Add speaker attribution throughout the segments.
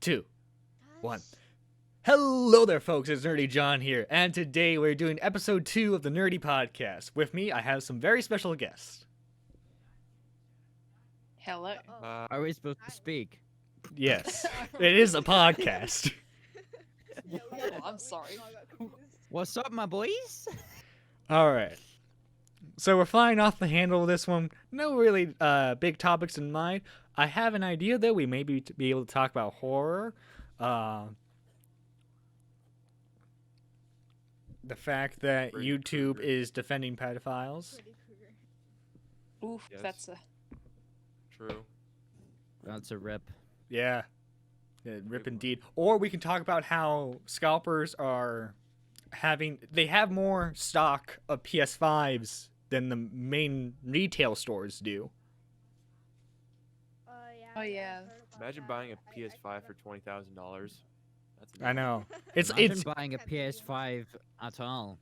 Speaker 1: two, one. Hello there, folks. It's Nerdy John here, and today we're doing episode 2 of the Nerdy Podcast. With me, I have some very special guests.
Speaker 2: Hello.
Speaker 3: Are we supposed to speak?
Speaker 1: Yes, it is a podcast.
Speaker 2: Oh, I'm sorry.
Speaker 3: What's up, my boys?
Speaker 1: All right. So we're flying off the handle of this one. No really big topics in mind. I have an idea, though. We may be able to talk about horror. The fact that YouTube is defending pedophiles.
Speaker 2: Oof,
Speaker 4: Yes.
Speaker 2: that's a...
Speaker 4: True.
Speaker 3: That's a rip.
Speaker 1: Yeah. Rip indeed. Or we can talk about how scalpers are they have more stock of PS5s than the main retail stores do.
Speaker 2: Oh, yeah.
Speaker 4: Imagine buying a PS5 for $20,000.
Speaker 1: I know. It's
Speaker 3: Imagine buying a PS5 at all.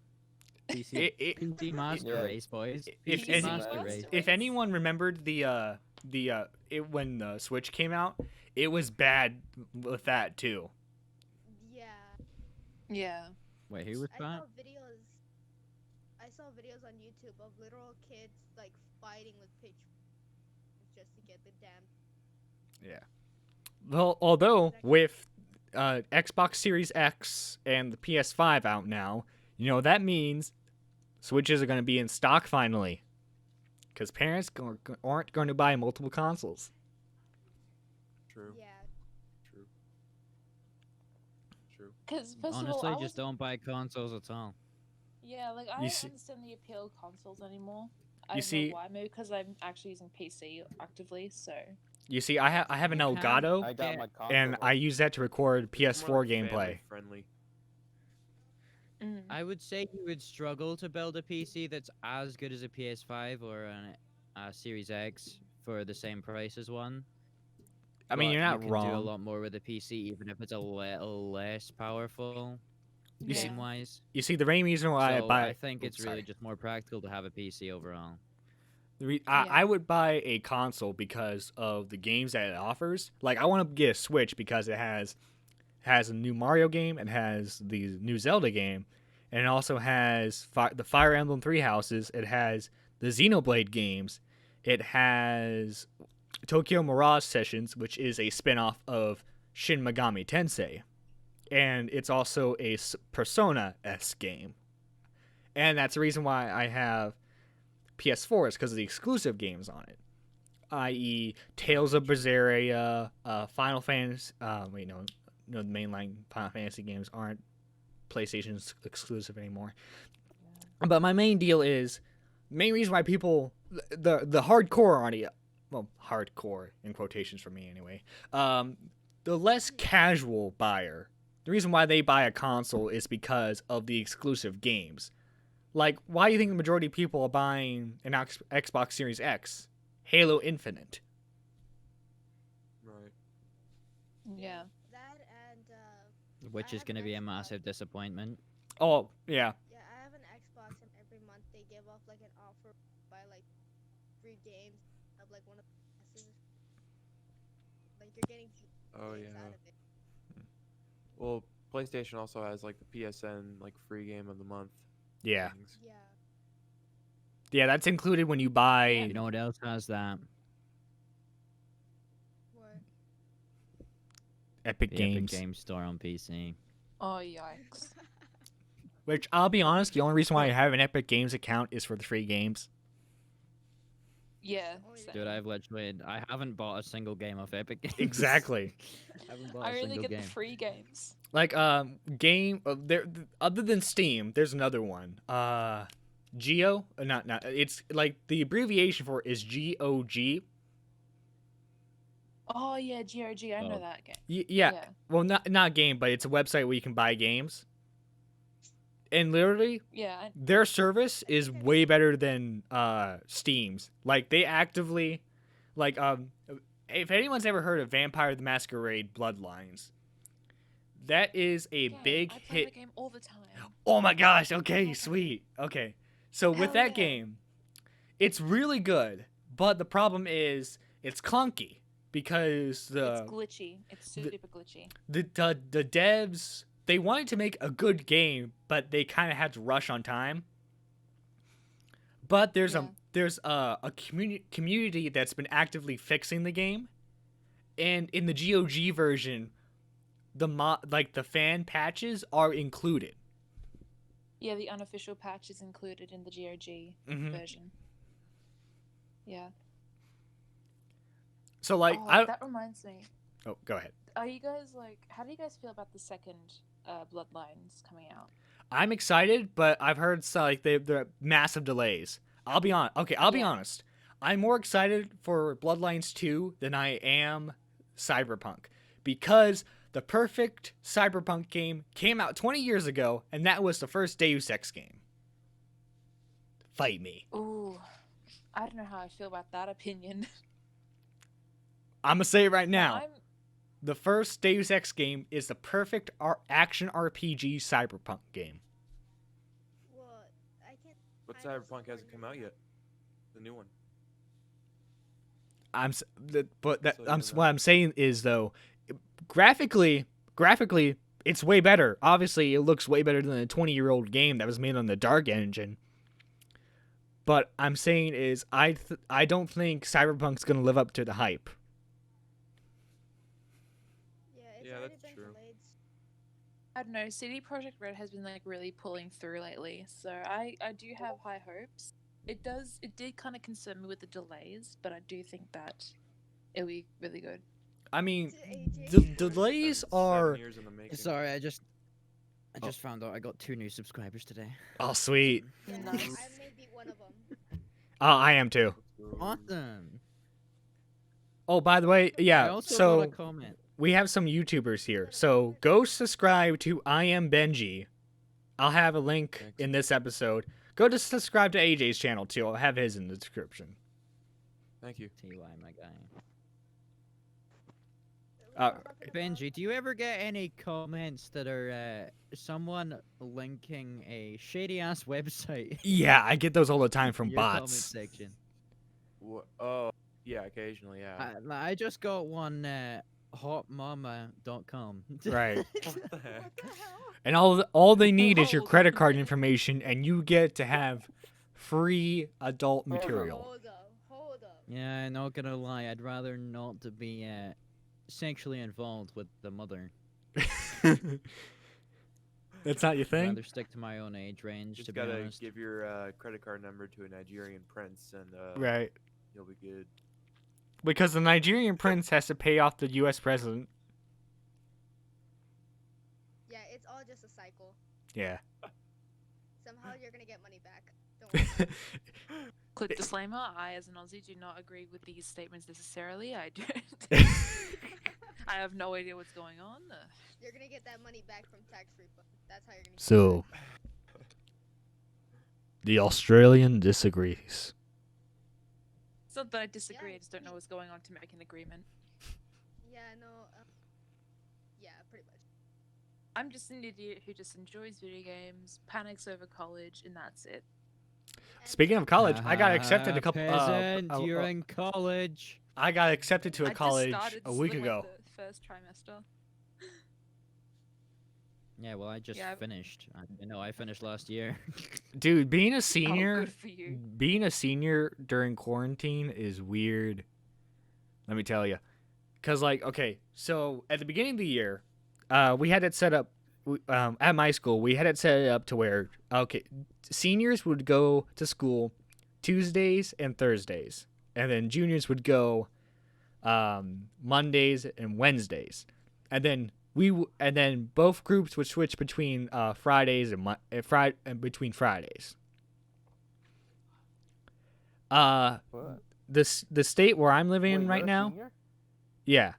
Speaker 3: PC,
Speaker 1: It-
Speaker 3: PC Master
Speaker 4: Yeah.
Speaker 3: Race, boys.
Speaker 1: If
Speaker 3: PC
Speaker 1: any-
Speaker 3: Master Race.
Speaker 1: if anyone remembered when the Switch came out, it was bad with that too.
Speaker 5: Yeah.
Speaker 2: Yeah.
Speaker 3: Wait, who was
Speaker 5: I
Speaker 3: that?
Speaker 5: saw videos on YouTube of literal kids like fighting with pitch just to get the damn.
Speaker 1: Yeah. Well, although with Xbox Series X and the PS5 out now, that means Switches are going to be in stock finally. Because parents aren't going to buy multiple consoles.
Speaker 4: True.
Speaker 5: Yeah.
Speaker 4: True. True.
Speaker 2: Because, first
Speaker 3: Honestly,
Speaker 2: of all,
Speaker 3: just don't buy consoles at all.
Speaker 2: Yeah, like, I
Speaker 1: You
Speaker 2: don't
Speaker 1: see-
Speaker 2: understand the appeal of consoles anymore. I
Speaker 1: You
Speaker 2: don't
Speaker 1: see-
Speaker 2: know why, maybe because I'm actually using PC actively, so...
Speaker 1: You see, I have an
Speaker 3: You can-
Speaker 1: Elgato,
Speaker 6: I got my console.
Speaker 1: and I use that to record PS4
Speaker 4: More
Speaker 1: gameplay.
Speaker 4: family-friendly.
Speaker 2: Mm.
Speaker 3: I would say you would struggle to build a PC that's as good as a PS5 or a Series X for the same price as one.
Speaker 1: I mean,
Speaker 3: But
Speaker 1: you're not
Speaker 3: you can do a
Speaker 1: wrong.
Speaker 3: lot more with a PC, even if it's a little less powerful
Speaker 1: You see-
Speaker 3: game-wise.
Speaker 1: You see, the main reason why
Speaker 3: So
Speaker 1: I buy
Speaker 3: I think it's
Speaker 1: Oops,
Speaker 3: really
Speaker 1: sorry.
Speaker 3: just more practical to have a PC overall.
Speaker 1: I
Speaker 2: Yeah.
Speaker 1: would buy a console because of the games that it offers. Like, I want to get a Switch because it has a new Mario game, it has the new Zelda game, and it also has the Fire Emblem Three Houses. It has the Xenoblade games. It has Tokyo Mirage Sessions, which is a spin-off of Shin Megami Tensei. And it's also a Persona-esque game. And that's the reason why I have PS4 is because of the exclusive games on it, i.e., Tales of Berseria, Final Fantasy. No, the mainline Final Fantasy games aren't PlayStation's exclusive anymore. But my main deal is, main reason why people, the hardcore audience, well, hardcore in quotations for me anyway, the less casual buyer, the reason why they buy a console is because of the exclusive games. Like, why do you think the majority of people are buying an Xbox Series X? Halo Infinite.
Speaker 4: Right.
Speaker 2: Yeah.
Speaker 5: That and
Speaker 3: Which
Speaker 5: I
Speaker 3: is
Speaker 5: have
Speaker 3: going to
Speaker 5: an
Speaker 3: be a
Speaker 5: Xbox.
Speaker 3: massive disappointment.
Speaker 1: Oh, yeah.
Speaker 5: yeah, I have an Xbox and every month they give off like an offer by like free games of like one of the passes. Like you're getting
Speaker 4: Oh
Speaker 5: games
Speaker 4: yeah.
Speaker 5: out of it.
Speaker 4: Well, PlayStation also has like the PSN like free game of the month.
Speaker 1: Yeah.
Speaker 4: things.
Speaker 5: Yeah.
Speaker 1: Yeah, that's included when you buy...
Speaker 3: You know what else has that?
Speaker 5: What?
Speaker 1: Epic
Speaker 3: The
Speaker 1: Games.
Speaker 3: Epic Games Store on PC.
Speaker 2: Oh, yikes.
Speaker 1: Which, I'll be honest, the only reason why I have an Epic Games account is for the free games.
Speaker 2: Yeah.
Speaker 5: Oh, yeah.
Speaker 2: same.
Speaker 3: Dude, I haven't bought a single game off Epic Games.
Speaker 1: Exactly.
Speaker 3: I haven't bought
Speaker 2: I
Speaker 3: a
Speaker 2: really
Speaker 3: single
Speaker 2: get
Speaker 3: game.
Speaker 2: the free games.
Speaker 1: Like, there, other than Steam, there's another one. Geo? Not, it's like, the abbreviation for it is GOG.
Speaker 2: Oh, yeah, GOG, I know
Speaker 3: Oh.
Speaker 2: that game.
Speaker 1: Yeah. Well, not game, but it's a website where you can buy games. And literally,
Speaker 2: Yeah.
Speaker 1: their service is way better than Steam's. Like, they actively, like, if anyone's ever heard of Vampire the Masquerade Bloodlines, that is a
Speaker 2: Yeah,
Speaker 1: big
Speaker 2: I play
Speaker 1: hit.
Speaker 2: the game all the time.
Speaker 1: Oh my gosh, okay, sweet. Okay. So with
Speaker 2: Hell
Speaker 1: that
Speaker 2: yeah.
Speaker 1: game, it's really good, but the problem is it's clunky. because
Speaker 2: It's glitchy. It's
Speaker 1: the-
Speaker 2: super glitchy.
Speaker 1: the devs, they wanted to make a good game, but they kind of had to rush on time. But there's
Speaker 2: Yeah.
Speaker 1: a community that's been actively fixing the game, and in the GOG version, the fan patches are included.
Speaker 2: Yeah, the unofficial patch is included in the GOG
Speaker 1: Mhm.
Speaker 2: version. Yeah.
Speaker 1: So like
Speaker 2: That reminds me.
Speaker 1: oh, go ahead.
Speaker 2: Are you guys like? How do you guys feel about the second Bloodlines coming out?
Speaker 1: I'm excited, but I've heard they're massive delays. I'll be honest. Okay, I'll be
Speaker 2: Yeah.
Speaker 1: honest. I'm more excited for Bloodlines 2 than I am Cyberpunk, because the perfect Cyberpunk game came out 20 years ago, and that was the first Deus Ex game. Fight me.
Speaker 2: Ooh, I don't know how I feel about that opinion.
Speaker 1: I'm gonna say it right now.
Speaker 2: I'm
Speaker 1: The first Deus Ex game is the perfect action RPG Cyberpunk game.
Speaker 5: Well, I can't.
Speaker 4: But
Speaker 5: I know
Speaker 4: Cyberpunk hasn't come out yet. The new one.
Speaker 1: What I'm saying is, though, graphically, it's way better. Obviously, it looks way better than a 20-year-old game that was made on the Dark Engine. But I'm saying is, I don't think Cyberpunk's gonna live up to the hype.
Speaker 5: Yeah, it's
Speaker 4: Yeah,
Speaker 5: already
Speaker 4: that's
Speaker 5: been
Speaker 4: true.
Speaker 5: delayed.
Speaker 2: I don't know. CD Projekt Red has been like really pulling through lately, so I do have high hopes. It did kind of concern me with the delays, but I do think that it'll be really good.
Speaker 1: I mean,
Speaker 5: To AJ.
Speaker 1: the
Speaker 4: It's
Speaker 1: delays
Speaker 4: been 7
Speaker 1: are
Speaker 4: years in the making.
Speaker 3: Sorry, I just
Speaker 1: Oh.
Speaker 3: found out I got 2 new subscribers today.
Speaker 1: oh sweet.
Speaker 5: Yeah,
Speaker 2: Nice.
Speaker 5: I may be one of them.
Speaker 1: Oh, I am too.
Speaker 3: Awesome.
Speaker 1: Oh, by the way,
Speaker 3: I
Speaker 1: yeah.
Speaker 3: also got
Speaker 1: So
Speaker 3: a comment.
Speaker 1: we have some YouTubers here. So go subscribe to I Am Benji. I'll have a link
Speaker 4: Thanks.
Speaker 1: in this episode. Go to subscribe to AJ's channel too. I'll have his in the description.
Speaker 4: Thank you.
Speaker 3: TY, my guy.
Speaker 1: Uh,
Speaker 3: Benji, do you ever get any comments that are someone linking a shady ass website?
Speaker 1: Yeah, I get those all the time from
Speaker 3: in your comment
Speaker 1: bots.
Speaker 3: section.
Speaker 4: Oh, yeah, occasionally, yeah.
Speaker 3: I just got one hotmama.com.
Speaker 1: Right.
Speaker 4: What the heck?
Speaker 5: What the hell?
Speaker 1: And all they need is your
Speaker 2: Hold
Speaker 1: credit
Speaker 2: on.
Speaker 1: card information, and you get to have free adult material.
Speaker 5: Hold up, hold up.
Speaker 3: Yeah, not gonna lie, I'd rather not to be sexually involved with the mother.
Speaker 1: That's not your
Speaker 3: I'd
Speaker 1: thing?
Speaker 3: rather stick to my own age range,
Speaker 4: Just
Speaker 3: to be
Speaker 4: gotta
Speaker 3: honest.
Speaker 4: give your credit card number to a Nigerian prince, and
Speaker 1: Right.
Speaker 4: you'll be good.
Speaker 1: Because the Nigerian prince has to pay off the U.S. president.
Speaker 5: Yeah, it's all just a cycle.
Speaker 1: Yeah.
Speaker 5: Somehow you're gonna get money back. Don't worry. about it.
Speaker 2: Quick disclaimer: I, as an Aussie, do not agree with these statements necessarily. I do. I have no idea what's going on.
Speaker 5: You're gonna get that money back from tax refund. That's how you're gonna.
Speaker 1: So, the Australian disagrees.
Speaker 2: It's not that I disagree.
Speaker 5: Yeah,
Speaker 2: I just don't know what's going on to make an agreement.
Speaker 5: Yeah, no. Yeah, pretty much.
Speaker 2: I'm just an idiot who just enjoys video games, panics over college, and that's it.
Speaker 5: And
Speaker 1: Speaking of college, I got accepted a couple.
Speaker 3: Peasant, you're in college.
Speaker 1: I got accepted to
Speaker 2: I
Speaker 1: a
Speaker 2: just
Speaker 1: college
Speaker 2: started
Speaker 1: a week
Speaker 2: like,
Speaker 1: ago.
Speaker 2: the first trimester.
Speaker 3: Yeah, well, I just
Speaker 2: Yeah,
Speaker 3: finished. I finished last year.
Speaker 1: Dude, being a
Speaker 2: Oh,
Speaker 1: senior,
Speaker 2: good for you.
Speaker 1: being a senior during quarantine is weird. Let me tell you, cause like, okay, so at the beginning of the year, we had it set up. At my school, we had it set up to where seniors would go to school Tuesdays and Thursdays, and then juniors would go Mondays and Wednesdays, and then both groups would switch between Fridays and between Fridays.
Speaker 6: What?
Speaker 1: The state where I'm living in
Speaker 6: Wait,
Speaker 1: right
Speaker 6: you're a
Speaker 1: now,
Speaker 6: senior?
Speaker 1: yeah.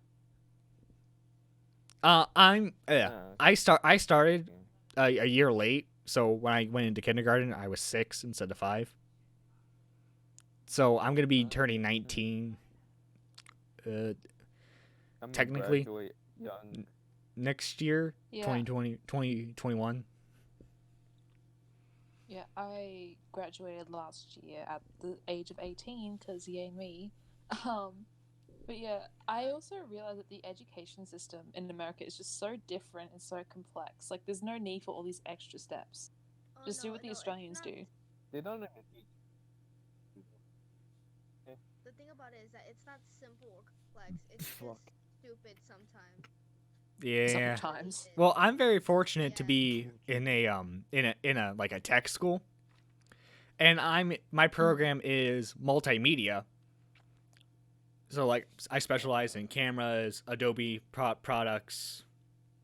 Speaker 1: I started a year late, so when I went into kindergarten, I was 6 instead of 5. So I'm gonna be turning 19
Speaker 6: I'm gonna
Speaker 1: technically-
Speaker 6: graduate young.
Speaker 1: next year,
Speaker 2: Yeah,
Speaker 1: 2021.
Speaker 2: yeah. I graduated last year at the age of 18, cause yay me. But yeah, I also realize that the education system in America is just so different and so complex. Like, there's no need for all these extra steps.
Speaker 5: Oh
Speaker 2: Just do
Speaker 5: no,
Speaker 2: what the
Speaker 5: no, it's
Speaker 2: Australians
Speaker 5: not.
Speaker 2: do.
Speaker 6: They don't even teach.
Speaker 5: The thing about it is that it's not simple or complex. It's
Speaker 3: Fuck.
Speaker 5: just stupid sometimes.
Speaker 1: Yeah.
Speaker 2: Sometimes.
Speaker 1: Well, I'm very fortunate to
Speaker 5: Yeah.
Speaker 1: be in a like a tech school, and my program is multimedia. So like I specialize in cameras, Adobe products,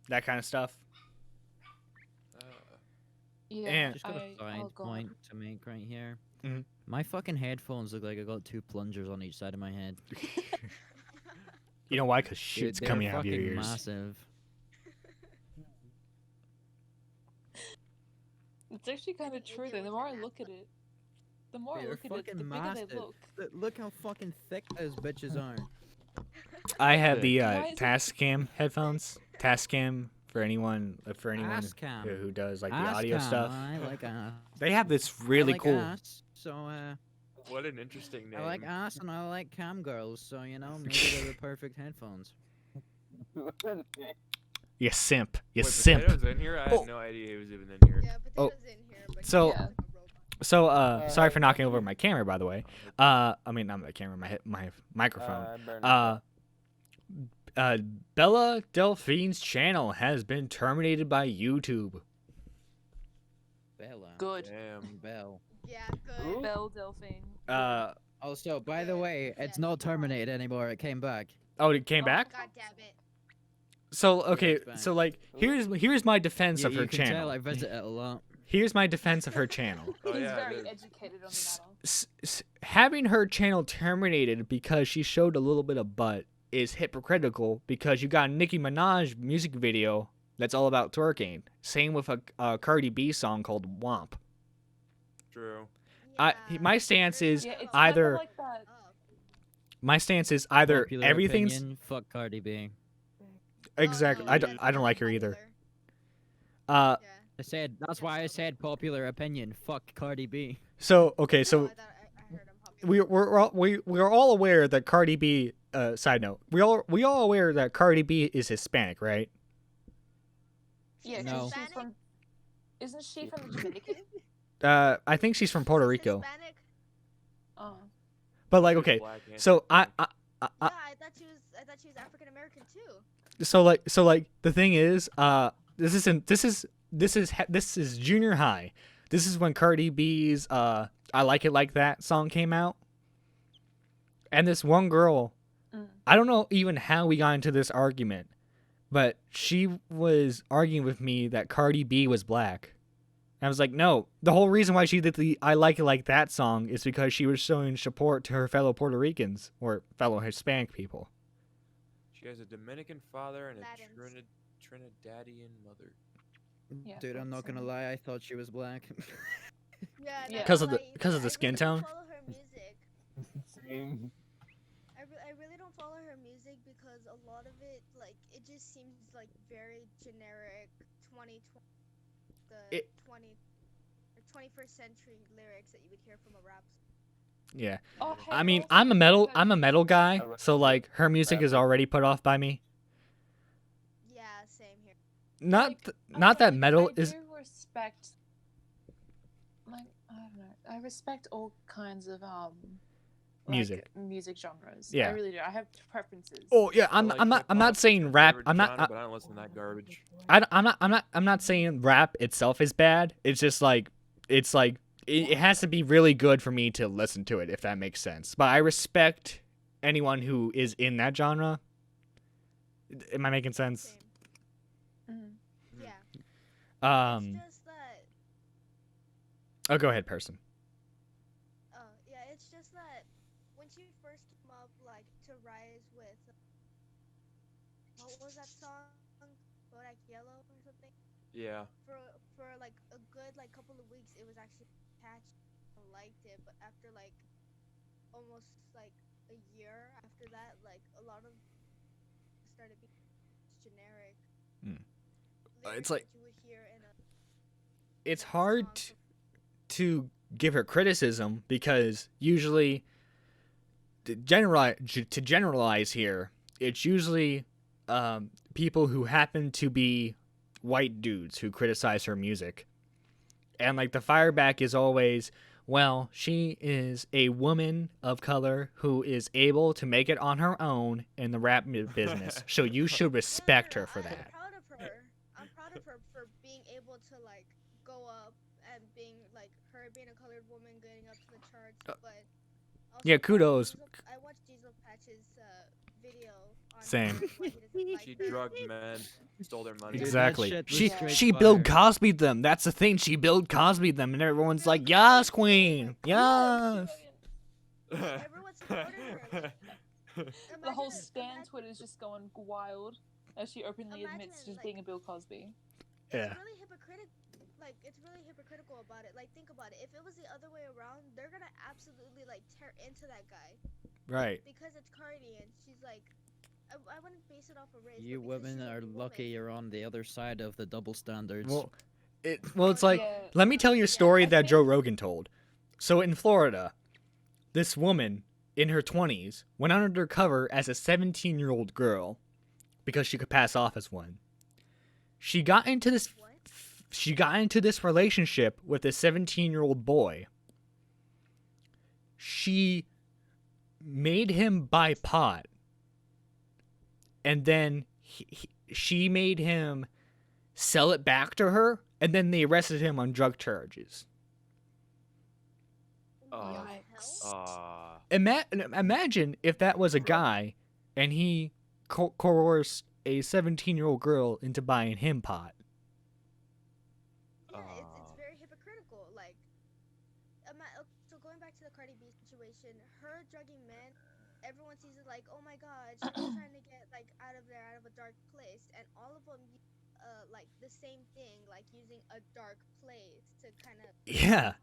Speaker 1: that kind of stuff.
Speaker 2: Yeah.
Speaker 1: And-
Speaker 3: Just got a side
Speaker 2: oh god.
Speaker 3: point to make right here.
Speaker 1: Mhm.
Speaker 3: My fucking headphones look like I got 2 plungers on each side of my head.
Speaker 1: You know why? Because
Speaker 3: Dude,
Speaker 1: shit's
Speaker 3: they're
Speaker 1: coming out of your
Speaker 3: fucking
Speaker 1: ears.
Speaker 3: massive.
Speaker 2: It's actually kind of
Speaker 5: Fucking
Speaker 2: true though.
Speaker 5: idiot
Speaker 2: The
Speaker 5: with
Speaker 2: more
Speaker 5: an
Speaker 2: I look at it, the more I
Speaker 3: They're
Speaker 2: look at it, the
Speaker 3: fucking
Speaker 2: bigger
Speaker 3: massive.
Speaker 2: they look.
Speaker 3: Look how fucking thick those bitches are.
Speaker 1: I have the
Speaker 2: Why is it-
Speaker 1: Tascam headphones. Tascam for anyone
Speaker 3: Asscam.
Speaker 1: who does like the audio
Speaker 3: Asscam,
Speaker 1: stuff.
Speaker 3: I like ass.
Speaker 1: They have this
Speaker 3: I
Speaker 1: really
Speaker 3: like
Speaker 1: cool.
Speaker 3: ass, so
Speaker 4: What an interesting name.
Speaker 3: I like ass and I like cam girls, so maybe they're the perfect headphones.
Speaker 1: You simp. You
Speaker 4: Wait,
Speaker 1: simp.
Speaker 4: Potato's in here? I
Speaker 1: Oh.
Speaker 4: had no idea he was even in here.
Speaker 5: Yeah,
Speaker 1: Oh,
Speaker 5: potatoes in here, but
Speaker 1: so-
Speaker 5: he's like a robot.
Speaker 1: So sorry for knocking over my camera, by the way. I mean not my camera, my microphone. Bella Delphine's channel has been terminated by YouTube.
Speaker 3: Bella.
Speaker 2: Good.
Speaker 4: Damn.
Speaker 3: Bell.
Speaker 5: Yeah, good.
Speaker 2: Belle Delphine.
Speaker 3: Also, by the way, it's
Speaker 5: Yeah.
Speaker 3: not terminated anymore. It came back.
Speaker 1: Oh, it came
Speaker 2: Oh,
Speaker 1: back.
Speaker 5: God damn it.
Speaker 1: So okay,
Speaker 3: it's back.
Speaker 1: so like here's my defense of her
Speaker 3: You can
Speaker 1: channel.
Speaker 3: tell I visit it a lot.
Speaker 1: Here's my defense of her channel.
Speaker 4: Oh,
Speaker 2: He's
Speaker 4: yeah, it
Speaker 2: very
Speaker 4: is.
Speaker 2: educated on the matter.
Speaker 1: Having her channel terminated because she showed a little bit of butt is hypocritical because you got a Nicki Minaj music video that's all about twerking. Same with a Cardi B song called Womp.
Speaker 4: True.
Speaker 1: My stance is
Speaker 2: Yeah, it's
Speaker 1: either
Speaker 2: kind of like that.
Speaker 1: my stance is either
Speaker 3: Popular
Speaker 1: everything's
Speaker 3: opinion, fuck Cardi B.
Speaker 1: exactly.
Speaker 5: Oh,
Speaker 1: I
Speaker 5: no,
Speaker 1: don't
Speaker 5: that's
Speaker 1: like her either.
Speaker 5: popular.
Speaker 1: Uh,
Speaker 5: Yeah.
Speaker 3: That's why I said popular opinion. Fuck Cardi B.
Speaker 1: so okay,
Speaker 5: Oh,
Speaker 1: so
Speaker 5: I thought I heard him popular.
Speaker 1: we're all aware that Cardi B. Side note, we all aware that Cardi B is Hispanic, right?
Speaker 2: Yeah, 'cause
Speaker 3: No.
Speaker 2: she's from. Isn't she from the Dominican?
Speaker 1: I think she's from Puerto
Speaker 5: She's
Speaker 1: Rico.
Speaker 5: Hispanic?
Speaker 2: Oh.
Speaker 1: But like,
Speaker 4: She's
Speaker 1: okay,
Speaker 4: black and
Speaker 1: so I
Speaker 5: Yeah, I thought she was African American too.
Speaker 1: so like the thing is, this is junior high. This is when Cardi B's "I Like It Like That" song came out, and this one girl, I don't know even how we got into this argument, but she was arguing with me that Cardi B was black. And I was like, no, the whole reason why she did the "I Like It Like That" song is because she was showing support to her fellow Puerto Ricans or fellow Hispanic people.
Speaker 4: She has a Dominican father and a
Speaker 5: Latins.
Speaker 4: Trinidadian mother.
Speaker 2: Yeah,
Speaker 3: Dude, I'm not gonna
Speaker 2: same.
Speaker 3: lie. I thought she was black.
Speaker 5: Yeah,
Speaker 2: Yeah.
Speaker 1: Because of the-
Speaker 5: like,
Speaker 1: because of the
Speaker 5: I
Speaker 1: skin
Speaker 5: really don't
Speaker 1: tone?
Speaker 5: follow her music.
Speaker 6: Same.
Speaker 5: I really don't follow her music because a lot of it, like, it just seems like very generic 2020, the
Speaker 1: It-
Speaker 5: 20 or 21st century lyrics that you would hear from a rap.
Speaker 1: Yeah.
Speaker 2: Oh, hey,
Speaker 1: I mean,
Speaker 2: also,
Speaker 1: I'm a
Speaker 2: because-
Speaker 1: metal guy,
Speaker 6: I
Speaker 1: so like her music is already put off by me.
Speaker 5: Yeah, same here.
Speaker 1: Not
Speaker 2: Like,
Speaker 1: not that
Speaker 2: like,
Speaker 1: metal
Speaker 2: I
Speaker 1: is
Speaker 2: do respect. Like, I don't know. I respect all kinds of
Speaker 1: Music.
Speaker 2: music genres.
Speaker 1: Yeah.
Speaker 2: I really do. I have preferences.
Speaker 1: Oh yeah,
Speaker 4: I
Speaker 1: I'm
Speaker 4: like
Speaker 1: I'm not
Speaker 4: hip-hop,
Speaker 1: saying
Speaker 4: my
Speaker 1: rap.
Speaker 4: favorite
Speaker 1: I'm not
Speaker 4: genre, but I don't listen to that garbage.
Speaker 1: I'm not saying rap itself is bad. It's just like it has to be really good for me to listen to it, if that makes sense. But I respect anyone who is in that genre. Am I making sense?
Speaker 5: Same.
Speaker 2: Mhm.
Speaker 5: Yeah.
Speaker 1: Um.
Speaker 5: It's just that.
Speaker 1: Oh, go ahead, person.
Speaker 5: Oh, yeah. It's just that when she first came up, like, to rise with. What was that song? Bodak Yellow or something?
Speaker 4: Yeah.
Speaker 5: For like a good like couple of weeks, it was actually catchy. I liked it, but after like almost like a year after that, like a lot of started being generic.
Speaker 1: Hmm. It's
Speaker 5: lyrics
Speaker 1: like-
Speaker 5: that you would hear in a
Speaker 1: It's
Speaker 5: like,
Speaker 1: hard
Speaker 5: song
Speaker 1: to give her criticism because usually to generalize here, it's usually people who happen to be white dudes who criticize her music. And like the fireback is always, well, she is a woman of color who is able to make it on her own in the rap business. So you should respect her for that.
Speaker 5: I'm proud of her. I'm proud of her for being able to like go up and being like her being a colored woman getting up to the charts. But also,
Speaker 1: Yeah, kudos.
Speaker 5: I watched Diesel Patch's video on
Speaker 1: Same.
Speaker 5: why he doesn't like
Speaker 4: She
Speaker 5: her.
Speaker 4: drugged men, stole their money.
Speaker 3: Dude, that
Speaker 1: Exactly.
Speaker 3: shit was
Speaker 1: She
Speaker 3: straight
Speaker 1: she
Speaker 3: fire.
Speaker 1: Bill Cosby them. That's the thing. She Bill Cosby them, and everyone's like, "Yes, queen. Yes."
Speaker 5: Everyone supported her. Like,
Speaker 2: The whole
Speaker 5: imagine-
Speaker 2: Stan
Speaker 5: imagine-
Speaker 2: Twitter is just going wild as she openly admits to
Speaker 5: Imagine,
Speaker 2: being a Bill Cosby.
Speaker 1: Yeah.
Speaker 5: It's really hypocritical. Like it's really hypocritical about it. Like think about it. If it was the other way around, they're gonna absolutely like tear into that guy
Speaker 1: Right.
Speaker 5: because it's Cardi and she's like, I wouldn't base it off of race.
Speaker 3: You
Speaker 5: but because
Speaker 3: women
Speaker 5: she's a
Speaker 3: are lucky
Speaker 5: woman.
Speaker 3: you're on the other side of the double standards.
Speaker 1: Well, it's like,
Speaker 2: Yeah.
Speaker 1: let me tell you a story
Speaker 2: I
Speaker 1: that
Speaker 2: think-
Speaker 1: Joe Rogan told. So in Florida, this woman in her 20s went undercover as a 17-year-old girl because she could pass off as one. She got into this
Speaker 5: What?
Speaker 1: relationship with a 17-year-old boy. She made him buy pot. And then she made him sell it back to her, and then they arrested him on drug charges.
Speaker 4: Oh.
Speaker 2: Yikes.
Speaker 1: Imagine if that was a guy, and he coerced a 17-year-old girl into buying him pot.
Speaker 5: Yeah, it's very hypocritical. Like, so going back to the Cardi B situation, her drugging men, everyone sees it like, oh my god, she's trying to get like out of a dark place, and all of them, like the same thing, like using a dark place to kind of.
Speaker 1: Yeah.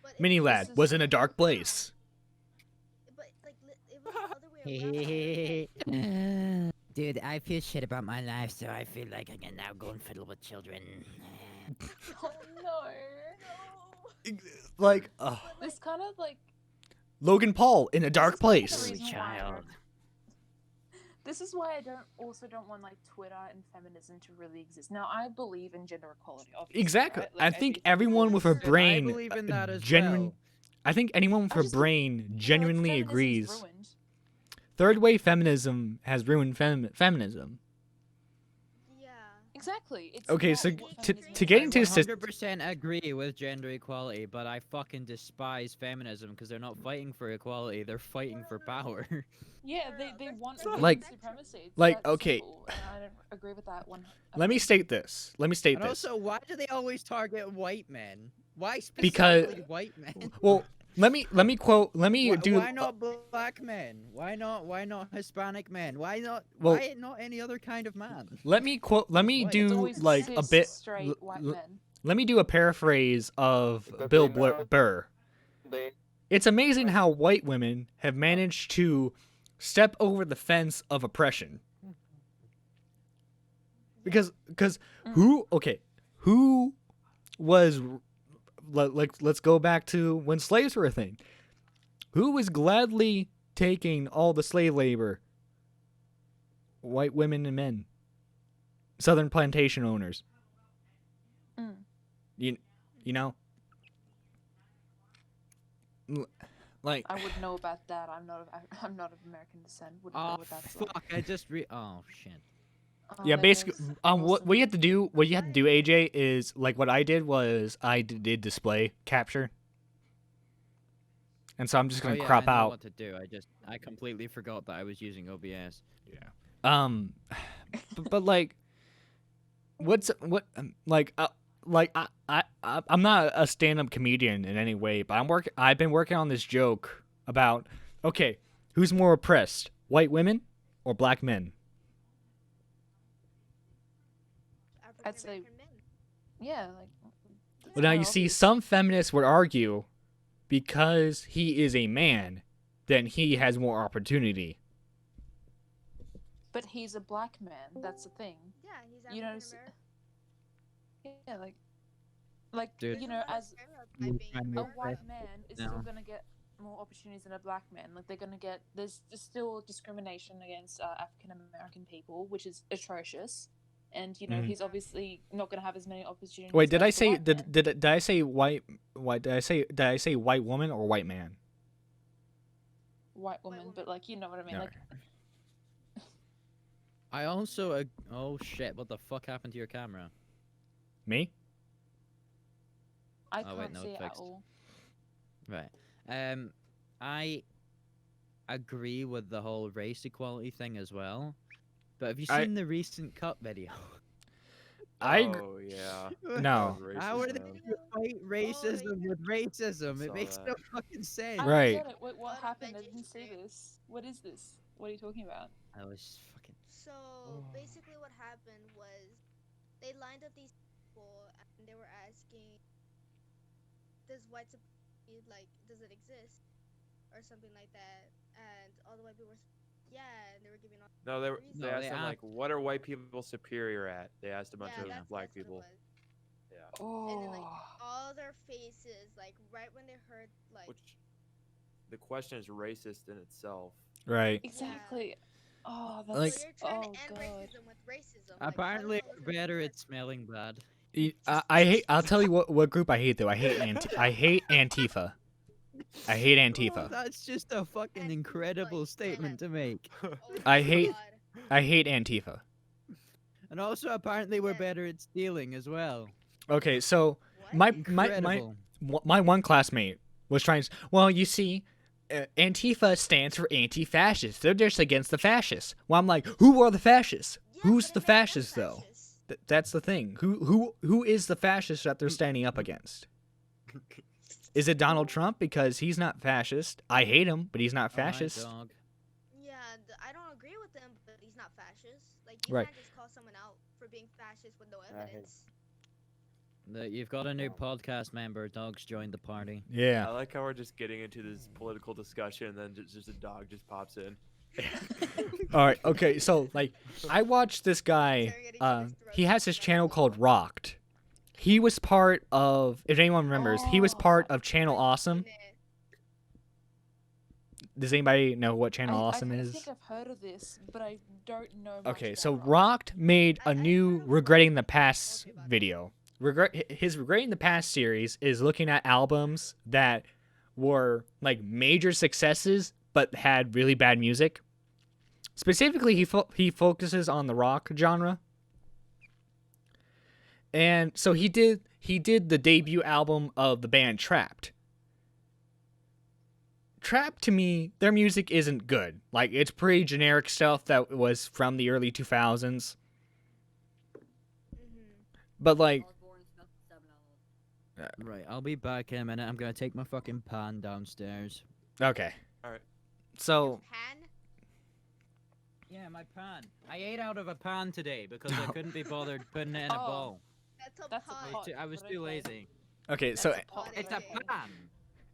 Speaker 5: But
Speaker 1: Mini
Speaker 5: it's-
Speaker 1: Lad
Speaker 2: This is-
Speaker 1: was in a dark place.
Speaker 5: But like, it was the other way around.
Speaker 7: Dude, I feel shit about my life, so I feel like I can now go and fiddle with children.
Speaker 2: Oh no.
Speaker 1: Like,
Speaker 2: This kind of like
Speaker 1: Logan Paul in a dark
Speaker 2: This is kind of the
Speaker 1: place.
Speaker 2: reason why-
Speaker 7: Child.
Speaker 2: This is why I don't want like Twitter and feminism to really exist. Now I believe in gender equality, obviously.
Speaker 1: Exactly.
Speaker 2: Right?
Speaker 1: I
Speaker 2: Like,
Speaker 1: think
Speaker 2: do
Speaker 1: everyone with a
Speaker 2: feminism-
Speaker 1: brain,
Speaker 3: I believe in that as
Speaker 1: genuine.
Speaker 3: well.
Speaker 1: I think anyone with
Speaker 2: I
Speaker 1: a
Speaker 2: just think,
Speaker 1: brain
Speaker 2: you know, like,
Speaker 1: genuinely
Speaker 2: feminism's
Speaker 1: agrees.
Speaker 2: ruined.
Speaker 1: Third wave feminism has ruined feminism.
Speaker 5: Yeah.
Speaker 2: Exactly. It's
Speaker 1: Okay,
Speaker 2: not
Speaker 1: so
Speaker 2: what
Speaker 1: to
Speaker 2: feminism
Speaker 1: get
Speaker 2: is.
Speaker 1: into
Speaker 3: I
Speaker 1: sys-
Speaker 3: 100% agree with gender equality, but I fucking despise feminism because they're not fighting for equality; they're fighting for power.
Speaker 2: Yeah, they want
Speaker 1: Like-
Speaker 2: white supremacy. It's
Speaker 1: like,
Speaker 2: that
Speaker 1: okay.
Speaker 2: simple, and I don't agree with that one.
Speaker 1: Let me state this.
Speaker 3: and also, why do they always target white men? Why
Speaker 1: Because-
Speaker 3: specifically white men?
Speaker 1: Well, let me quote. Let me
Speaker 3: Why,
Speaker 1: do.
Speaker 3: why not black men? Why not Hispanic men? Why not any other kind of man?
Speaker 1: Let me quote. Let me
Speaker 3: It's
Speaker 1: do
Speaker 2: It's always
Speaker 1: like a
Speaker 2: cis,
Speaker 1: bit.
Speaker 2: straight white men.
Speaker 1: Let me do a paraphrase of
Speaker 6: Because
Speaker 1: Bill
Speaker 6: they know-
Speaker 1: Burr.
Speaker 6: They
Speaker 1: It's amazing how white women have managed to step over the fence of oppression. Because who was let's go back to when slaves were a thing. Who was gladly taking all the slave labor? White women and men. Southern plantation owners.
Speaker 2: Mm.
Speaker 1: You know? Like
Speaker 2: I would know about that. I'm not of American descent. Wouldn't know
Speaker 3: Oh
Speaker 2: what that's like.
Speaker 3: fuck! I just oh shit.
Speaker 2: Oh,
Speaker 1: yeah,
Speaker 2: that
Speaker 1: basically,
Speaker 2: is
Speaker 1: what
Speaker 2: awesome.
Speaker 1: you have to do, AJ, is like what I did was I did display capture, and so I'm just
Speaker 3: Oh,
Speaker 1: gonna
Speaker 3: yeah,
Speaker 1: crop
Speaker 3: I know
Speaker 1: out.
Speaker 3: what to do. I completely forgot that I was using OBS.
Speaker 1: But like, I'm not a stand-up comedian in any way, but I've been working on this joke about okay, who's more oppressed, white women or black men?
Speaker 2: I'd say-
Speaker 5: African-American men.
Speaker 2: Yeah, like.
Speaker 1: Well, now
Speaker 2: it's
Speaker 1: you see,
Speaker 2: obvious.
Speaker 1: some feminists would argue because he is a man, then he has more opportunity.
Speaker 2: But he's a black man. That's the thing.
Speaker 5: Yeah, he's
Speaker 2: You know,
Speaker 5: African American.
Speaker 2: Yeah, like,
Speaker 3: Dude.
Speaker 2: you know, as
Speaker 5: Stereotyping
Speaker 3: kind
Speaker 2: a
Speaker 3: of
Speaker 5: her.
Speaker 2: white man is
Speaker 3: No.
Speaker 2: still gonna get more opportunities than a black man. Like they're gonna get there's still discrimination against African American people, which is atrocious. And
Speaker 1: Mhm.
Speaker 2: he's obviously not gonna have as many opportunities.
Speaker 1: Wait, did
Speaker 2: as
Speaker 1: I
Speaker 2: the
Speaker 1: say
Speaker 2: white man.
Speaker 1: did I say white? What did I say white woman or white man?
Speaker 2: White woman? But like you know what I mean.
Speaker 1: No.
Speaker 2: Like
Speaker 3: I also oh shit! What the fuck happened to your camera?
Speaker 1: Me?
Speaker 2: I
Speaker 3: Oh,
Speaker 2: can't
Speaker 3: wait, no,
Speaker 2: see
Speaker 3: it's
Speaker 2: it at
Speaker 3: fixed.
Speaker 2: all.
Speaker 3: Right. I agree with the whole race equality thing as well. But have you
Speaker 1: I-
Speaker 3: seen the recent cut video?
Speaker 4: Oh yeah.
Speaker 1: No.
Speaker 3: How are
Speaker 4: Racist,
Speaker 3: they
Speaker 4: man.
Speaker 3: gonna fight racism with racism? It
Speaker 4: Saw
Speaker 3: makes
Speaker 4: that.
Speaker 3: no fucking sense.
Speaker 2: I
Speaker 1: Right.
Speaker 2: don't get it. Wait, what
Speaker 5: Hold on,
Speaker 2: happened? I
Speaker 5: Benji,
Speaker 2: didn't see
Speaker 5: stream.
Speaker 2: this. What is this? What are you talking about?
Speaker 3: I was fucking.
Speaker 5: So basically, what happened was they lined up these people and they were asking, "Does white supremacy does it exist?" or something like that, and all the white people were, yeah, and they were giving all.
Speaker 4: No, they
Speaker 5: reasons.
Speaker 3: No,
Speaker 4: asked
Speaker 3: they
Speaker 4: them like,
Speaker 3: asked-
Speaker 4: what are white people superior at? They asked a bunch
Speaker 5: Yeah,
Speaker 4: of
Speaker 5: that's
Speaker 4: black
Speaker 5: what it
Speaker 4: people.
Speaker 5: was.
Speaker 4: Yeah.
Speaker 2: Oh.
Speaker 5: And then all their faces, right when they heard
Speaker 4: Which the question is racist in itself.
Speaker 1: Right.
Speaker 2: Exactly. Oh, that's
Speaker 1: Like-
Speaker 5: so you're trying
Speaker 2: oh
Speaker 5: to end
Speaker 2: god.
Speaker 5: racism with racism.
Speaker 3: Apparently,
Speaker 5: how the hell
Speaker 3: it's
Speaker 5: is it
Speaker 3: better
Speaker 5: fair?
Speaker 3: at smelling bad.
Speaker 1: I hate. I'll tell you what group I hate though. I hate Antifa. I hate
Speaker 3: Oh,
Speaker 1: Antifa.
Speaker 3: that's just a fucking
Speaker 5: Antifa,
Speaker 3: incredible statement to make.
Speaker 5: Oh
Speaker 1: I
Speaker 5: my
Speaker 1: hate-
Speaker 5: God.
Speaker 1: I hate Antifa.
Speaker 3: And also, apparently, we're
Speaker 5: Yeah.
Speaker 3: better at stealing as well.
Speaker 1: Okay, so
Speaker 5: What?
Speaker 1: my
Speaker 3: Incredible.
Speaker 1: my one classmate was trying. Well, you see, Antifa stands for anti-fascist. They're just against the fascists. Well, I'm like, who are the fascists?
Speaker 5: Yeah,
Speaker 1: Who's
Speaker 5: but
Speaker 1: the
Speaker 5: it makes them
Speaker 1: fascist though?
Speaker 5: fascists.
Speaker 1: That's the thing. Who is the fascist that they're standing up against? Is it Donald Trump because he's not fascist? I hate him, but he's not
Speaker 3: Oh, my
Speaker 1: fascist.
Speaker 3: dog.
Speaker 5: Yeah, I don't agree with him, but he's not fascist. You
Speaker 1: Right.
Speaker 5: can't just call someone out for being fascist with no
Speaker 6: I hate-
Speaker 5: evidence.
Speaker 3: You've got a new podcast member. Dogs joined the party.
Speaker 4: I
Speaker 1: Yeah.
Speaker 4: like how we're just getting into this political discussion, and then just a dog just pops in.
Speaker 1: All right. Okay. So I watched this guy. He has his channel called Rocked. He was part of. If anyone remembers, he was part of Channel Awesome. Does anybody know what Channel Awesome
Speaker 2: I
Speaker 1: is?
Speaker 2: think I've heard of this, but I don't know much
Speaker 1: Okay,
Speaker 2: about
Speaker 1: so
Speaker 2: Rock.
Speaker 1: Rocked made
Speaker 5: I
Speaker 1: a
Speaker 5: heard
Speaker 1: new
Speaker 5: of
Speaker 1: Regretting the
Speaker 5: Rocked.
Speaker 1: Past
Speaker 5: Okay, about it.
Speaker 1: video. His Regretting the Past series is looking at albums that were major successes but had really bad music. Specifically, he focuses on the rock genre. And so he did the debut album of the band Trapped. Trapped, to me, their music isn't good. It's pretty generic stuff that was from the early 2000s. But
Speaker 3: Right, I'll be back in a minute. I'm gonna take my fucking pan downstairs.
Speaker 1: okay.
Speaker 4: Alright.
Speaker 1: So
Speaker 5: Pan?
Speaker 3: Yeah, my pan. I ate out of a pan today because I couldn't be bothered putting it in a
Speaker 2: Oh.
Speaker 3: bowl.
Speaker 5: That's a
Speaker 2: That's a
Speaker 5: pot.
Speaker 2: pot.
Speaker 3: I was
Speaker 2: but
Speaker 3: too
Speaker 2: okay.
Speaker 3: lazy.
Speaker 1: okay, so
Speaker 2: That's a pot,
Speaker 3: It's a
Speaker 2: okay.
Speaker 3: pan.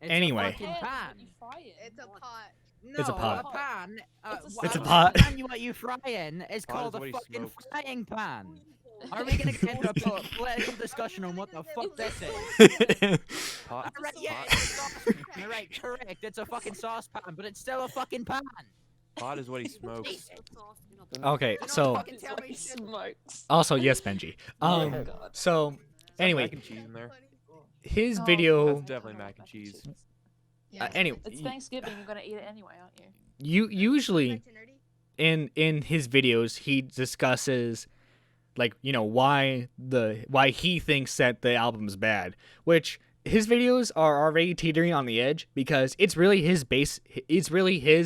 Speaker 3: It's
Speaker 1: Anyway.
Speaker 3: a fucking
Speaker 2: Pan,
Speaker 3: pan.
Speaker 2: you fry it.
Speaker 5: It's a pot.
Speaker 3: No,
Speaker 1: It's a pot.
Speaker 3: A pan.
Speaker 2: It's a
Speaker 1: It's a
Speaker 2: pan.
Speaker 1: pot.
Speaker 3: Pan what you fry in is
Speaker 4: Pot is
Speaker 3: called
Speaker 4: what
Speaker 3: a
Speaker 4: he
Speaker 3: fucking
Speaker 4: smokes.
Speaker 3: frying pan. Are we gonna get into a political discussion on what the fuck
Speaker 2: It's
Speaker 3: this
Speaker 2: a
Speaker 3: is?
Speaker 4: Pot.
Speaker 3: Alright, yeah,
Speaker 4: pot.
Speaker 3: it's a saucepan. Alright, correct. It's a fucking saucepan, but it's still a fucking pan.
Speaker 4: Pot is what he smokes.
Speaker 1: okay,
Speaker 3: don't
Speaker 1: so
Speaker 3: fucking tell me shit.
Speaker 2: Smokes.
Speaker 1: also yes, Benji.
Speaker 2: Oh
Speaker 1: Um,
Speaker 2: god.
Speaker 1: so anyway,
Speaker 4: Mac and cheese in there.
Speaker 1: his
Speaker 2: Oh,
Speaker 1: video.
Speaker 4: That's definitely mac and cheese.
Speaker 1: Anyway,
Speaker 2: It's Thanksgiving. You're gonna eat it anyway, aren't you?
Speaker 1: you usually
Speaker 5: Back to nerdy?
Speaker 1: in his videos he discusses why he thinks that the album's bad, which his videos are already teetering on the edge because it's really his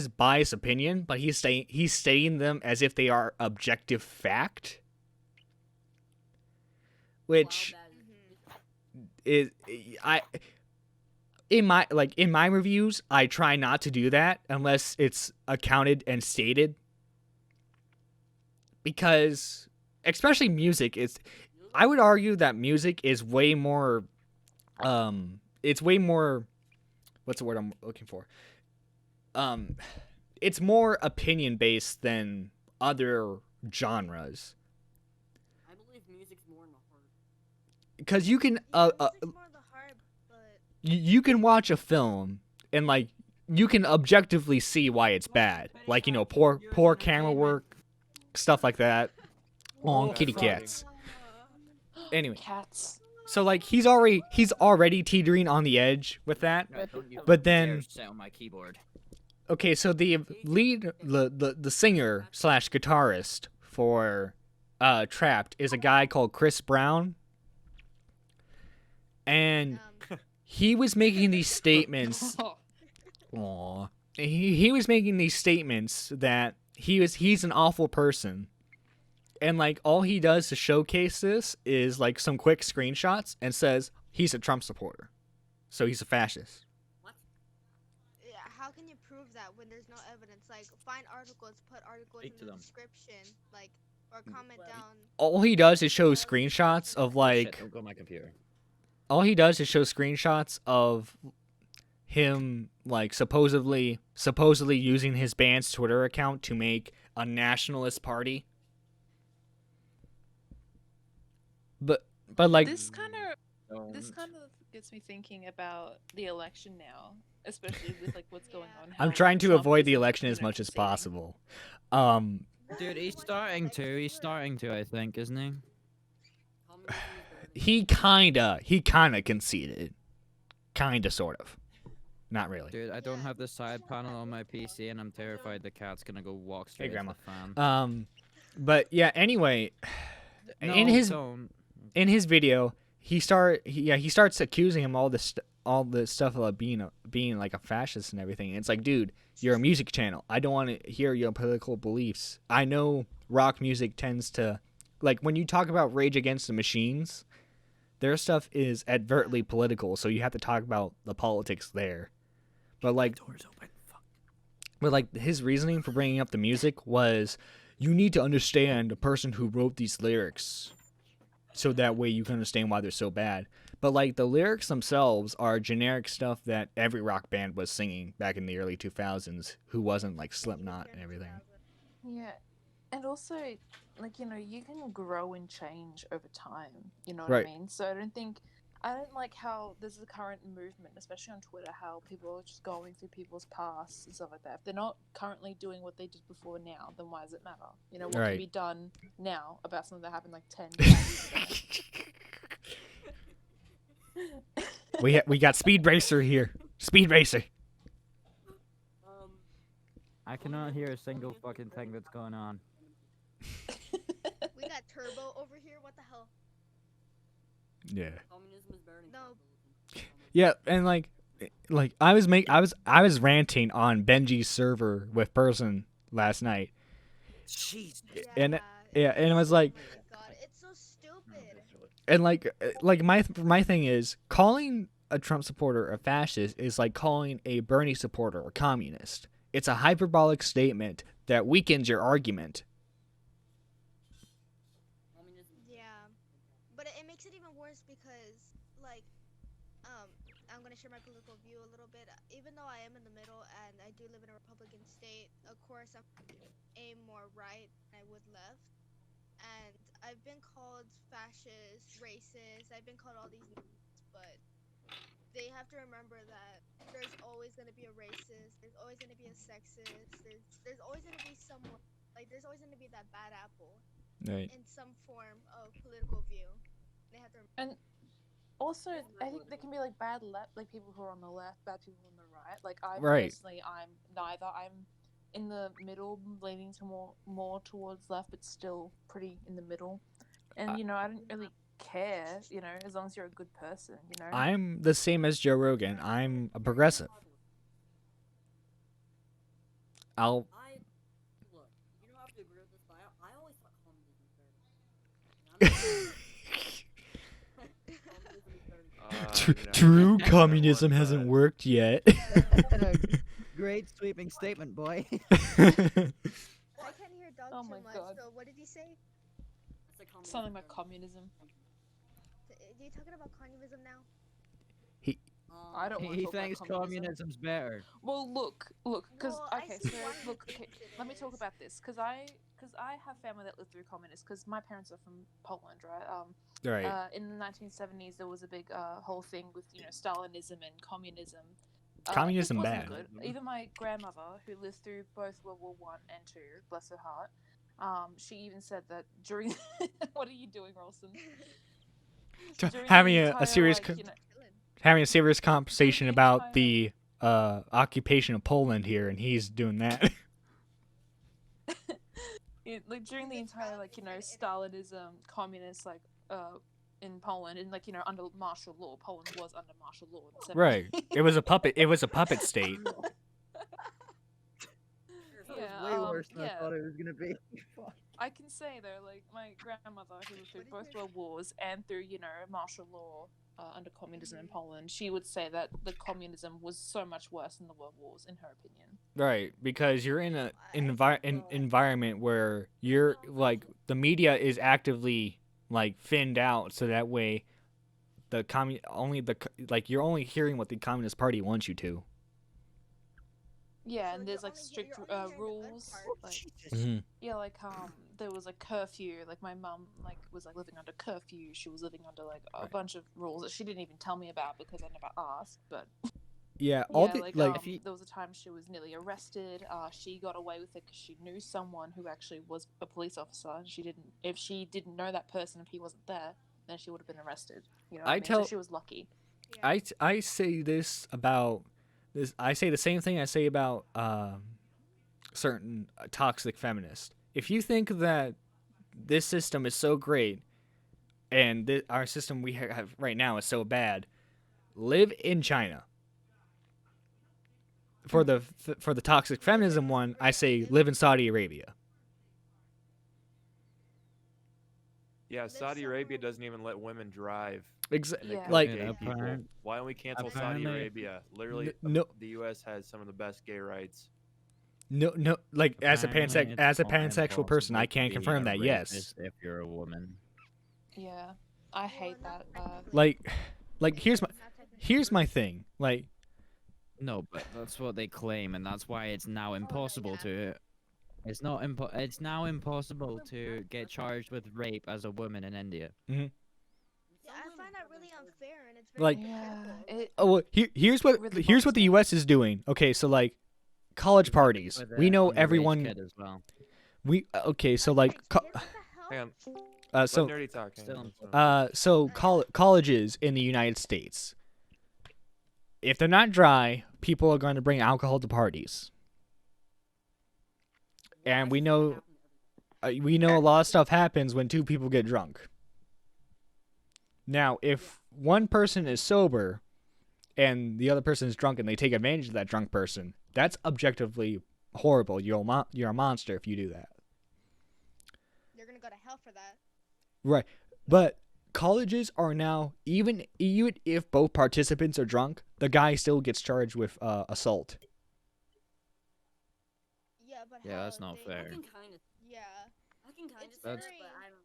Speaker 1: biased opinion, but he's stating them as if they are objective fact, which is in my reviews I try not to do that unless it's accounted and stated, because especially music is, I would argue that music is way more it's way more, what's the word I'm looking for, it's more opinion based than other genres,
Speaker 8: I believe music's more in the heart.
Speaker 1: because you can
Speaker 5: Yeah, music's more the heart, but
Speaker 1: you can watch a film and you can objectively see why it's bad. Like, you know, poor camera work, stuff like that. Oh, kitty
Speaker 4: fuck.
Speaker 1: cats. Anyway.
Speaker 2: Cats.
Speaker 1: So like he's already teetering on the edge with that. But then
Speaker 3: sit on my keyboard.
Speaker 1: okay, so the lead the singer / guitarist for Trapped is a guy called Chris Brown. And he was making these statements. Aw. He was making these statements that he's an awful person. And like all he does to showcase this is like some quick screenshots and says he's a Trump supporter. So he's a fascist.
Speaker 5: Yeah, how can you prove that when there's no evidence? Like, find articles, put articles
Speaker 3: Speak
Speaker 5: in
Speaker 3: to
Speaker 5: the
Speaker 3: them.
Speaker 5: description, like, or comment down.
Speaker 1: All he does is show screenshots of
Speaker 3: Shit,
Speaker 1: like
Speaker 3: don't go on my computer.
Speaker 1: all he does is show screenshots of him like supposedly using his band's Twitter account to make a nationalist party. But like
Speaker 2: This kind of gets me thinking about the election now, especially with like what's going on.
Speaker 1: I'm
Speaker 2: how
Speaker 1: trying to
Speaker 2: Trump
Speaker 1: avoid
Speaker 2: is,
Speaker 1: the election
Speaker 2: you
Speaker 1: as
Speaker 2: know,
Speaker 1: much as
Speaker 2: conceding.
Speaker 1: possible.
Speaker 3: Dude, he's starting to. He's starting to, I think, isn't he?
Speaker 1: He kinda conceded. Kinda, sort of. Not really.
Speaker 3: Dude, I don't have the side panel on my PC, and I'm terrified the cat's gonna go walk straight
Speaker 1: Grandma.
Speaker 3: into the fan.
Speaker 1: But yeah, anyway,
Speaker 3: No,
Speaker 1: in his
Speaker 3: don't.
Speaker 1: video, he starts accusing him all the stuff about being like a fascist and everything. And it's like, dude, you're a music channel. I don't want to hear your political beliefs. I know rock music tends to, like, when you talk about Rage Against the Machines, their stuff is overtly political, so you have to talk about the politics there. But like,
Speaker 3: Doors open. Fuck.
Speaker 1: but like his reasoning for bringing up the music was, you need to understand the person who wrote these lyrics, so that way you can understand why they're so bad. But like the lyrics themselves are generic stuff that every rock band was singing back in the early 2000s, who wasn't like Slipknot and everything.
Speaker 2: Yeah, and also, like, you know, you can grow and change over time. You know what
Speaker 1: Right.
Speaker 2: I mean? So I don't like how there's a current movement, especially on Twitter, how people are just going through people's pasts and stuff like that. If they're not currently doing what they did before now, then why does it matter? You know, what
Speaker 1: Right.
Speaker 2: can be done now about something that happened like 10 years ago?
Speaker 1: We got Speed Racer here. Speed Racer.
Speaker 3: I cannot hear a single fucking thing that's going on.
Speaker 5: We got Turbo over here. What the hell?
Speaker 1: Yeah.
Speaker 8: Communism is better than
Speaker 5: No.
Speaker 8: capitalism.
Speaker 1: Yeah, and like I was ranting on Benji's server with Person last night.
Speaker 3: Jeez.
Speaker 1: And yeah, and it was like,
Speaker 5: Oh my god, it's so stupid.
Speaker 1: and like my thing is, calling a Trump supporter a fascist is like calling a Bernie supporter a communist. It's a hyperbolic statement that weakens your argument.
Speaker 8: Communism.
Speaker 5: Yeah, but it makes it even worse because, like, I'm gonna share my political view a little bit. Even though I am in the middle and I do live in a Republican state, of course I'm aim more right than I would left. And I've been called fascist, racist. I've been called all these names, but they have to remember that there's always gonna be a racist. There's always gonna be a sexist. There's always gonna be someone, like, there's always gonna be that bad apple
Speaker 1: Right.
Speaker 5: in some form of political view. They have to.
Speaker 2: And also, I think there can be like bad left, like people who are on the left, bad people on the right. Like I
Speaker 1: Right.
Speaker 2: personally, I'm neither. I'm in the middle, leaning to more towards left, but still pretty in the middle. And you know, I don't really care. You know, as long as you're a good person. You know.
Speaker 1: I'm the same as Joe Rogan. I'm a progressive. I'll
Speaker 8: Look, you don't have to agree with this, but I always thought communism was better. Communism is better than
Speaker 1: True communism hasn't worked yet.
Speaker 3: Great sweeping statement, boy.
Speaker 5: I can't hear Doug
Speaker 2: Oh
Speaker 5: too
Speaker 2: my
Speaker 5: much.
Speaker 2: God.
Speaker 5: So what did he say?
Speaker 8: I said communism
Speaker 2: Something
Speaker 8: is
Speaker 2: about
Speaker 8: better.
Speaker 2: communism.
Speaker 5: Are you talking about communism now?
Speaker 2: I don't want to
Speaker 3: He
Speaker 2: talk about
Speaker 3: thinks
Speaker 2: communism.
Speaker 3: communism's better.
Speaker 2: Well, look, because
Speaker 5: Well, I
Speaker 2: okay,
Speaker 5: see
Speaker 2: so
Speaker 5: why he
Speaker 2: look, okay,
Speaker 5: thinks it
Speaker 2: let me talk
Speaker 5: is.
Speaker 2: about this, because I have family that lived through communists, because my parents are from Poland, right?
Speaker 1: Right.
Speaker 2: In the 1970s, there was a big whole thing with Stalinism and communism.
Speaker 1: Communism
Speaker 2: it wasn't
Speaker 1: bad.
Speaker 2: good. Even my grandmother, who lived through both World War One and Two, bless her heart, she even said that during. What are you doing, Ralston? During the
Speaker 1: Having
Speaker 2: entire,
Speaker 1: a serious
Speaker 2: like,
Speaker 1: co- having a serious conversation
Speaker 2: the
Speaker 1: about
Speaker 2: entire-
Speaker 1: the occupation of Poland here, and he's doing that.
Speaker 2: like during the entire, like, Stalinism, communist, like, in Poland, and, like, under martial law. Poland was under martial law in the 70s.
Speaker 1: Right. It was a puppet. It was a puppet state.
Speaker 2: Yeah,
Speaker 3: way worse than
Speaker 2: yeah.
Speaker 3: I thought it was gonna be.
Speaker 2: I can say though, like, my grandmother, who lived through both world wars and through, martial law under communism in Poland, she would say that the communism was so much worse than the world wars, in her opinion.
Speaker 1: Right, because you're in an environment where you're like the media is actively like thinned out, so that way the you're only hearing what the Communist Party wants you to.
Speaker 2: Yeah,
Speaker 5: So
Speaker 2: and
Speaker 5: you're
Speaker 2: there's like
Speaker 5: only
Speaker 2: strict
Speaker 5: hearing the good
Speaker 2: rules.
Speaker 5: parts.
Speaker 2: Like, yeah, like there was a curfew. Like my mum was like living under curfew. She was living under like a bunch of rules that she didn't even tell me about because I never asked. But
Speaker 1: Yeah,
Speaker 2: there was a time she was nearly arrested. She got away with it because she knew someone who actually was a police officer. And if she didn't know that person, if he wasn't there, then she would have been arrested. You know what I mean? So she was lucky.
Speaker 5: Yeah.
Speaker 1: I say this about this. I say the same thing I say about certain toxic feminists. If you think that this system is so great and our system we have right now is so bad, live in China. For the toxic feminism one, I say live in Saudi Arabia.
Speaker 4: Yeah, Saudi Arabia doesn't even let women drive.
Speaker 2: Yeah.
Speaker 1: Like,
Speaker 4: Gay people.
Speaker 3: apparent-
Speaker 4: Why don't we cancel Saudi
Speaker 3: apparently-
Speaker 4: Arabia? Literally,
Speaker 1: no,
Speaker 4: the U.S. has some of the best gay rights.
Speaker 1: no, like as a
Speaker 3: Apparently
Speaker 1: as a
Speaker 3: it's not
Speaker 1: pansexual person, I
Speaker 3: impossible to
Speaker 1: can't
Speaker 3: be
Speaker 1: confirm
Speaker 3: a
Speaker 1: that. Yes,
Speaker 3: rapist if you're a woman.
Speaker 2: Yeah, I hate that.
Speaker 1: like here's my thing. Like,
Speaker 3: No, but that's what they claim, and that's why it's now impossible to. It's not It's now impossible to get charged with rape as a woman in India.
Speaker 5: Yeah, I find that really unfair, and it's very
Speaker 1: Like-
Speaker 5: hypocritical.
Speaker 1: oh well, here's what
Speaker 2: Really
Speaker 1: here's what the U.S. is doing. Okay, so like college parties,
Speaker 3: With
Speaker 1: we
Speaker 3: a
Speaker 1: know
Speaker 3: underage
Speaker 1: everyone.
Speaker 3: kid as well.
Speaker 1: Okay, so like
Speaker 5: What the hell?
Speaker 4: Hang on,
Speaker 1: so
Speaker 4: let nerdy talk. Hang
Speaker 3: Still-
Speaker 4: on.
Speaker 1: colleges in the United States, if they're not dry, people are going to bring alcohol to parties, and we know a lot of stuff happens when two people get drunk. Now, if one person is sober and the other person is drunk and they take advantage of that drunk person, that's objectively horrible. You're a monster if you do that.
Speaker 5: You're gonna go to hell for that.
Speaker 1: Right. But colleges are now, even if both participants are drunk, the guy still gets charged with assault.
Speaker 5: Yeah, but
Speaker 3: Yeah,
Speaker 5: how
Speaker 3: that's not
Speaker 5: they-
Speaker 3: fair.
Speaker 8: I can kind of,
Speaker 5: Yeah.
Speaker 8: I can kind of
Speaker 5: It's
Speaker 8: see it,
Speaker 3: That's-
Speaker 8: but I don't.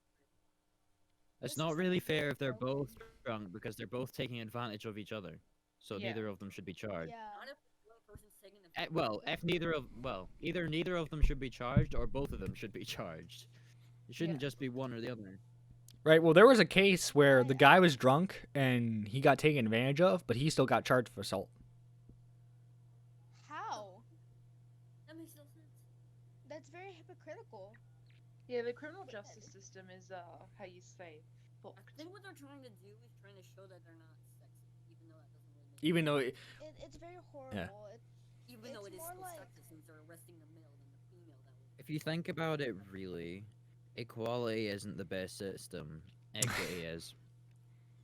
Speaker 3: It's
Speaker 5: This
Speaker 3: not
Speaker 5: is
Speaker 3: really
Speaker 5: like
Speaker 3: fair if they're
Speaker 5: so
Speaker 3: both
Speaker 5: weird.
Speaker 3: drunk because they're both taking advantage of each other. So
Speaker 2: Yeah.
Speaker 3: neither of them should be charged.
Speaker 5: Yeah.
Speaker 8: Not if one person's taking the.
Speaker 3: Either neither of them should be charged or both of them should be charged. It shouldn't
Speaker 2: Yeah.
Speaker 3: just be one or the other.
Speaker 1: Right. Well, there was a case where the guy was drunk and he got taken advantage of, but he still got charged for assault.
Speaker 5: How?
Speaker 8: That makes no sense.
Speaker 5: That's very hypocritical.
Speaker 2: Yeah, the criminal justice system is how you say
Speaker 8: I think what they're trying to do is trying to show that they're not sexist, even though that doesn't really make
Speaker 1: Even though
Speaker 5: It's very horrible.
Speaker 8: even though
Speaker 5: it's
Speaker 8: it is
Speaker 5: more
Speaker 8: still
Speaker 5: like-
Speaker 8: sexist since they're arresting the male than the female that would.
Speaker 3: If you think about it, really, equality isn't the best system. Equity is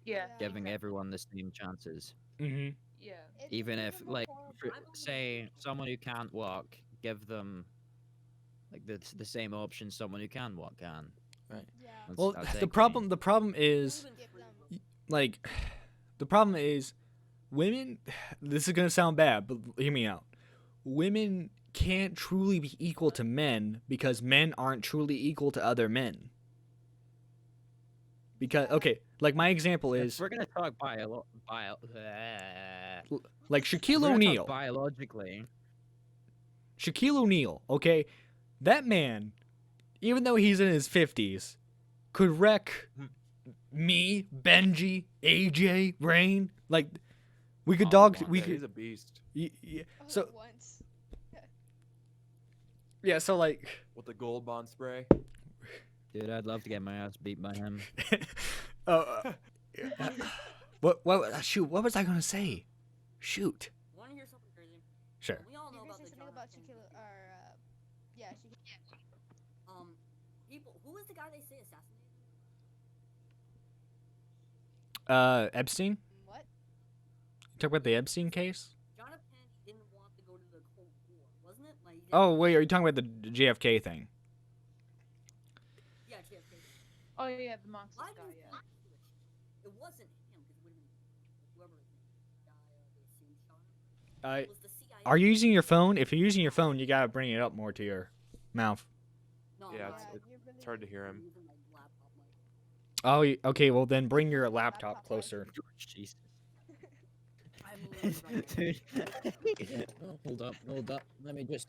Speaker 2: Yeah.
Speaker 3: giving
Speaker 2: exactly.
Speaker 3: everyone the same chances.
Speaker 1: Mm-hmm.
Speaker 2: Yeah.
Speaker 5: It's
Speaker 3: Even
Speaker 5: even
Speaker 3: if,
Speaker 5: more
Speaker 3: like,
Speaker 5: horrible.
Speaker 3: say someone who can't walk, give them like the same option someone who can walk can.
Speaker 5: Yeah.
Speaker 3: That's-
Speaker 1: Well,
Speaker 3: that's
Speaker 1: the
Speaker 3: equity.
Speaker 1: problem is
Speaker 5: Even give them.
Speaker 1: like the problem is women. This is gonna sound bad, but hear me out. Women can't truly be equal to men because men aren't truly equal to other men. Because okay, like my example
Speaker 3: If
Speaker 1: is
Speaker 3: we're gonna talk
Speaker 1: like Shaquille O'Neal.
Speaker 3: biologically.
Speaker 1: Shaquille O'Neal, okay? That man, even though he's in his 50s, could wreck me, Benji, AJ, Rain. Like, We could
Speaker 3: Oh,
Speaker 1: dog.
Speaker 3: come on,
Speaker 1: We
Speaker 4: Yeah, he's
Speaker 1: could.
Speaker 4: a beast
Speaker 1: So
Speaker 5: Once.
Speaker 1: yeah. So like.
Speaker 4: with the gold bond spray.
Speaker 3: Dude, I'd love to get my ass beat by him.
Speaker 1: Oh. What? Shoot. What was I gonna say? Shoot.
Speaker 8: Want to hear something crazy?
Speaker 1: Sure.
Speaker 8: We all know
Speaker 5: You
Speaker 8: about
Speaker 5: can
Speaker 8: the
Speaker 5: say something
Speaker 8: John
Speaker 5: about
Speaker 8: F. Kennedy.
Speaker 5: Shaquille or yeah, Shaquille.
Speaker 8: People. Who was the guy they say assassinated?
Speaker 1: Epstein.
Speaker 5: What?
Speaker 1: Talk about the Epstein case.
Speaker 8: John F. Kennedy didn't want to go to the Cold War, wasn't it? Like, he didn't
Speaker 1: Oh
Speaker 8: want-
Speaker 1: wait, are you talking about the JFK thing?
Speaker 8: Yeah, JFK.
Speaker 2: Oh yeah, the Marxist
Speaker 8: Why
Speaker 2: guy.
Speaker 8: do you
Speaker 2: Yeah.
Speaker 8: think it wasn't him? Because it would have been whoever the guy they assumed shot him. It was the CIA.
Speaker 1: Are you using your phone? If you're using your phone, you gotta bring it up more to your mouth.
Speaker 8: No,
Speaker 4: Yeah,
Speaker 8: no,
Speaker 4: it's-
Speaker 8: I'm
Speaker 5: you're really
Speaker 4: It's hard to hear
Speaker 8: I'm
Speaker 4: him.
Speaker 8: using my laptop mic.
Speaker 1: Oh, okay. Well, then bring your laptop closer.
Speaker 3: Jesus.
Speaker 8: I'm literally right here.
Speaker 3: Dude. Hold up. Let me just.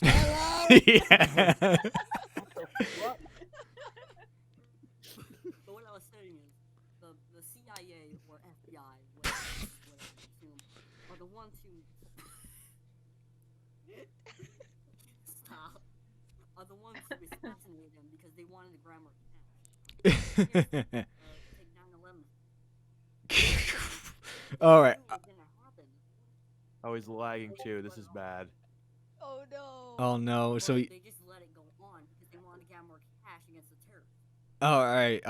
Speaker 1: Yeah.
Speaker 8: But what I was saying is, the CIA or FBI, whatever you assume, are the ones who stop. Are the ones who assassinated him because they wanted to grab more cash. Take 9/11.
Speaker 1: All right.
Speaker 8: Knew it was gonna happen.
Speaker 4: Oh, he's lagging too. This is bad.
Speaker 5: Oh no.
Speaker 1: Oh no. So.
Speaker 8: But they just let it go on because they wanted to get more cash against the terrorists.
Speaker 1: All right.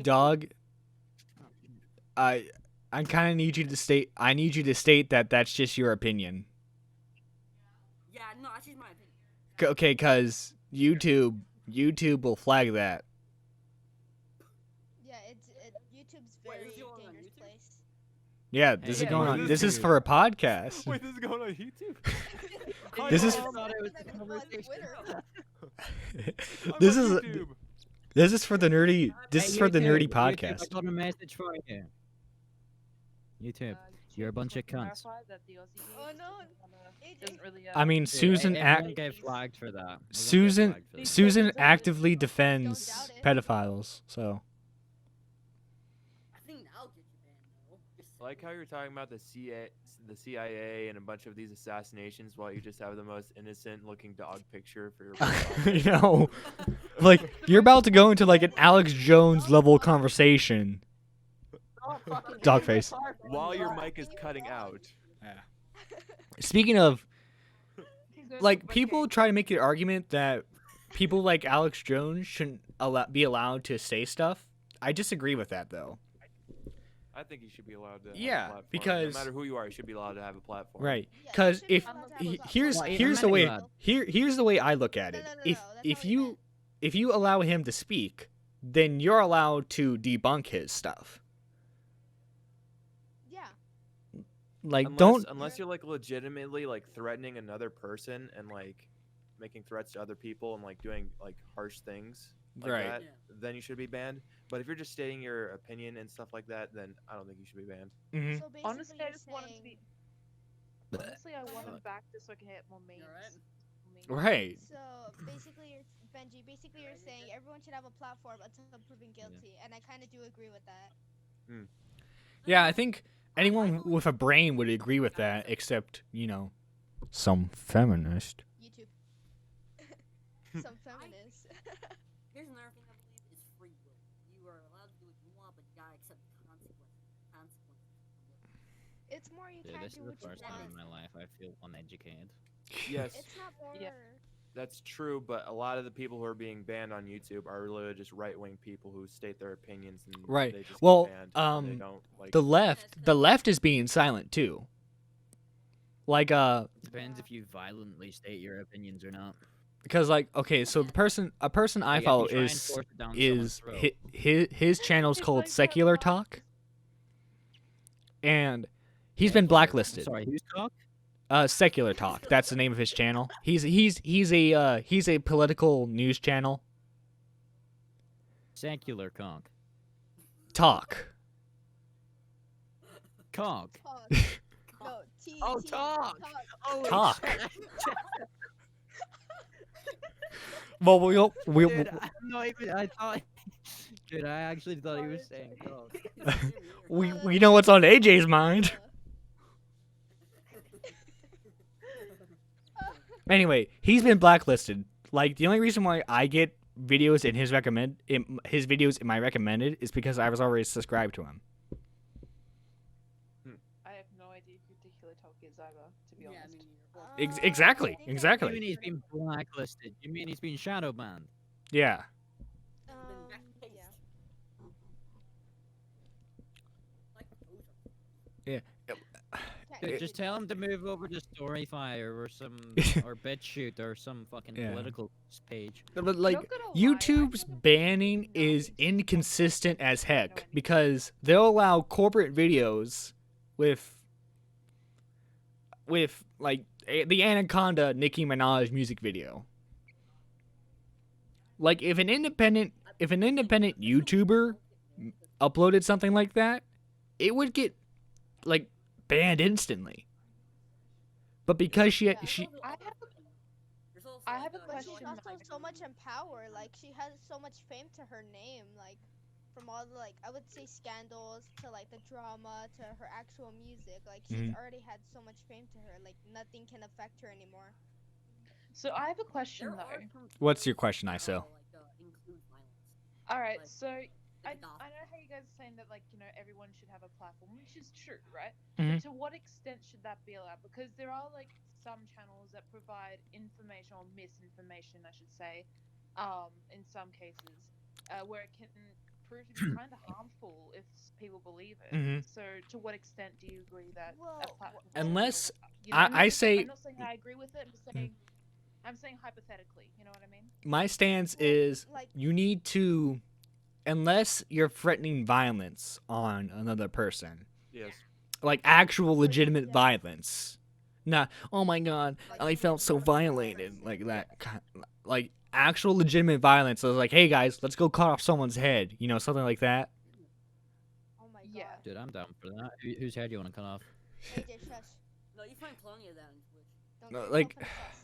Speaker 1: Dog. I kind of need you to state. I need you to state that that's just your opinion.
Speaker 8: Yeah, no, that's just my opinion.
Speaker 1: Okay, cause YouTube will flag that.
Speaker 5: Yeah, YouTube's
Speaker 8: Wait,
Speaker 5: very
Speaker 8: is it on
Speaker 5: dangerous
Speaker 8: YouTube?
Speaker 5: place.
Speaker 1: Yeah, this is
Speaker 3: Hey,
Speaker 1: going
Speaker 4: what
Speaker 1: on.
Speaker 4: is
Speaker 1: This is
Speaker 4: this?
Speaker 1: for a podcast.
Speaker 4: Wait, this is going on YouTube.
Speaker 1: This is-
Speaker 5: It's
Speaker 3: thought it was
Speaker 5: not
Speaker 3: a
Speaker 5: gonna go on
Speaker 3: conversation.
Speaker 5: Twitter.
Speaker 1: This
Speaker 4: I'm on
Speaker 1: is
Speaker 4: YouTube.
Speaker 1: this is for the nerdy. This
Speaker 3: Hey,
Speaker 1: is for the
Speaker 3: YouTube,
Speaker 1: nerdy
Speaker 3: YouTube, I
Speaker 1: podcast.
Speaker 3: got a message for you. YouTube. You're a
Speaker 2: YouTube
Speaker 3: bunch
Speaker 2: just
Speaker 3: of
Speaker 2: wants
Speaker 3: cunts.
Speaker 2: to clarify that the Aussie
Speaker 5: Oh,
Speaker 2: gays
Speaker 5: no,
Speaker 2: doesn't really.
Speaker 1: I mean,
Speaker 3: Dude,
Speaker 1: Susan.
Speaker 3: everyone get flagged for that. Everyone get
Speaker 1: Susan.
Speaker 3: flagged for that.
Speaker 1: Susan
Speaker 5: Don't
Speaker 1: actively
Speaker 5: doubt
Speaker 1: defends
Speaker 5: it.
Speaker 1: pedophiles. So.
Speaker 8: I think that'll get you banned though. Just
Speaker 4: I like how you're talking about the CIA and a bunch of these assassinations while you just have the most innocent-looking dog picture for your profile.
Speaker 1: You know, like you're about to go into like an Alex Jones level conversation. Dogface.
Speaker 4: While your mic is cutting out.
Speaker 1: Speaking of, like, people try to make the argument that people like Alex Jones shouldn't be allowed to say stuff. I disagree with that, though.
Speaker 4: I think you should be allowed to. Have
Speaker 1: Yeah,
Speaker 4: a platform.
Speaker 1: because-
Speaker 4: no matter who you are, you should be allowed to have a platform.
Speaker 1: Right?
Speaker 5: Yeah,
Speaker 1: Because
Speaker 5: you should be
Speaker 1: if
Speaker 5: allowed to have a platform.
Speaker 1: here's
Speaker 3: Well,
Speaker 1: here's
Speaker 3: I'm
Speaker 1: the
Speaker 3: not
Speaker 1: way
Speaker 3: allowed.
Speaker 1: here's the way I look at
Speaker 5: No,
Speaker 1: it.
Speaker 5: no, no,
Speaker 1: If
Speaker 5: no, that's
Speaker 1: if
Speaker 5: not what he
Speaker 1: you
Speaker 5: meant.
Speaker 1: if you allow him to speak, then you're allowed to debunk his stuff.
Speaker 5: Yeah.
Speaker 1: Like,
Speaker 4: Unless you're like legitimately like threatening another person and like making threats to other people and like doing like harsh things like
Speaker 1: Right.
Speaker 4: that,
Speaker 8: Yeah.
Speaker 4: then you should be banned. But if you're just stating your opinion and stuff like that, then I don't think you should be banned.
Speaker 1: Mhm.
Speaker 5: So basically,
Speaker 2: Honestly, I
Speaker 5: you're
Speaker 2: just want him to
Speaker 5: saying-
Speaker 2: be. Honestly, I want him back just so I can hit more memes.
Speaker 8: alright?
Speaker 2: Memes.
Speaker 1: Right.
Speaker 5: So basically, Benji, basically you're saying everyone should have a platform until proven guilty, and I kind of do agree with that.
Speaker 1: Yeah, I think anyone with a brain would agree with that, except, you know, some feminist.
Speaker 5: YouTube. Some feminists.
Speaker 8: Here's another thing I believe is free will. You are allowed to do what you want, but you gotta accept the consequences.
Speaker 5: It's more you
Speaker 3: Dude,
Speaker 5: can't
Speaker 3: this
Speaker 5: do
Speaker 3: is the
Speaker 5: what you
Speaker 3: first time in
Speaker 5: want.
Speaker 3: my life I feel uneducated.
Speaker 4: Yes,
Speaker 5: It's not more.
Speaker 2: Yeah.
Speaker 4: that's true. But a lot of the people who are being banned on YouTube are really just right-wing people who state their opinions and
Speaker 1: Right.
Speaker 4: they just
Speaker 1: Well,
Speaker 4: get banned. and they don't like.
Speaker 1: The left is being silent too. Like
Speaker 3: Depends if you violently state your opinions or not.
Speaker 1: because like okay, so a person I
Speaker 3: Like, if you
Speaker 1: follow
Speaker 3: try and
Speaker 1: is
Speaker 3: force it down someone's
Speaker 1: is
Speaker 3: throat.
Speaker 1: his channel's
Speaker 2: It's
Speaker 1: called
Speaker 2: like that
Speaker 1: Secular
Speaker 2: box.
Speaker 1: Talk, and he's
Speaker 3: Yeah,
Speaker 1: been
Speaker 3: I'm
Speaker 1: blacklisted.
Speaker 3: sorry, who's talk?
Speaker 1: Secular Talk. That's the name of his channel. He's a political news channel.
Speaker 3: Secular conk.
Speaker 1: Talk.
Speaker 3: Conk.
Speaker 5: Talk. No, T.
Speaker 3: Oh,
Speaker 5: T,
Speaker 3: talk. Oh,
Speaker 1: Talk. Well,
Speaker 3: Dude, I'm not even. I thought. Dude, I actually thought he was saying conk.
Speaker 1: we know what's on AJ's mind. Anyway, he's been blacklisted. Like the only reason why I get videos in his videos in my recommended is because I was already subscribed to him.
Speaker 2: I have no idea who Tequila Talk is either, to be
Speaker 8: Yeah, I
Speaker 2: honest.
Speaker 8: mean,
Speaker 1: Exactly,
Speaker 5: I think I
Speaker 1: exactly.
Speaker 3: You mean he's been blacklisted? You mean he's been shadow banned?
Speaker 1: Yeah.
Speaker 8: been
Speaker 5: yeah.
Speaker 8: backpaced. Like those
Speaker 1: Yeah.
Speaker 5: Can't
Speaker 3: Just
Speaker 5: do
Speaker 3: tell
Speaker 5: that.
Speaker 3: him to move over to Storyfire or some or BitChute or some fucking
Speaker 1: Yeah.
Speaker 3: political page.
Speaker 1: But like
Speaker 2: Not gonna lie, I
Speaker 1: YouTube's
Speaker 2: feel the
Speaker 1: banning
Speaker 2: nothing
Speaker 1: is
Speaker 2: to
Speaker 1: inconsistent as
Speaker 2: know
Speaker 1: heck
Speaker 2: anything.
Speaker 1: because they'll allow corporate videos with like the Anaconda Nicki Minaj music video. Like if an independent YouTuber uploaded something like that, it would get like banned instantly. But because she
Speaker 5: Yeah.
Speaker 2: I have a
Speaker 5: But she's
Speaker 2: question,
Speaker 5: also
Speaker 2: Mike.
Speaker 5: so much in power. Like she has so much fame to her name. Like from all the like I would say scandals to like the drama to her actual music. Like she's already had so much fame to her. Like nothing can affect her anymore.
Speaker 2: So I have a question though.
Speaker 1: What's your question, ISO?
Speaker 8: Include violence.
Speaker 2: All right,
Speaker 8: Like,
Speaker 2: so I
Speaker 8: like a
Speaker 2: know how you guys are saying that like everyone should have a platform, which is true, right?
Speaker 1: Mhm.
Speaker 2: But to what extent should that be allowed? Because there are like some channels that provide information or misinformation, I should say, in some cases, where it can prove to be kind of harmful if people believe it.
Speaker 1: Mhm.
Speaker 2: So to what extent do you agree that
Speaker 5: Well,
Speaker 2: a platform?
Speaker 1: Unless
Speaker 2: I'm not
Speaker 1: I
Speaker 2: just saying-
Speaker 1: say
Speaker 2: I'm not saying I agree with it. I'm saying hypothetically. You know what I mean?
Speaker 1: my stance
Speaker 5: Well,
Speaker 1: is
Speaker 5: like
Speaker 1: you need to, unless you're threatening violence on another person,
Speaker 4: Yes.
Speaker 1: like actual legitimate
Speaker 5: yeah.
Speaker 1: violence. Not, oh my god,
Speaker 8: Like,
Speaker 1: I felt so violated, like
Speaker 5: Yeah.
Speaker 1: that, like actual legitimate violence. I was like, hey guys, let's go cut off someone's head, something like that.
Speaker 5: oh my god.
Speaker 2: Yeah.
Speaker 3: Dude, I'm down for that. Whose head do you want to cut off?
Speaker 5: AJ, shush.
Speaker 8: No, you find plenty of that in Twitch.
Speaker 5: Don't
Speaker 1: No,
Speaker 5: get
Speaker 1: like-
Speaker 5: yourself in a fuss.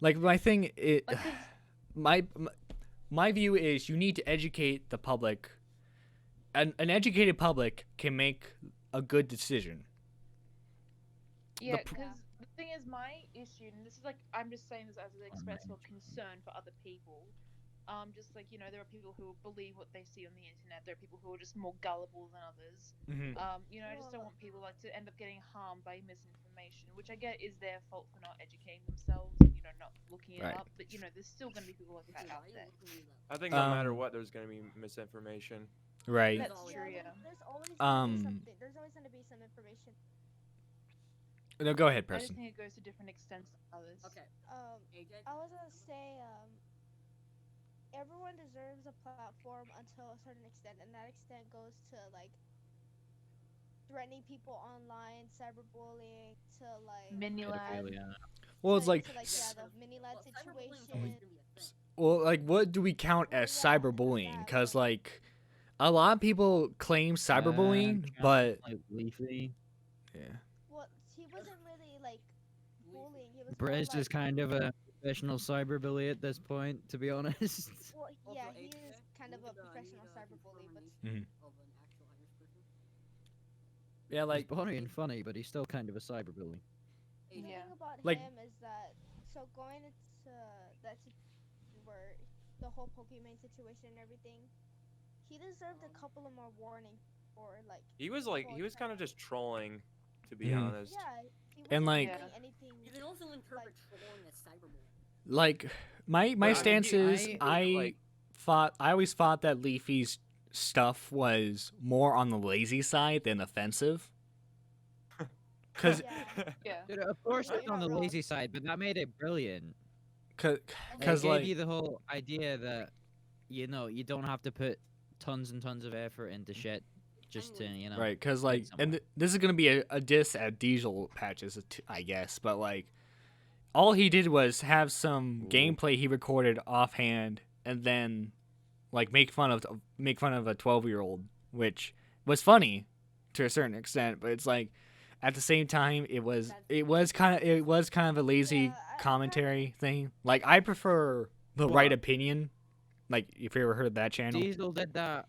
Speaker 1: Like my thing,
Speaker 2: Like, 'cause-
Speaker 1: my view is you need to educate the public. An educated public can make a good decision.
Speaker 2: Yeah,
Speaker 1: pr-
Speaker 2: because the thing is, my issue, and this is like, I'm just saying this as an express for concern for other people. Just like there are people who believe what they see on the internet. There are people who are just more gullible than others.
Speaker 1: Mm-hmm.
Speaker 2: I just don't want people like to end up getting harmed by misinformation, which I get is their fault for not educating themselves, and not looking it
Speaker 1: Right.
Speaker 2: up. But there's still gonna be people like that out there.
Speaker 4: I think no matter
Speaker 1: Um,
Speaker 4: what, there's gonna be misinformation.
Speaker 1: Right.
Speaker 2: That's
Speaker 8: always-
Speaker 2: true, yeah.
Speaker 5: There's always gonna
Speaker 1: Um,
Speaker 5: be something. There's always gonna be some information.
Speaker 1: No, go ahead,
Speaker 2: I just
Speaker 1: person.
Speaker 2: think it goes to different extents than others.
Speaker 8: Okay, AJ.
Speaker 5: I was gonna say, everyone deserves a platform until a certain extent, and that extent goes to like threatening people online, cyberbullying, to like
Speaker 2: Mini lad.
Speaker 3: Pedophilia.
Speaker 1: Well, it's like,
Speaker 5: to, yeah, the mini lad
Speaker 8: Well, cyberbullying is
Speaker 5: situation.
Speaker 8: always gonna be a thing.
Speaker 1: well, like, what do we count as cyberbullying? Because like, a lot of people claim cyberbullying, but
Speaker 3: like Leafy.
Speaker 1: yeah.
Speaker 5: Well, he wasn't really like bullying. He was more
Speaker 3: Briz
Speaker 5: like,
Speaker 3: is kind of a professional cyberbully at this point, to be honest.
Speaker 5: Well,
Speaker 8: Also,
Speaker 5: yeah, he
Speaker 8: AJ,
Speaker 5: is kind of
Speaker 8: you
Speaker 5: a
Speaker 8: need,
Speaker 5: professional
Speaker 8: you need,
Speaker 5: cyberbully, but
Speaker 8: confirmation
Speaker 1: Mhm.
Speaker 8: of an actual Irish person.
Speaker 1: Yeah,
Speaker 3: He's
Speaker 1: like,
Speaker 3: funny and funny, but he's still kind of a cyberbully.
Speaker 5: the
Speaker 2: Yeah.
Speaker 5: thing about
Speaker 1: Like-
Speaker 5: him is that going into that situation where the whole Pokemon situation and everything, he deserved a couple of more warnings or like.
Speaker 4: He was kind of just trolling, to be
Speaker 1: Mhm.
Speaker 4: honest.
Speaker 5: Yeah, he
Speaker 1: And,
Speaker 5: wasn't
Speaker 1: like-
Speaker 5: doing anything.
Speaker 8: You can also interpret trolling as cyberbullying.
Speaker 1: like my
Speaker 4: But I mean,
Speaker 1: stance is I always thought that Leafy's stuff was more on the lazy side than offensive. Cause,
Speaker 5: Yeah.
Speaker 2: Yeah.
Speaker 3: Dude, of course
Speaker 5: You're
Speaker 3: it's on
Speaker 5: not
Speaker 3: the
Speaker 5: wrong.
Speaker 3: lazy side, but that made it brilliant.
Speaker 1: cause,
Speaker 3: It
Speaker 1: cause
Speaker 3: gave
Speaker 1: like,
Speaker 3: you the whole idea that you don't have to put tons and tons of effort into shit just to
Speaker 1: right? Cause like,
Speaker 3: somewhere.
Speaker 1: and this is gonna be a diss at Diesel patches, I guess, but like, all he did was have some gameplay he recorded offhand, and then like make fun of a 12-year-old, which was funny to a certain extent, but it's like at the same time it was kind of a lazy
Speaker 5: Yeah, I
Speaker 1: commentary thing. Like I prefer the right opinion. Like if you ever heard of that channel,
Speaker 3: Diesel did that.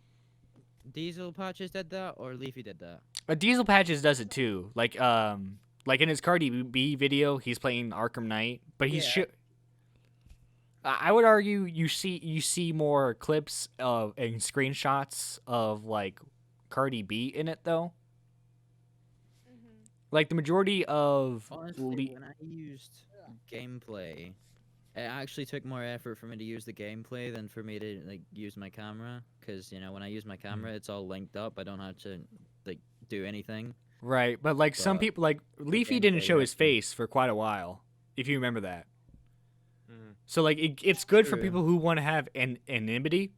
Speaker 3: Diesel Patches did that, or Leafy did that.
Speaker 1: Diesel Patches does it too. Like in his Cardi B video, he's playing Arkham Knight, but he's
Speaker 3: Yeah.
Speaker 1: I would argue you see more clips of and screenshots of like Cardi B in it though.
Speaker 5: Mhm.
Speaker 1: Like the majority of
Speaker 3: Honestly, when I used gameplay, it actually took more effort for me to use the gameplay than for me to like use my camera. Because when I use my camera, it's all linked up. I don't have to like do anything.
Speaker 1: right, but like some
Speaker 3: But
Speaker 1: people like Leafy didn't
Speaker 3: gameplay,
Speaker 1: show
Speaker 3: you
Speaker 1: his
Speaker 3: have to-
Speaker 1: face for quite a while, if you remember that.
Speaker 4: Mhm.
Speaker 1: So like it's good for
Speaker 3: True.
Speaker 1: people who want to have anonymity.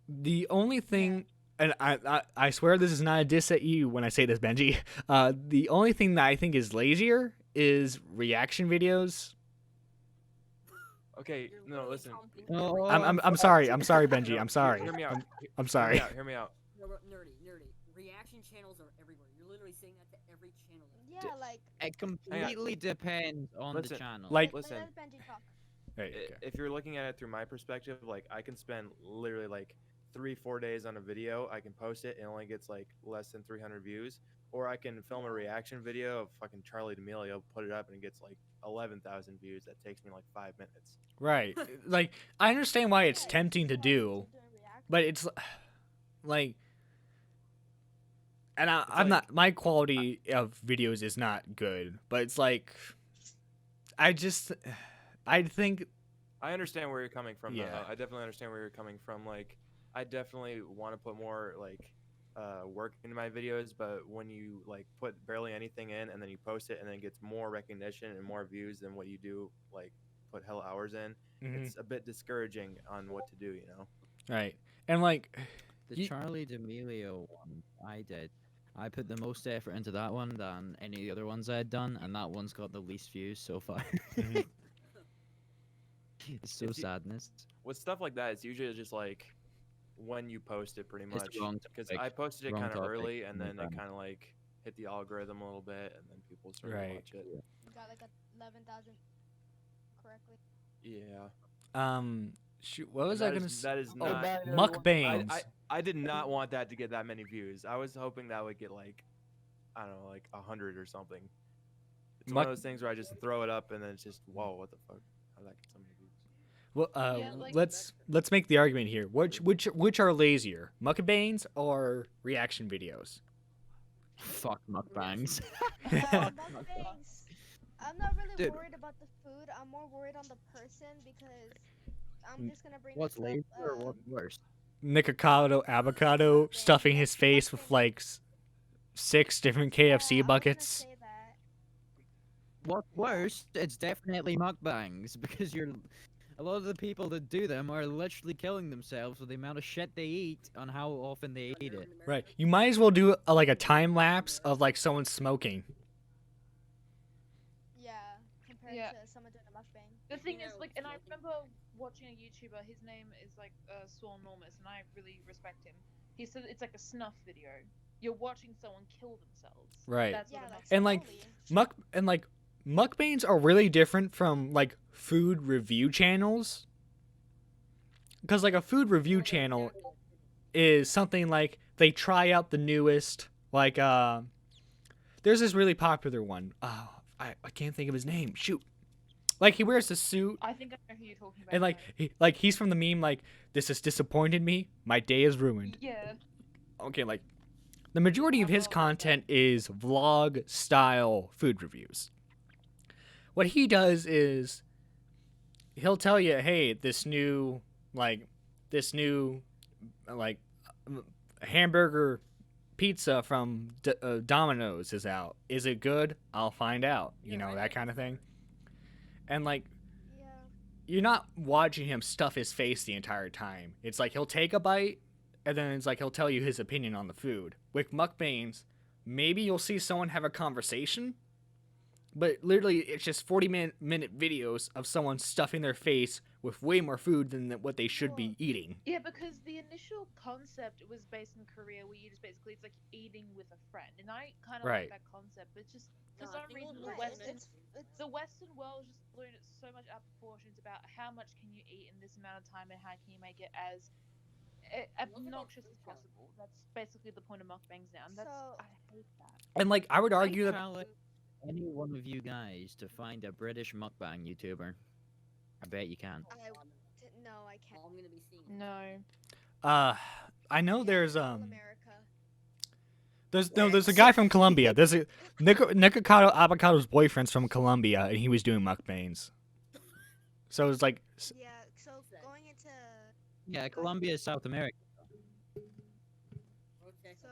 Speaker 1: The only thing, and I swear this is not a diss at you when I say this, Benji. The only thing that I think is lazier is reaction videos.
Speaker 4: Okay,
Speaker 8: You're
Speaker 4: no,
Speaker 8: literally
Speaker 4: listen.
Speaker 8: chomping
Speaker 3: Oh,
Speaker 1: I'm sorry. I'm sorry, Benji.
Speaker 4: No,
Speaker 1: I'm sorry.
Speaker 4: Hear me out.
Speaker 1: I'm sorry.
Speaker 4: Hear me out.
Speaker 8: No, but nerdy. Reaction channels are everywhere. You're literally saying that to every channel.
Speaker 5: Yeah, like
Speaker 3: it completely depends on
Speaker 4: Listen,
Speaker 3: the channel.
Speaker 1: Like-
Speaker 4: Listen.
Speaker 5: let Benji talk.
Speaker 1: Hey, okay.
Speaker 4: If you're looking at it through my perspective, like I can spend literally like 3-4 days on a video. I can post it, and it only gets like less than 300 views. Or I can film a reaction video of fucking Charlie D'Amelio, put it up, and it gets like 11,000 views. That takes me like 5 minutes.
Speaker 1: Right. Like I understand why it's
Speaker 5: Yeah,
Speaker 1: tempting to
Speaker 5: just why you
Speaker 1: do,
Speaker 5: keep doing reaction.
Speaker 1: but it's like, and
Speaker 4: It's
Speaker 1: I'm
Speaker 4: like-
Speaker 1: not. My quality of videos is not good, but it's like, I think
Speaker 4: I understand where you're coming from.
Speaker 1: Yeah.
Speaker 4: Though. I definitely understand where you're coming from. Like, I definitely want to put more like work into my videos, but when you like put barely anything in and then you post it and then it gets more recognition and more views than what you do like put hell hours in,
Speaker 1: mhm,
Speaker 4: it's a bit discouraging on what to do. You know.
Speaker 1: right, and like,
Speaker 3: The
Speaker 1: Ye-
Speaker 3: Charlie D'Amelio one I did. I put the most effort into that one than any of the other ones I had done, and that one's got the least views so far.
Speaker 1: mhm,
Speaker 3: It's so
Speaker 4: It's u-
Speaker 3: sadness.
Speaker 4: With stuff like that, it's usually just like when you post it, pretty
Speaker 3: It's the
Speaker 4: much.
Speaker 3: wrong
Speaker 4: Because
Speaker 3: topic,
Speaker 4: I posted it
Speaker 3: wrong
Speaker 4: kind of
Speaker 3: topic,
Speaker 4: early, and
Speaker 3: no
Speaker 4: then it
Speaker 3: problem.
Speaker 4: kind of like hit the algorithm a little bit, and then people started
Speaker 1: Right.
Speaker 4: to watch it.
Speaker 5: You got like 11,000 correctly.
Speaker 4: Yeah.
Speaker 1: shoot, what was
Speaker 4: And
Speaker 1: I gonna say?
Speaker 4: That is
Speaker 6: Oh,
Speaker 4: not.
Speaker 6: bye, everyone.
Speaker 1: Mukbangs.
Speaker 4: I did not want that to get that many views. I was hoping that would get like, I don't know, like 100 or something. It's one
Speaker 1: Muk-
Speaker 4: of those things where I just throw it up and then it's just, whoa, what the fuck? How did that get so many views?
Speaker 1: Well,
Speaker 2: Yeah, like-
Speaker 1: let's make the argument here. Which are lazier, mukbangs or reaction videos?
Speaker 3: Fuck mukbangs.
Speaker 5: Mukbangs. I'm not really
Speaker 3: Dude.
Speaker 5: worried about the food. I'm more worried on the person because I'm
Speaker 1: Mm,
Speaker 5: just gonna bring
Speaker 3: What's
Speaker 5: this up,
Speaker 3: later or what's worse?
Speaker 1: Nikocado avocado stuffing his face with like 6 different KFC
Speaker 5: yeah, I was gonna
Speaker 1: buckets.
Speaker 5: say that.
Speaker 3: What's worse? It's definitely mukbangs because a lot of the people that do them are literally killing themselves with the amount of shit they eat on how often they eat it.
Speaker 1: Right. You might as well do like a time lapse of like someone smoking.
Speaker 5: Yeah, compared
Speaker 2: Yeah.
Speaker 5: to someone doing a mukbang.
Speaker 2: The thing
Speaker 8: Yeah,
Speaker 2: is, like,
Speaker 8: with
Speaker 2: and I
Speaker 8: smoking.
Speaker 2: remember watching a YouTuber. His name is like Saul Normus, and I really respect him. He said it's like a snuff video. You're watching someone kill themselves.
Speaker 1: Right.
Speaker 2: That's
Speaker 5: Yeah,
Speaker 2: what a
Speaker 5: like
Speaker 2: mukbang
Speaker 1: And, like,
Speaker 5: slowly.
Speaker 1: Mukbangs are really different from like food review channels. Because like a food review channel is something like they try out the newest like there's this really popular one. Oh, I can't think of his name. Shoot. Like he wears a suit
Speaker 2: I think I know who you're talking about.
Speaker 1: and like
Speaker 2: though.
Speaker 1: he's from the meme like this has disappointed me. My day is ruined.
Speaker 2: Yeah.
Speaker 1: Okay, like the majority of his content is vlog style food reviews. What he does is he'll tell you, "Hey, this new like hamburger pizza from Domino's is out. Is it good? I'll find out." You know, that kind of thing. And like
Speaker 5: Yeah.
Speaker 1: you're not watching him stuff his face the entire time. It's like he'll take a bite, and then it's like he'll tell you his opinion on the food. With mukbangs, maybe you'll see someone have a conversation, but literally it's just 40-minute videos of someone stuffing their face with way more food than what they should be eating.
Speaker 2: Yeah, because the initial concept was based in Korea, where you just basically it's like eating with a friend, and I kind of
Speaker 1: Right.
Speaker 2: like that concept, but just for
Speaker 8: No, I
Speaker 2: some
Speaker 8: think
Speaker 2: reason
Speaker 8: we'll
Speaker 2: the
Speaker 8: do it.
Speaker 2: Western
Speaker 5: It's
Speaker 2: the Western world just blown it so much out of proportions about how much can you eat in this amount of time and how can you make it as obnoxious as possible. That's basically the point of mukbangs now, and
Speaker 5: So-
Speaker 2: I hate that.
Speaker 1: And like I would
Speaker 3: I
Speaker 1: argue that
Speaker 3: challenge any one of you guys to find a British mukbang YouTuber. I bet you can.
Speaker 5: No, I can't.
Speaker 8: All I'm gonna be seeing.
Speaker 2: No.
Speaker 1: I know there's
Speaker 5: All America.
Speaker 1: there's a guy from Colombia. There's a Nikocado Avocado's boyfriend's from Colombia, and he was doing mukbangs. So it's like
Speaker 5: Yeah. So going into
Speaker 3: Yeah, Colombia is South America.
Speaker 8: Okay.
Speaker 5: so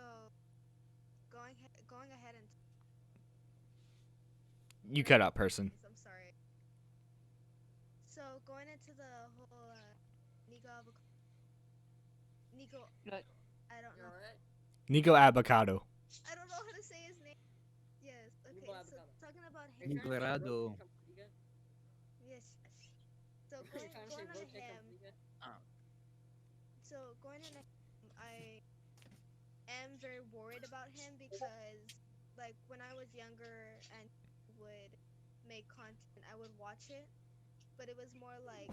Speaker 5: going ahead and
Speaker 1: you cut out person.
Speaker 5: I'm sorry. So going into the whole Nico,
Speaker 2: Like,
Speaker 5: I don't
Speaker 8: You
Speaker 5: know.
Speaker 8: alright?
Speaker 1: Nico Avocado.
Speaker 5: I don't know how to say his name. Yes. Okay.
Speaker 8: Nico
Speaker 5: So
Speaker 8: Avocado.
Speaker 5: talking about
Speaker 8: Are
Speaker 5: him.
Speaker 8: you trying to say
Speaker 3: Nicolado.
Speaker 8: rotate Campiga?
Speaker 5: Yes. So
Speaker 8: Are you trying to say
Speaker 5: going on
Speaker 8: rotate
Speaker 5: him.
Speaker 8: Campiga?
Speaker 5: So going on him, I am very worried about him because, like, when I was younger and would make content, I would watch it, but it was more like,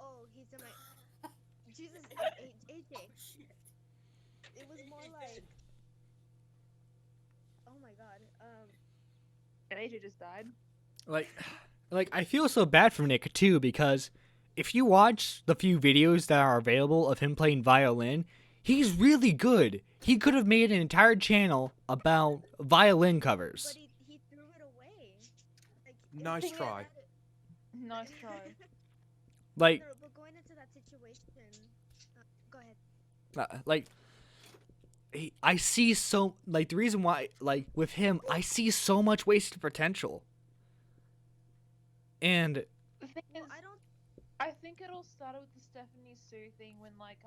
Speaker 5: oh, he's in my Jesus, AJ.
Speaker 8: Oh shit.
Speaker 5: It was more like, oh my god,
Speaker 2: and AJ just died.
Speaker 1: Like I feel so bad for Nick too, because if you watch the few videos that are available of him playing violin, he's really good. He could have made an entire channel about violin
Speaker 5: but
Speaker 1: covers.
Speaker 5: he threw it away. Like,
Speaker 4: Nice
Speaker 5: he
Speaker 4: try.
Speaker 5: had it-
Speaker 2: Nice try.
Speaker 1: Like
Speaker 5: No, but going into that situation, go ahead.
Speaker 1: like I see so like the reason why like with him I see so much wasted potential. And
Speaker 2: The thing is,
Speaker 5: Well, I don't.
Speaker 2: I think it all started with the Stephanie Sue thing when like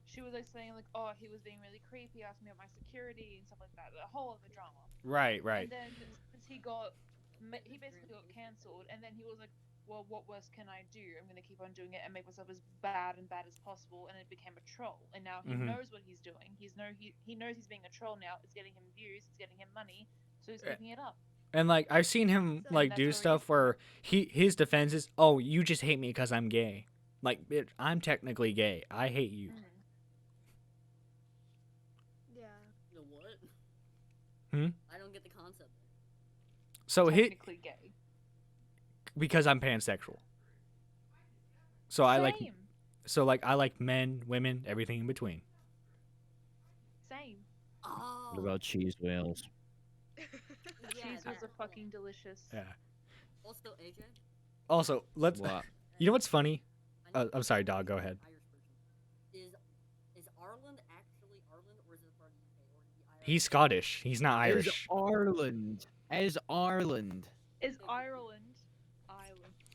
Speaker 2: she was like saying like, oh, he was being really creepy, asked me about my security and stuff like that. The whole other drama.
Speaker 1: right.
Speaker 2: And then since he basically got cancelled, and then he was like, well, what worse can I do? I'm gonna keep on doing it and make myself as bad as possible, and it became a troll. And now he
Speaker 1: Mhm.
Speaker 2: knows what he's doing. He knows he's being a troll now. It's getting him views. It's getting him money. So he's
Speaker 1: Yeah.
Speaker 2: keeping it up.
Speaker 1: And like I've seen him
Speaker 5: So
Speaker 1: like
Speaker 2: that's
Speaker 1: do
Speaker 2: where he
Speaker 1: stuff
Speaker 2: gets
Speaker 1: where his defense is, "Oh, you just hate me because I'm gay." Like I'm technically gay. I hate you.
Speaker 2: Mm.
Speaker 5: Yeah.
Speaker 8: The what?
Speaker 1: Hmm?
Speaker 8: I don't get the concept.
Speaker 1: So he
Speaker 2: Technically gay.
Speaker 1: because I'm pansexual. So I like
Speaker 2: Same.
Speaker 1: I like men, women, everything in between.
Speaker 2: Same.
Speaker 8: Oh.
Speaker 3: What about cheese whales?
Speaker 8: Yeah,
Speaker 2: Cheese was
Speaker 8: that.
Speaker 2: a fucking delicious.
Speaker 1: Yeah.
Speaker 8: Also, AJ.
Speaker 1: Also, let's.
Speaker 3: What?
Speaker 1: You know what's funny?
Speaker 8: I need
Speaker 1: I'm
Speaker 8: to
Speaker 1: sorry,
Speaker 8: ask
Speaker 1: dog. Go
Speaker 8: an
Speaker 1: ahead.
Speaker 8: Irish person. Is Ireland actually Ireland, or is it a part of the UK, or is the Irish?
Speaker 1: He's Scottish. He's not Irish.
Speaker 3: Is Ireland. Is Ireland.
Speaker 2: Is Ireland?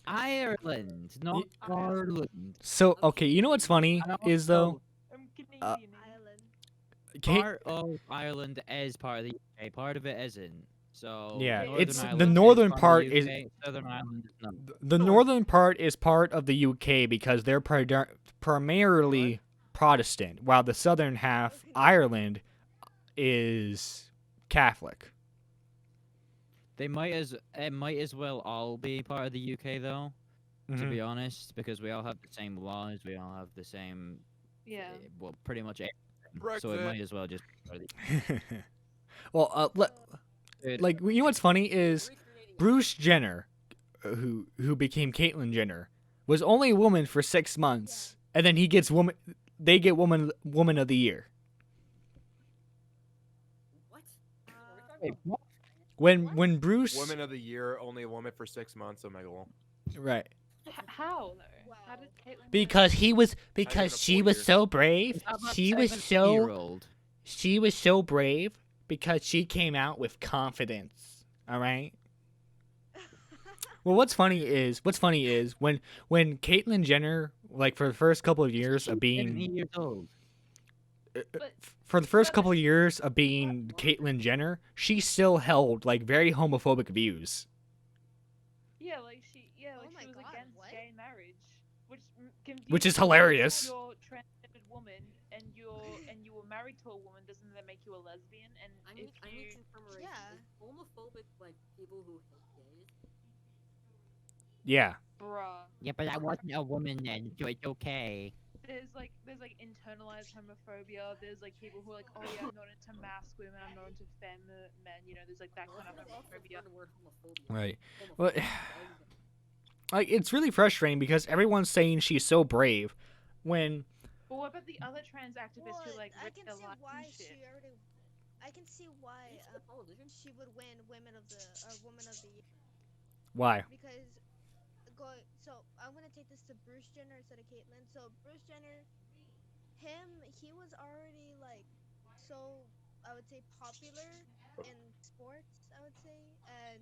Speaker 3: Ireland, not Ireland.
Speaker 1: So okay, you know what's funny
Speaker 3: And
Speaker 1: is though.
Speaker 2: I'm Canadian.
Speaker 5: Island.
Speaker 1: Kate,
Speaker 3: Part of Ireland is part of the UK, part of it isn't. So
Speaker 1: Yeah,
Speaker 3: Northern
Speaker 1: it's- the
Speaker 3: Ireland is
Speaker 1: northern
Speaker 3: part of
Speaker 1: part
Speaker 3: the UK, Southern Ireland is not.
Speaker 1: the northern part is part of the UK because they're primarily Protestant, while the southern half, Ireland, is Catholic.
Speaker 3: It might as well all be part of the UK though, to
Speaker 1: Mhm.
Speaker 3: be honest, because we all have the same laws, we all have the same
Speaker 2: Yeah.
Speaker 3: well, pretty much everything. So it
Speaker 4: Brexit.
Speaker 3: might as well just be part of the
Speaker 1: Well,
Speaker 3: Dude,
Speaker 1: like you know what's funny is
Speaker 8: Recreating it.
Speaker 1: Bruce Jenner, who became Caitlyn Jenner, was only a woman for 6 months, and then he gets woman. They get woman of the year.
Speaker 8: What? Are we talking
Speaker 3: Wait,
Speaker 8: about-
Speaker 3: what?
Speaker 1: When Bruce
Speaker 4: Woman of the year, only a woman for 6 months. Oh my god.
Speaker 1: right
Speaker 2: How though? How
Speaker 5: Wow.
Speaker 2: did Caitlyn?
Speaker 1: because he was
Speaker 4: even
Speaker 1: because
Speaker 4: a
Speaker 1: she
Speaker 4: full
Speaker 1: was
Speaker 4: year.
Speaker 1: so brave.
Speaker 3: How about
Speaker 1: She was
Speaker 3: 17-year-old?
Speaker 1: she was so brave because she came out with confidence. All right. Well, what's funny is when Caitlyn Jenner, like for the first couple of years of being
Speaker 3: 17 years old.
Speaker 2: But
Speaker 1: for the first
Speaker 2: but
Speaker 1: couple of
Speaker 2: she-
Speaker 1: years of being Caitlyn Jenner, she still held like very homophobic views.
Speaker 2: yeah, like she
Speaker 5: my
Speaker 2: was
Speaker 5: God,
Speaker 2: against
Speaker 5: what?
Speaker 2: gay marriage, which
Speaker 1: Which is
Speaker 2: confuses me.
Speaker 1: hilarious.
Speaker 2: If you're a transgendered woman and you were married to a woman, doesn't that make you a lesbian? And
Speaker 8: I
Speaker 2: if
Speaker 8: need
Speaker 2: you
Speaker 8: confirmation.
Speaker 5: Yeah.
Speaker 8: Is homophobic like people who hate gays?
Speaker 1: Yeah.
Speaker 2: bruh,
Speaker 7: Yeah, but I wasn't a woman then, so it's okay.
Speaker 2: there's like internalized homophobia. There's like people who are like, oh yeah, I'm not into mask women, I'm not into femme men. You know, there's like that kind of
Speaker 8: Let's
Speaker 2: homophobia.
Speaker 8: refer the word homophobia.
Speaker 1: Right. Well,
Speaker 8: Homophobia. I'll use it.
Speaker 1: like it's really frustrating because everyone's saying she's so brave, when
Speaker 2: But what about the other trans activists
Speaker 5: Well,
Speaker 2: who like
Speaker 5: I
Speaker 2: risk
Speaker 5: can
Speaker 2: their
Speaker 5: see
Speaker 2: lives
Speaker 5: why
Speaker 2: and shit?
Speaker 5: she already. I can see why
Speaker 8: Is she a politician?
Speaker 5: she would win Woman of the Year
Speaker 1: why?
Speaker 5: because going. So I'm gonna take this to Bruce Jenner instead of Caitlyn. So Bruce Jenner, he was already like so I would say popular in sports. I would say, and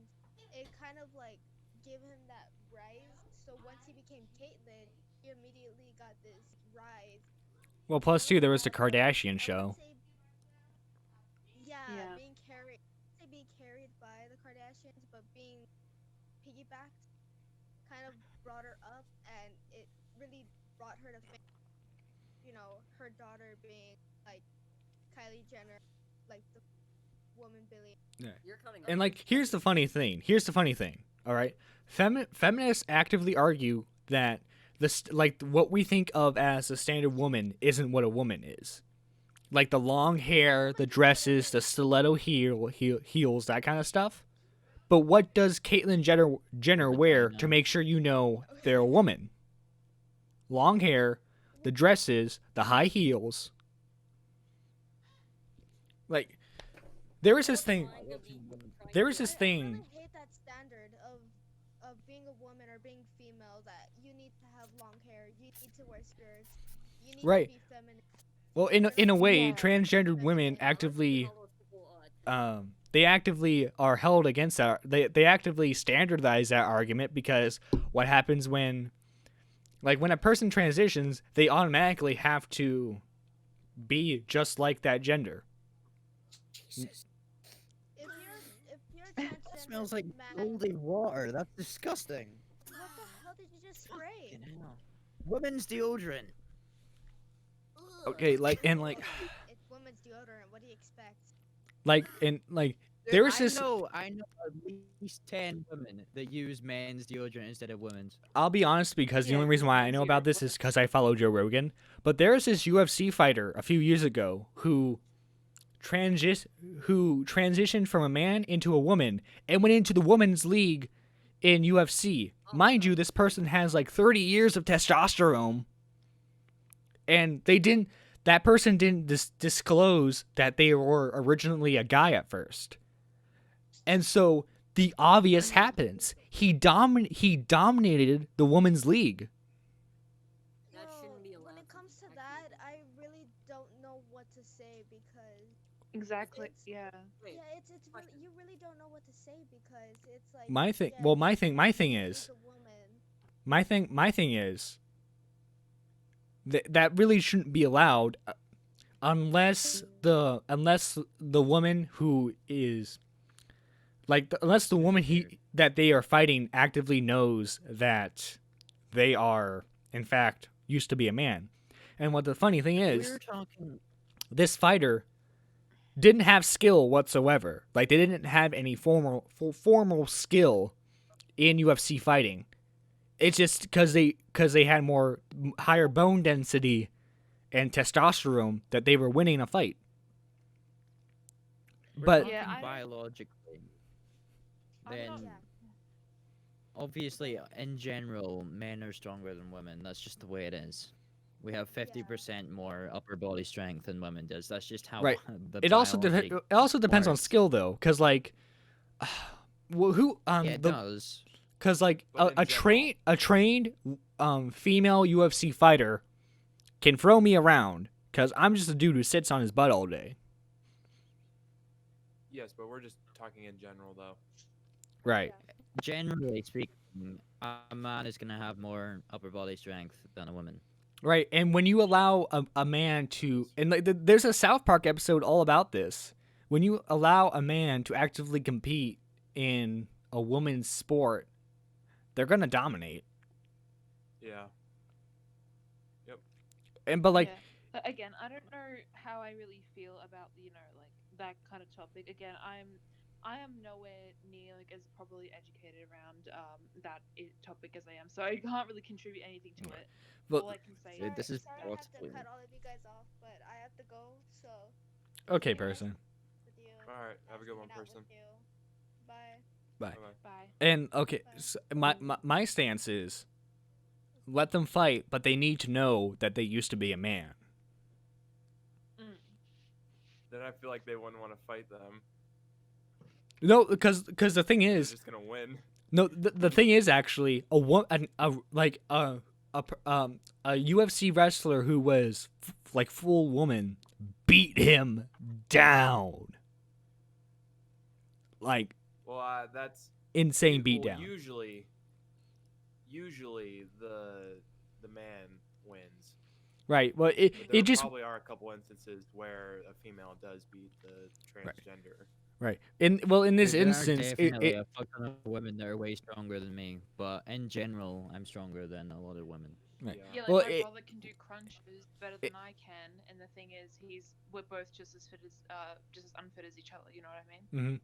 Speaker 5: it kind of like gave him that rise. So once he became Caitlyn, he immediately got this rise.
Speaker 1: Well,
Speaker 5: I
Speaker 1: plus two,
Speaker 5: wouldn't
Speaker 1: there was the
Speaker 5: say
Speaker 1: Kardashian
Speaker 5: I wouldn't
Speaker 1: show.
Speaker 5: say yeah,
Speaker 2: Yeah.
Speaker 5: being carried by the Kardashians, but being piggybacked kind of brought her up, and it really brought her to fame. You know, her daughter being like Kylie Jenner, like the woman billion.
Speaker 8: You're cutting
Speaker 1: And
Speaker 8: out.
Speaker 1: like, here's the funny thing. All right, feminists actively argue that like what we think of as a standard woman isn't what a woman is. Like the long hair, the dresses, the stiletto heels, that kind of stuff. But what does Caitlyn Jenner wear to make sure you know they're a woman? Long hair, the dresses, the high heels. Like, there was this thing. There was this
Speaker 5: I
Speaker 1: thing.
Speaker 5: really hate that standard of being a woman or being female that you need to have long hair, you need to wear skirts, you need
Speaker 1: Right.
Speaker 5: to be feminine.
Speaker 1: Well, in a way,
Speaker 2: Yeah.
Speaker 1: transgendered women actively they actively are held against that. They actively standardize that argument because what happens when a person transitions, they automatically have to be just like that gender.
Speaker 5: If you're
Speaker 3: That
Speaker 5: transgender
Speaker 3: smells like
Speaker 5: man,
Speaker 3: moldy water. That's disgusting.
Speaker 5: what the hell did you just spray?
Speaker 3: Fucking hell. Women's deodorant.
Speaker 1: Okay, like and like
Speaker 5: It's women's deodorant. What do you expect?
Speaker 1: there was this.
Speaker 3: I know at least 10 women that use men's deodorant instead of women's.
Speaker 1: I'll be honest, because the
Speaker 2: Yeah,
Speaker 1: only reason why I know about this is because I follow Joe Rogan. But there was this UFC fighter a few years ago who transitioned from a man into a woman and went into the women's league in UFC. Mind you, this person has like 30 years of testosterone, and that person didn't disclose that they were originally a guy at first. And so the obvious happens. He dominated the women's league.
Speaker 8: That shouldn't be allowed.
Speaker 5: When it comes to that, I really don't know what to say because
Speaker 2: Exactly.
Speaker 5: It's-
Speaker 2: Yeah.
Speaker 8: Wait,
Speaker 5: it's really, you really don't know what to say because it's like
Speaker 1: My thing
Speaker 5: yeah,
Speaker 1: well my thing
Speaker 5: she's
Speaker 1: is
Speaker 5: a woman.
Speaker 1: my thing is that really shouldn't be allowed unless the woman who is unless the woman that they are fighting actively knows that they are in fact used to be a man. And what the funny thing is,
Speaker 3: We're talking.
Speaker 1: this fighter didn't have skill whatsoever. Like, they didn't have any formal skill in UFC fighting. It's just because they had more higher bone density and testosterone that they were winning a fight.
Speaker 3: We're
Speaker 1: But
Speaker 3: talking
Speaker 2: Yeah, I don't-
Speaker 3: biologically.
Speaker 2: I'm
Speaker 3: Then
Speaker 2: not-
Speaker 5: Yeah.
Speaker 3: obviously, in general, men are stronger than women. That's just the way it is. We have 50% more upper body strength than women does. That's just how
Speaker 1: Right.
Speaker 3: the
Speaker 1: It also depends on
Speaker 3: works.
Speaker 1: skill though, because who
Speaker 3: Yeah, it does.
Speaker 1: because like
Speaker 4: But in
Speaker 1: a trained female UFC fighter can throw me around because I'm just a dude who sits on his butt all day.
Speaker 4: Yes, but we're just talking in general though.
Speaker 1: Right.
Speaker 3: Generally speaking, a man is gonna have more upper body strength than a woman.
Speaker 1: Right. And when you allow a man to, and there's a South Park episode all about this. When you allow a man to actively compete in a woman's sport, they're gonna dominate.
Speaker 4: Yeah.
Speaker 1: But like,
Speaker 2: yeah. But again, I don't know how I really feel about like that kind of topic. Again, I am nowhere near like as properly educated around that topic as I am, so I can't really contribute anything to it.
Speaker 1: But
Speaker 2: All I can say
Speaker 3: Dude, this is
Speaker 5: Sorry, I have to
Speaker 3: possibly.
Speaker 5: cut all of you guys off, but I have to go. So
Speaker 1: okay,
Speaker 5: really nice
Speaker 1: person.
Speaker 5: with you.
Speaker 4: All right, have a
Speaker 5: Nice
Speaker 4: good one,
Speaker 5: hanging out
Speaker 4: person.
Speaker 5: with you. Bye.
Speaker 1: Bye.
Speaker 4: Bye bye.
Speaker 2: bye.
Speaker 1: And okay,
Speaker 5: Bye.
Speaker 1: so my stance is let them fight, but they need to know that they used to be a man.
Speaker 2: Mm.
Speaker 4: Then I feel like they wouldn't want to fight them.
Speaker 1: No, because the thing
Speaker 4: They're
Speaker 1: is,
Speaker 4: just gonna win.
Speaker 1: no, the thing is actually a UFC wrestler who was like full woman beat him down, like
Speaker 4: Well, that's
Speaker 1: insane
Speaker 4: well,
Speaker 1: beatdown.
Speaker 4: usually the man wins.
Speaker 1: Right. Well,
Speaker 4: But there
Speaker 1: it just
Speaker 4: probably are a couple instances where a female does beat the transgender.
Speaker 1: right. In this
Speaker 3: There are
Speaker 1: instance,
Speaker 3: definitely a fuck ton of women that are way stronger than me, but in general, I'm stronger than a lot of women.
Speaker 1: Right.
Speaker 2: Yeah, like
Speaker 1: Well,
Speaker 2: my brother can do crunches better than I can, and the thing is, we're both just as fit as just as unfit as each other. You know what I mean?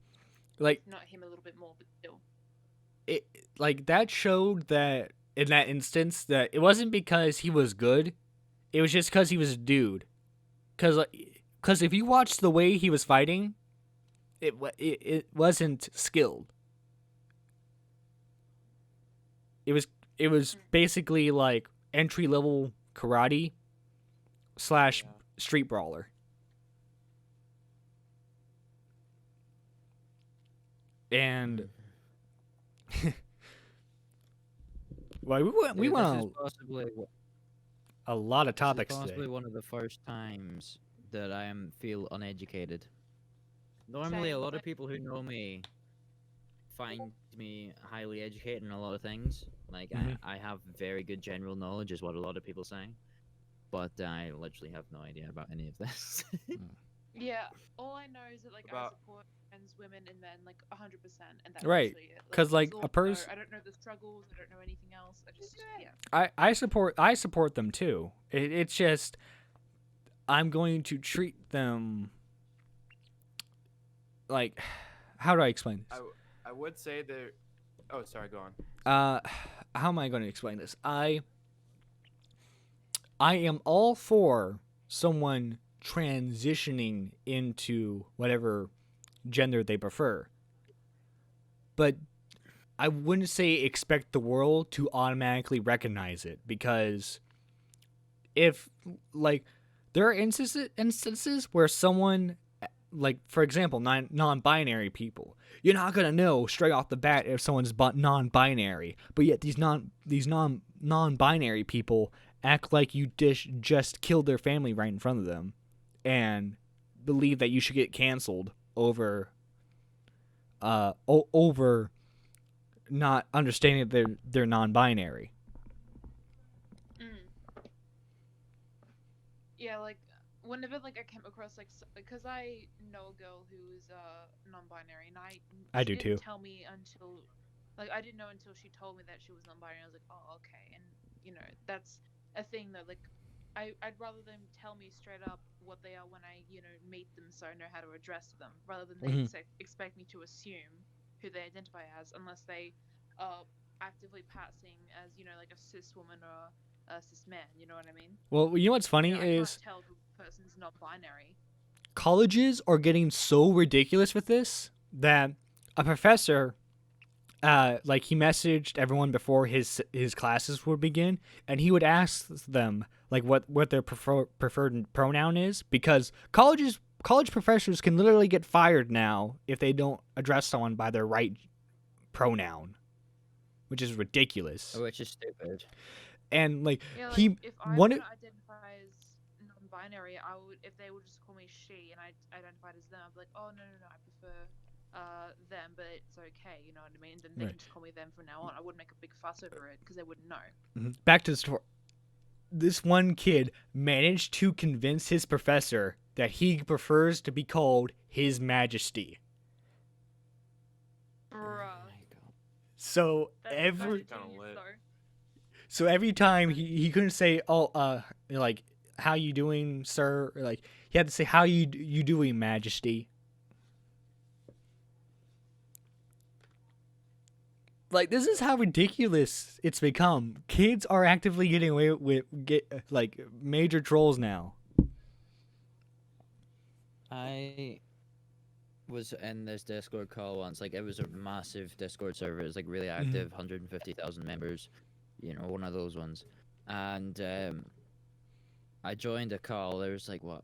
Speaker 1: like
Speaker 2: Not him a little bit more, but still.
Speaker 1: it like that showed that in that instance that it wasn't because he was good, it was just because he was a dude. Because if you watch the way he was fighting, it wasn't skilled. It was basically like entry level karate /
Speaker 4: Yeah.
Speaker 1: street brawler. And well, we
Speaker 3: Dude,
Speaker 1: went
Speaker 3: this is
Speaker 1: on
Speaker 3: possibly
Speaker 1: a lot of
Speaker 3: this is
Speaker 1: topics
Speaker 3: possibly
Speaker 1: today.
Speaker 3: one of the first times that I feel uneducated. Normally, a
Speaker 2: Same,
Speaker 3: lot of
Speaker 2: like-
Speaker 3: people who know me find me highly educated in a lot of things. Like
Speaker 1: Mhm.
Speaker 3: I have very good general knowledge, is what a lot of people say, but I literally have no idea about any of this.
Speaker 2: Yeah, all I know is that like I
Speaker 4: About-
Speaker 2: support trans women and men like 100%, and that's
Speaker 1: Right,
Speaker 2: literally it.
Speaker 1: 'cause, like,
Speaker 2: that's
Speaker 1: a
Speaker 2: all I know.
Speaker 1: pers-
Speaker 2: I don't know the struggles. I don't know anything else. I just yeah.
Speaker 1: I support them too. It's just I'm going to treat them like how do I explain this?
Speaker 4: I would say that. Oh, sorry. Go on.
Speaker 1: How am I going to explain this? I am all for someone transitioning into whatever gender they prefer. But I wouldn't say expect the world to automatically recognize it because if like there are instances where someone like for example non-binary people you're not gonna know straight off the bat if someone's non-binary, but yet these non-binary people act like you just killed their family right in front of them and believe that you should get canceled over over not understanding that they're non-binary.
Speaker 2: Yeah, like whenever like I came across because I know a girl who is non-binary, and
Speaker 1: I
Speaker 2: she
Speaker 1: do
Speaker 2: didn't
Speaker 1: too.
Speaker 2: tell me until I didn't know until she told me that she was non-binary. I was like, oh okay, and that's a thing though. Like I'd rather them tell me straight up what they are when I meet them, so I know how to address them, rather than they expect me to assume who they identify as, unless they are actively passing as like a cis woman or a cis man. You know what I mean?
Speaker 1: Well, you know what's funny
Speaker 2: I
Speaker 1: is
Speaker 2: can't tell if a person's not binary.
Speaker 1: colleges are getting so ridiculous with this that a professor like he messaged everyone before his classes would begin and he would ask them like what their preferred pronoun is because college professors can literally get fired now if they don't address someone by their right pronoun, which is ridiculous.
Speaker 3: Which is stupid.
Speaker 1: And like
Speaker 2: Yeah, like,
Speaker 1: he
Speaker 2: if I
Speaker 1: wanted
Speaker 2: want to identify as non-binary, I would. If they would just call me she and I identified as them, I'd be like, oh no, I prefer them, but it's okay. You know what I mean? Then they
Speaker 1: Right.
Speaker 2: can just call me them from now on. I wouldn't make a big fuss over it because they wouldn't know.
Speaker 1: back to the story. This one kid managed to convince his professor that he prefers to be called His Majesty.
Speaker 2: Bruh.
Speaker 1: So
Speaker 2: That's
Speaker 1: every
Speaker 4: Kinda
Speaker 2: genius,
Speaker 4: lit.
Speaker 2: though.
Speaker 1: so every time he couldn't say like how you doing sir, or like he had to say how you doing Majesty. Like, this is how ridiculous it's become. Kids are actively getting away with like major trolls now.
Speaker 3: I was in this Discord call once. Like, it was a massive Discord server. It was like really active, 150,000 members. You know, one of those ones. And I joined a call. There was like what,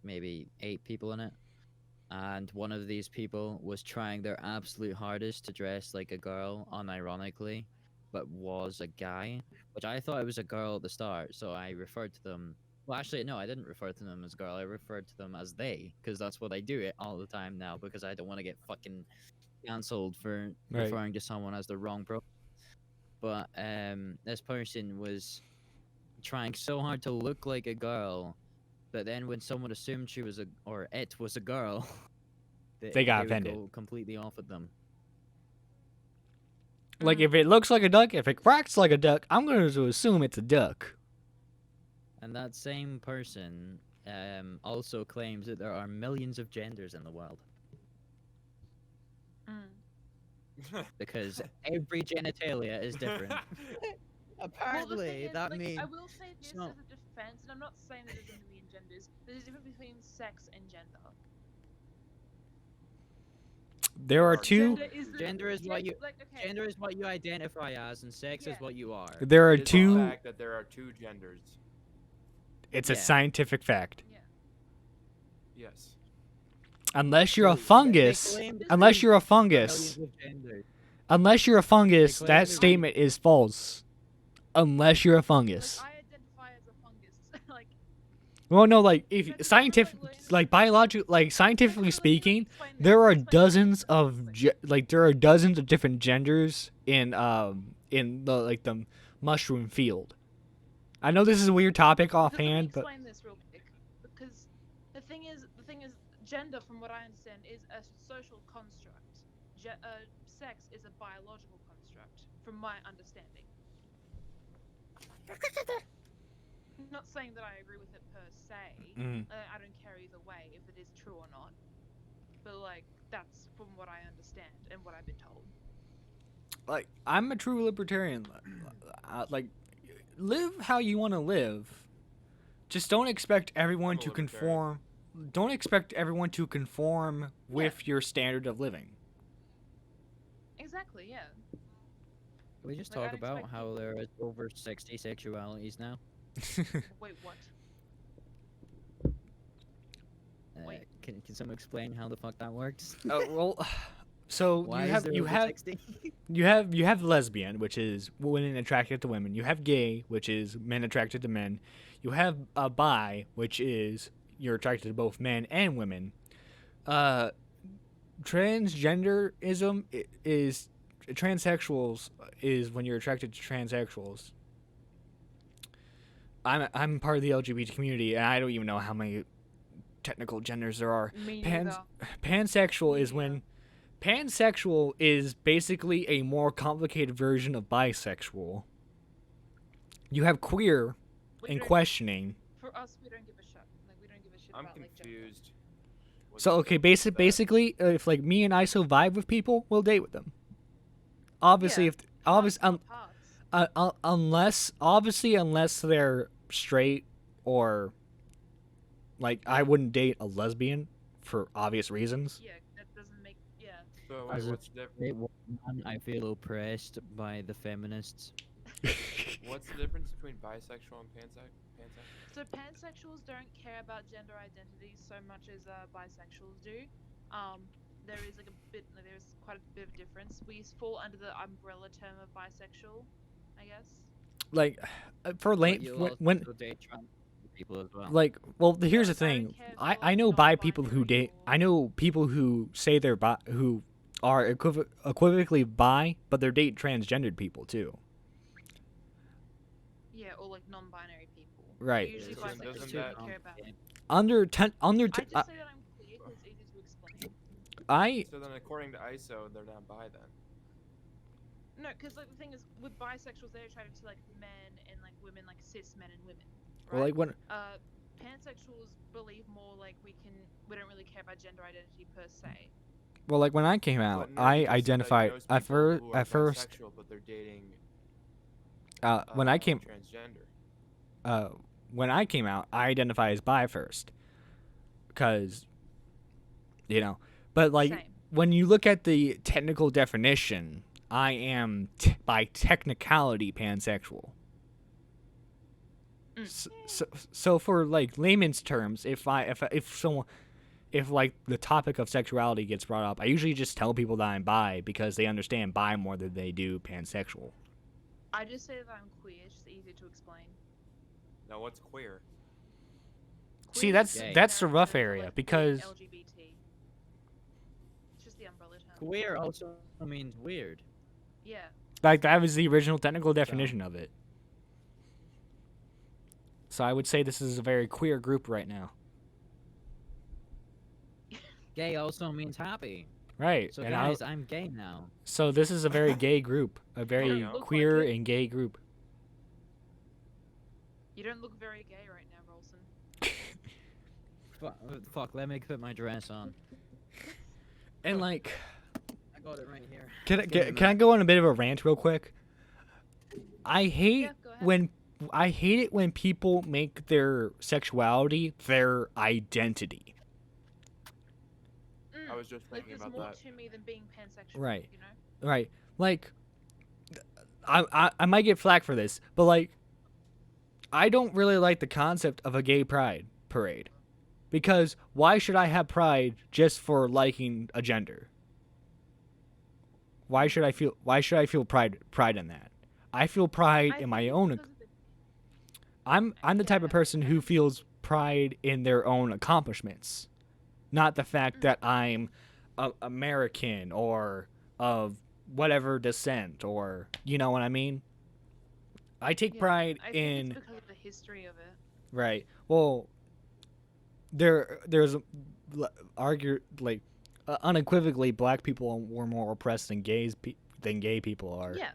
Speaker 3: maybe 8 people in it. And one of these people was trying their absolute hardest to dress like a girl, unironically, but was a guy, which I thought it was a girl at the start, so I referred to them. Well, actually, no, I didn't refer to them as girl. I referred to them as they, because that's what I do it all the time now, because I don't want to get fucking cancelled for
Speaker 1: Right.
Speaker 3: referring to someone as the wrong pro. But this person was trying so hard to look like a girl, but then when someone assumed she was it was a girl,
Speaker 1: They got
Speaker 3: would
Speaker 1: offended.
Speaker 3: go completely off at them.
Speaker 1: Like, if it looks like a duck, if it quacks like a duck, I'm going to assume it's a duck.
Speaker 3: And that same person also claims that there are millions of genders in the world because every genitalia is different. Apparently, that means
Speaker 2: I will say this
Speaker 3: so-
Speaker 2: as a defense, and I'm not saying that there's a million genders. There's a difference between sex and gender.
Speaker 1: There are two.
Speaker 3: Gender is what you
Speaker 2: like, okay,
Speaker 3: gender is what you identify as, and sex is
Speaker 2: Yeah.
Speaker 3: what you are.
Speaker 1: There are
Speaker 4: It is a
Speaker 1: two.
Speaker 4: fact that there are 2 genders.
Speaker 1: It's a
Speaker 3: Yeah.
Speaker 1: scientific fact.
Speaker 2: Yeah.
Speaker 4: Yes.
Speaker 1: Unless you're a
Speaker 3: They
Speaker 1: fungus,
Speaker 3: claim that
Speaker 1: unless you're a
Speaker 3: there are
Speaker 1: fungus,
Speaker 3: millions of genders.
Speaker 1: unless you're a fungus,
Speaker 3: claim
Speaker 1: that
Speaker 3: that-
Speaker 1: statement is false. Unless you're a
Speaker 2: Like,
Speaker 1: fungus.
Speaker 2: I identify as a fungus. Like,
Speaker 1: Well, no, like if
Speaker 2: That's
Speaker 1: scientific,
Speaker 2: like-
Speaker 1: like biological, like scientifically
Speaker 2: let me
Speaker 1: speaking,
Speaker 2: explain this,
Speaker 1: there are
Speaker 2: explain this,
Speaker 1: dozens
Speaker 2: explain
Speaker 1: of
Speaker 2: this.
Speaker 1: there are dozens of different genders in the mushroom field. I know this is a weird topic
Speaker 2: Just let me
Speaker 1: offhand, but
Speaker 2: explain this real quick, because the thing is, gender, from what I understand, is a social construct. Sex is a biological construct, from my understanding. I'm not saying that I agree with it per se.
Speaker 1: Mhm.
Speaker 2: I don't care either way if it is true or not. But like, that's from what I understand and what I've been told.
Speaker 1: like I'm a true libertarian. Like, live how you want to live. Just don't expect everyone
Speaker 4: I'm a
Speaker 1: to
Speaker 4: libertarian.
Speaker 1: conform. Don't expect everyone to conform with your standard of living.
Speaker 2: Exactly, yeah.
Speaker 3: Can we just
Speaker 2: Like,
Speaker 3: talk
Speaker 2: I'd
Speaker 3: about
Speaker 2: expect
Speaker 3: how there is over 60 sexualities now?
Speaker 2: Wait, what? Wait.
Speaker 3: Can someone explain how the fuck that works?
Speaker 1: Well, so
Speaker 3: Why
Speaker 1: you
Speaker 3: is
Speaker 1: have
Speaker 3: there
Speaker 1: you
Speaker 3: over
Speaker 1: have
Speaker 3: 60?
Speaker 1: you have lesbian, which is women attracted to women. You have gay, which is men attracted to men. You have a bi, which is you're attracted to both men and women. Transgenderism is transsexuals is when you're attracted to transsexuals. I'm part of the LGBT community, and I don't even know how many technical genders there are.
Speaker 2: Me
Speaker 1: Pans-
Speaker 2: neither.
Speaker 1: pansexual is
Speaker 2: Me
Speaker 1: when pansexual is basically a more complicated version of bisexual. You have queer
Speaker 2: We
Speaker 1: and
Speaker 2: don't-
Speaker 1: questioning.
Speaker 2: For us, we don't give a shit. Like, we don't give a shit
Speaker 4: I'm
Speaker 2: about like gender.
Speaker 4: confused. What
Speaker 1: So
Speaker 4: the
Speaker 1: okay,
Speaker 4: fuck is that?
Speaker 1: basically, if like me and ISO vibe with people, we'll date with them. Obviously,
Speaker 2: Yeah,
Speaker 1: if obviously
Speaker 2: Parts.
Speaker 1: unless they're straight or like I wouldn't date a lesbian for obvious reasons.
Speaker 2: Yeah, that doesn't make. Yeah.
Speaker 4: So wait,
Speaker 3: As a
Speaker 4: what's the difference?
Speaker 3: straight woman, I feel oppressed by the feminists.
Speaker 4: What's the difference between bisexual and pansexual?
Speaker 2: So pansexuals don't care about gender identity so much as bisexuals do. There is like there's quite a bit of difference. We fall under the umbrella term of bisexual, I guess.
Speaker 1: Like for
Speaker 3: But
Speaker 1: late
Speaker 3: you'll
Speaker 1: when
Speaker 3: also date trans people as well.
Speaker 1: like well here's the
Speaker 2: Yes, I don't
Speaker 1: thing.
Speaker 2: care if
Speaker 1: I
Speaker 2: you're,
Speaker 1: know
Speaker 2: like,
Speaker 1: bi people who
Speaker 2: non-binary
Speaker 1: date.
Speaker 2: or-
Speaker 1: I know people who say they're bi who are equivocally bi, but they're date transgendered people too.
Speaker 2: Yeah, or like non-binary people.
Speaker 1: Right.
Speaker 2: Usually
Speaker 4: So
Speaker 2: bisexuals
Speaker 4: doesn't
Speaker 2: don't
Speaker 4: that-
Speaker 2: care about.
Speaker 1: Under
Speaker 2: I just say that I'm clear because it's easy to explain.
Speaker 1: I
Speaker 4: So then, according to ISO, they're not bi then.
Speaker 2: No, because like the thing is, with bisexuals, they're attracted to like men and like women, like cis men and women. Right?
Speaker 1: well, like when
Speaker 2: Pansexuals believe more like we don't really care about gender identity per se.
Speaker 1: Well, like when I came out,
Speaker 4: But
Speaker 1: I
Speaker 4: Nerdy just said that he
Speaker 1: identified
Speaker 4: knows
Speaker 1: at
Speaker 4: people
Speaker 1: first.
Speaker 4: who are
Speaker 1: At first,
Speaker 4: bisexual, but they're dating
Speaker 1: when I came
Speaker 4: transgender.
Speaker 1: uh, when I came out, I identify as bi first, because you know. But like
Speaker 2: Same.
Speaker 1: when you look at the technical definition, I am by technicality pansexual. So for like layman's terms, if like the topic of sexuality gets brought up, I usually just tell people that I'm bi because they understand bi more than they do pansexual.
Speaker 2: I just say that I'm queer. It's just easier to explain.
Speaker 4: Now, what's queer?
Speaker 1: See,
Speaker 2: Queer is
Speaker 3: Gay.
Speaker 1: that's the
Speaker 2: generic
Speaker 1: rough
Speaker 2: term for,
Speaker 1: area
Speaker 2: like,
Speaker 1: because
Speaker 2: LGBT. It's just the umbrella term.
Speaker 3: Queer also means weird.
Speaker 2: Yeah.
Speaker 1: like that was the original technical definition of it. So I would say this is a very queer group right now.
Speaker 3: Gay also means happy.
Speaker 1: Right.
Speaker 3: So
Speaker 1: and
Speaker 3: guys, I'm gay now.
Speaker 1: so this is a very gay group, a very
Speaker 4: don't
Speaker 2: look
Speaker 1: queer
Speaker 2: like it.
Speaker 1: and gay group.
Speaker 2: You don't look very gay right now, Rolson.
Speaker 3: Fuck, let me put my dress on.
Speaker 1: And like,
Speaker 3: I got it right here.
Speaker 1: can I,
Speaker 3: Give me a
Speaker 1: can I
Speaker 3: minute.
Speaker 1: go on a bit of a rant real quick? I hate
Speaker 2: Yeah, go ahead.
Speaker 1: when people make their sexuality their identity.
Speaker 4: I was just
Speaker 2: Like,
Speaker 4: thinking
Speaker 2: there's
Speaker 4: about
Speaker 2: more
Speaker 4: that.
Speaker 2: to me than being pansexual.
Speaker 1: Right.
Speaker 2: You know.
Speaker 1: Right. Like, I might get flack for this, but like, I don't really like the concept of a gay pride parade, because why should I have pride just for liking a gender? Why should I feel pride in that? I feel pride
Speaker 2: I
Speaker 1: in my
Speaker 2: think it's
Speaker 1: own.
Speaker 2: because of the-
Speaker 1: I'm the type of
Speaker 2: Yeah,
Speaker 1: person who
Speaker 2: and-
Speaker 1: feels pride in their own accomplishments, not the fact that I'm American or of whatever descent, or you know what I mean. I take
Speaker 2: Yeah,
Speaker 1: pride
Speaker 2: I think
Speaker 1: in
Speaker 2: it's because of the history of it.
Speaker 1: right. Well, there's unequivocally black people were more oppressed than than gay people are.
Speaker 2: Yeah.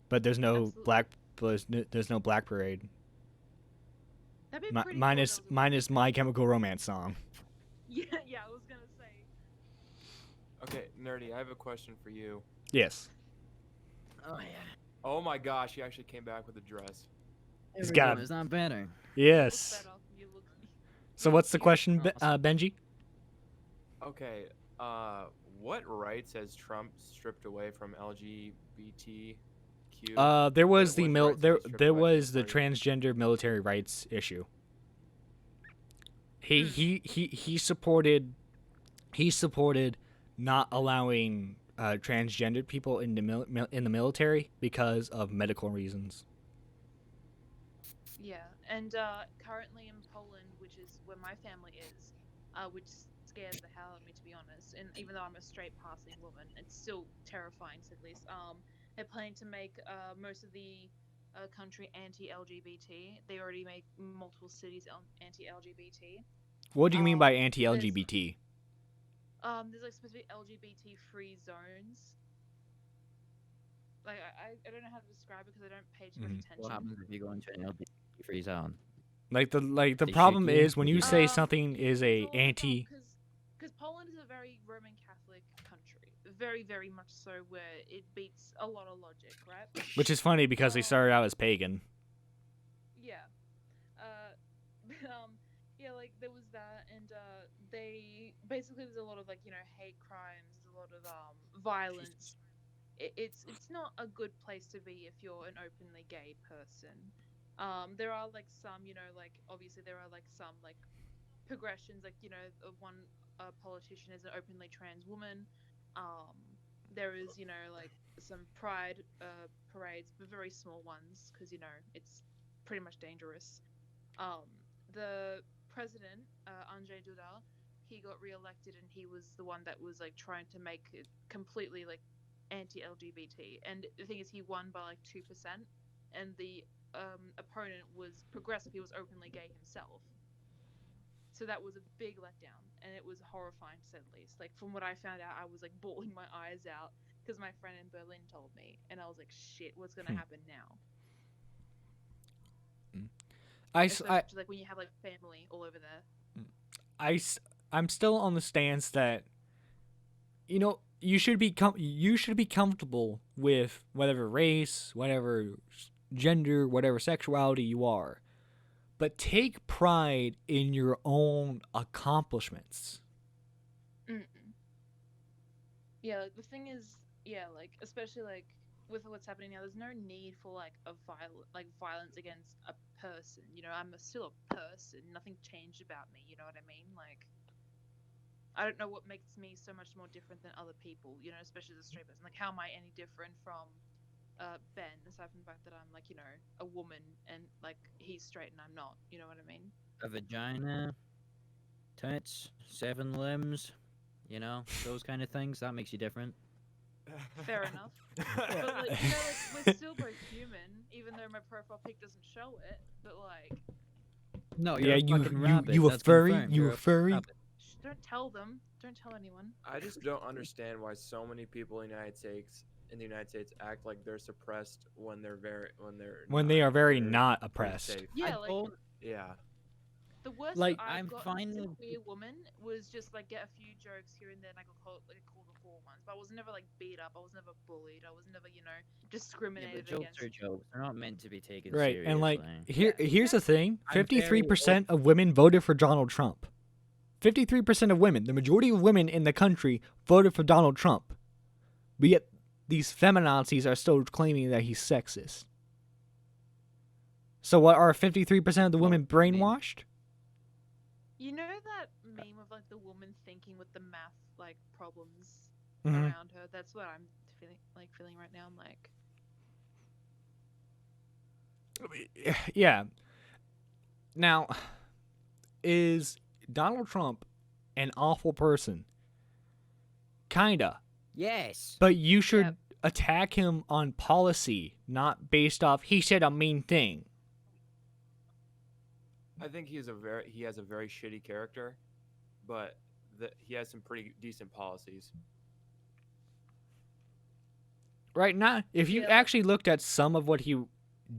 Speaker 1: But there's no
Speaker 2: Absolutely.
Speaker 1: there's no black parade.
Speaker 2: That'd be pretty cool if
Speaker 1: Minus
Speaker 2: there was a-
Speaker 1: My Chemical Romance song.
Speaker 2: Yeah, I was gonna say.
Speaker 4: Okay, Nerdy, I have a question for you.
Speaker 1: Yes.
Speaker 3: Oh yeah.
Speaker 4: Oh my gosh, he actually came back with a dress.
Speaker 1: He's
Speaker 3: There we
Speaker 1: got
Speaker 3: go,
Speaker 1: a-
Speaker 3: It's not better.
Speaker 1: Yes.
Speaker 2: Look better. You look.
Speaker 1: So what's the question,
Speaker 3: Awesome.
Speaker 1: Benji?
Speaker 4: Okay, what rights has Trump stripped away from LGBTQ?
Speaker 1: There was
Speaker 4: What
Speaker 1: the
Speaker 4: rights has he stripped
Speaker 1: there
Speaker 4: away from
Speaker 1: was the
Speaker 4: party?
Speaker 1: transgender military rights issue.
Speaker 2: Hmm.
Speaker 1: He supported not allowing transgendered people in the military because of medical reasons.
Speaker 2: Yeah, and currently in Poland, which is where my family is, which scares the hell out of me, to be honest. And even though I'm a straight passing woman, it's still terrifying, to say the least. They're planning to make most of the country anti-LGBT. They already make multiple cities anti-LGBT.
Speaker 1: What do you mean by
Speaker 2: There's-
Speaker 1: anti-LGBT?
Speaker 2: There's like supposed to be LGBT-free zones. Like I don't know how to describe it because I don't pay too much
Speaker 1: Mhm.
Speaker 2: attention.
Speaker 3: What happens if you go into an LGBT free zone?
Speaker 1: Like the
Speaker 3: They
Speaker 1: problem
Speaker 3: shake you?
Speaker 1: is when you say
Speaker 2: Um,
Speaker 1: something is a anti.
Speaker 2: Because Poland is a very Roman Catholic country, very, very much so, where it beats a lot of logic, right?
Speaker 1: Which is funny because they started out as pagan.
Speaker 2: Yeah. Yeah, like there was that, and they basically there's a lot of like hate crimes, there's a lot of violence. It's not a good place to be if you're an openly gay person. There are like some like obviously there are like some like progressions, like one politician is an openly trans woman. There is like some pride parades, but very small ones because it's pretty much dangerous. The president, Andrzej Duda, he got re-elected, and he was the one that was like trying to make it completely like anti-LGBT. And the thing is, he won by like 2%, and the opponent was progressive. He was openly gay himself. So that was a big letdown, and it was horrifying to say the least. Like from what I found out, I was like bawling my eyes out because my friend in Berlin told me, and I was like, "Shit, what's gonna happen now?" Especially like when you have like family all over there.
Speaker 1: I'm still on the stance that you know, you should be comfortable with whatever race, whatever gender, whatever sexuality you are, but take pride in your own accomplishments.
Speaker 2: Mm. Yeah, like the thing is, yeah, like especially like with what's happening now, there's no need for like violence against a person. You know, still a person. Nothing changed about me. You know what I mean? Like, I don't know what makes me so much more different than other people. You know, especially as a straight person. Like, how am I any different from Ben? Aside from the fact that I'm like, you know, a woman and like he's straight and I'm not. You know what I mean?
Speaker 3: A vagina, tits, 7 limbs, you know, those kind of things. That makes you different.
Speaker 2: Fair enough. But like, you know, like we're still both human, even though my profile pic doesn't show it. But like,
Speaker 3: No,
Speaker 1: Yeah,
Speaker 3: you're a fucking rabbit.
Speaker 1: you a
Speaker 3: That's
Speaker 1: furry?
Speaker 3: confirmed.
Speaker 1: You
Speaker 3: You're
Speaker 1: a
Speaker 3: a fucking
Speaker 1: furry?
Speaker 3: rabbit.
Speaker 2: don't tell them. Don't tell anyone.
Speaker 4: I just don't understand why so many people in the United States act like they're suppressed when they're
Speaker 1: When
Speaker 4: not.
Speaker 1: they are very
Speaker 4: They're
Speaker 1: not
Speaker 4: pretty
Speaker 1: oppressed.
Speaker 4: safe.
Speaker 2: Yeah,
Speaker 3: I
Speaker 2: like
Speaker 3: told-
Speaker 4: Yeah.
Speaker 2: the worst
Speaker 1: like,
Speaker 2: I've
Speaker 3: I'm
Speaker 2: gotten
Speaker 3: fine
Speaker 2: as a
Speaker 3: with-
Speaker 2: queer woman was just like get a few jokes here and there, and I got called the whore once. But I was never like beat up. I was never bullied. I was never, you know,
Speaker 3: Yeah, but
Speaker 2: discriminated
Speaker 3: jokes
Speaker 2: against.
Speaker 3: are jokes. They're not meant to be taken
Speaker 1: Right,
Speaker 3: seriously.
Speaker 1: and like
Speaker 2: Yeah,
Speaker 1: here's the thing:
Speaker 3: I'm very
Speaker 1: 53% of women voted for Donald Trump. 53% of women, the majority of women in the country, voted for Donald Trump. But yet these feminazis are still claiming that he's sexist. So what, are 53% of the women
Speaker 3: Well, I mean-
Speaker 1: brainwashed?
Speaker 2: You know that meme of like the woman thinking with the math like problems
Speaker 1: Mhm.
Speaker 2: around her. That's what I'm feeling right now. I'm like,
Speaker 1: Yeah. Now, is Donald Trump an awful person? Kinda.
Speaker 3: Yes.
Speaker 1: But you should
Speaker 2: Yep.
Speaker 1: attack him on policy, not based off he said a mean thing.
Speaker 4: I think he has a very shitty character, but he has some pretty decent policies.
Speaker 1: Right now, if you
Speaker 2: Yeah.
Speaker 1: actually looked at some of what he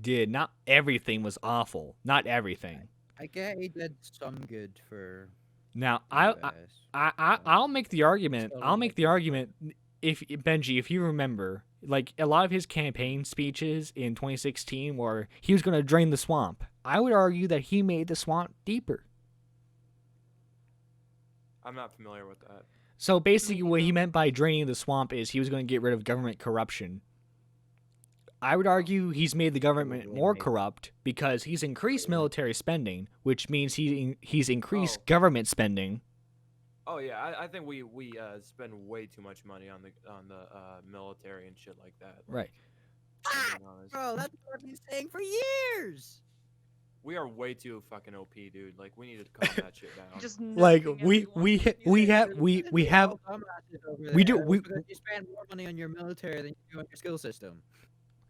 Speaker 1: did, not everything was awful. Not everything.
Speaker 3: I get he did some good for
Speaker 1: Now,
Speaker 3: the US.
Speaker 1: I'll make the argument.
Speaker 3: Still
Speaker 1: I'll
Speaker 3: don't
Speaker 1: make
Speaker 3: like
Speaker 1: the
Speaker 3: it.
Speaker 1: argument. If Benji, if you remember, like a lot of his campaign speeches in 2016, where he was going to drain the swamp, I would argue that he made the swamp deeper.
Speaker 4: I'm not familiar with that.
Speaker 1: So basically, what he
Speaker 2: neither.
Speaker 1: meant by draining the swamp is he was going to get rid of government corruption. I would argue he's made the government
Speaker 3: Probably
Speaker 1: more
Speaker 3: made-
Speaker 1: corrupt because he's increased military spending, which means he's increased
Speaker 4: Oh.
Speaker 1: government spending.
Speaker 4: Oh yeah, I think we spend way too much money on the military and shit like that.
Speaker 1: Right.
Speaker 4: Like, being honest.
Speaker 3: Bro, that's what I've been saying for years.
Speaker 4: We are way too fucking OP, dude. Like we need to calm that shit down.
Speaker 2: just
Speaker 1: Like
Speaker 2: nerfing
Speaker 1: we
Speaker 2: everyone.
Speaker 1: we ha- we have we have
Speaker 3: All dumbasses over
Speaker 1: we do-
Speaker 3: there.
Speaker 1: we-
Speaker 3: It's because you spend more money on your military than you do on your skill system.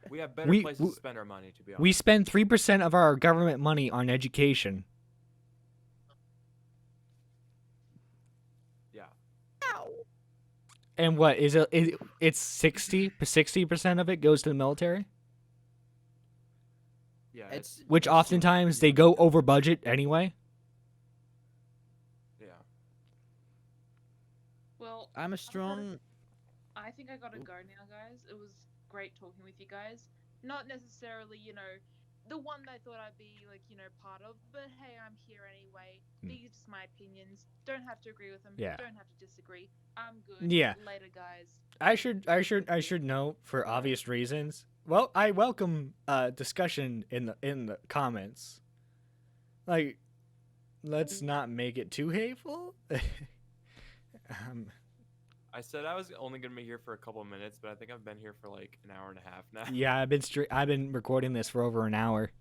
Speaker 4: We have better
Speaker 1: we-
Speaker 4: places
Speaker 1: we-
Speaker 4: to spend our money, to be honest.
Speaker 1: we spend 3% of our government money on education.
Speaker 4: Yeah.
Speaker 1: And what is it's 60% of it goes to the military,
Speaker 4: Yeah.
Speaker 3: It's
Speaker 1: which oftentimes they go over budget anyway.
Speaker 4: Yeah.
Speaker 2: Well,
Speaker 3: I'm a strong.
Speaker 2: I think I gotta go now, guys. It was great talking with you guys. Not necessarily, you know, the one that I thought I'd be like, you know, part of, but hey, I'm here anyway. These are just my opinions. Don't have to agree with them.
Speaker 1: Yeah.
Speaker 2: Don't have to disagree. I'm good.
Speaker 1: Yeah.
Speaker 2: Later, guys.
Speaker 1: I should note, for obvious reasons. Well, I welcome discussion in the comments. Like, let's not make it too hateful.
Speaker 4: I said I was only gonna be here for a couple of minutes, but I think I've been here for like an hour and a half now.
Speaker 1: Yeah, I've been recording this for over an hour,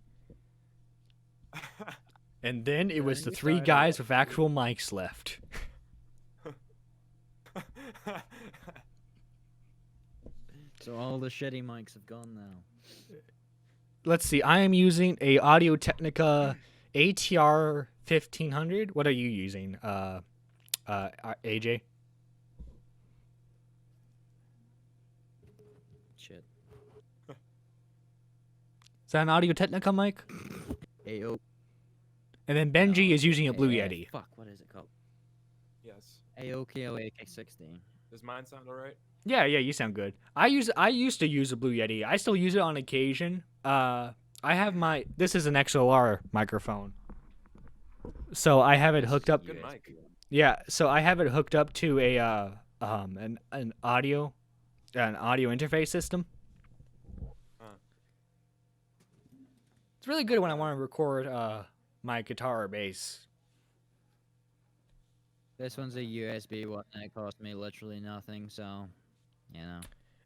Speaker 1: and then it was the
Speaker 3: we
Speaker 1: three
Speaker 3: started
Speaker 1: guys
Speaker 3: at
Speaker 1: with actual mics left.
Speaker 3: So all the shitty mics have gone now.
Speaker 1: Let's see. I am using a Audio Technica ATR 1500. What are you using, AJ?
Speaker 3: Shit.
Speaker 1: Is that an Audio Technica mic?
Speaker 3: AO.
Speaker 1: And then Benji is using a Blue Yeti.
Speaker 3: Fuck, what is it called?
Speaker 4: Yes.
Speaker 3: AOKO AK60.
Speaker 4: Does mine sound alright?
Speaker 1: Yeah, you sound good. I used to use a Blue Yeti. I still use it on occasion. I have this is an XLR microphone. So I have it
Speaker 3: This
Speaker 1: hooked
Speaker 3: is a
Speaker 1: up.
Speaker 4: Good
Speaker 3: USB
Speaker 4: mic.
Speaker 3: one.
Speaker 1: Yeah, so I have it hooked up to an audio interface system.
Speaker 4: Huh.
Speaker 1: It's really good when I want to record my guitar or bass.
Speaker 3: This one's a USB one, and it cost me literally nothing. So, you know.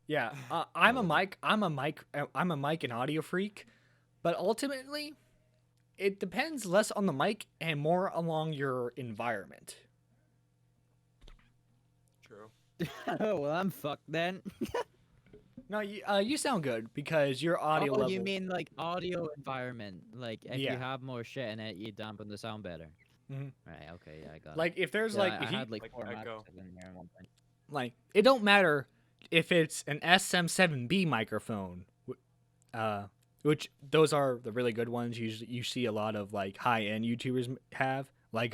Speaker 1: Yeah,
Speaker 3: I'm a
Speaker 1: mic and audio freak, but ultimately, it depends less on the mic and more along your environment.
Speaker 4: True.
Speaker 3: Oh well, I'm fucked then.
Speaker 1: No, you sound good because your audio
Speaker 3: Oh,
Speaker 1: level.
Speaker 3: you mean like audio environment? Like if
Speaker 1: Yeah.
Speaker 3: you have more shit in it, you dampen the sound better.
Speaker 1: Mhm.
Speaker 3: Right. Okay. Yeah, I got
Speaker 1: Like if there's
Speaker 3: it. Yeah, I
Speaker 1: if you
Speaker 3: had like
Speaker 4: Like
Speaker 3: 4
Speaker 4: echo.
Speaker 3: mics in there at one point.
Speaker 1: like it don't matter if it's an SM7B microphone, which those are the really good ones. You see a lot of like high end YouTubers have. Like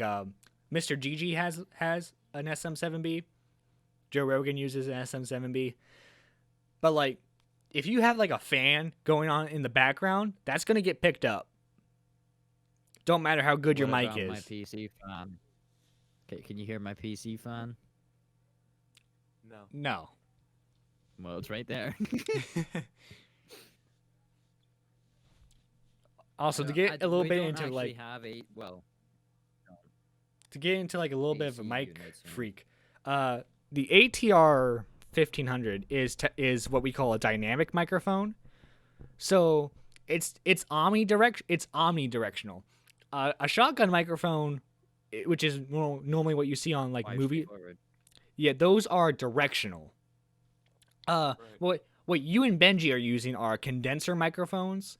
Speaker 1: Mr. Gigi has an SM7B. Joe Rogan uses an SM7B. But like, if you have like a fan going on in the background, that's gonna get picked up. Don't matter how good your
Speaker 3: What
Speaker 1: mic
Speaker 3: about my
Speaker 1: is.
Speaker 3: PC fan? Can you hear my PC fan?
Speaker 4: No.
Speaker 1: No.
Speaker 3: Well, it's right there.
Speaker 1: Also, to
Speaker 3: No,
Speaker 1: get a little
Speaker 3: we
Speaker 1: bit
Speaker 3: don't
Speaker 1: into
Speaker 3: actually
Speaker 1: like
Speaker 3: have a
Speaker 1: to get into like a little bit of a
Speaker 3: AC
Speaker 1: mic
Speaker 3: units, you know.
Speaker 1: freak. The ATR 1500 is what we call a dynamic microphone. So it's omnidirectional. A shotgun microphone, which is normally what you see on like
Speaker 3: quite
Speaker 1: movie.
Speaker 3: straightforward.
Speaker 1: Yeah, those are directional.
Speaker 4: Right.
Speaker 1: What you and Benji are using are condenser microphones,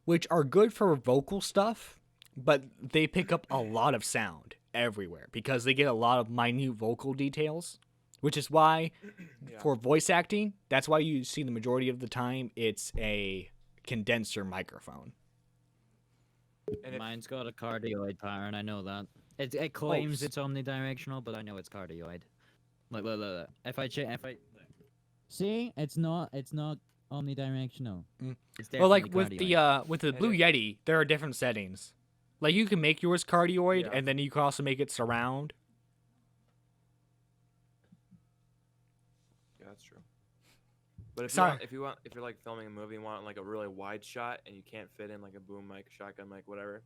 Speaker 1: which are good for vocal stuff, but they pick up a lot of sound everywhere because they get a lot of minute vocal details, which is why
Speaker 4: Yeah.
Speaker 1: for voice acting, that's why you see the majority of the time it's a condenser microphone.
Speaker 4: And if,
Speaker 3: Mine's got a cardioid pattern. I know that. It claims
Speaker 1: s-
Speaker 3: it's omnidirectional, but I know it's cardioid. Look. If I see, it's not omnidirectional.
Speaker 1: Mm.
Speaker 3: It's
Speaker 1: Well, like
Speaker 3: definitely
Speaker 1: with the
Speaker 4: And
Speaker 1: Blue
Speaker 4: if-
Speaker 1: Yeti, there are different settings. Like you can make yours cardioid,
Speaker 4: Yeah.
Speaker 1: and then you can also make it surround.
Speaker 4: Yeah, that's true. But if
Speaker 1: Sorry.
Speaker 4: if you're like filming a movie and want like a really wide shot and you can't fit in like a boom mic, shotgun mic, whatever,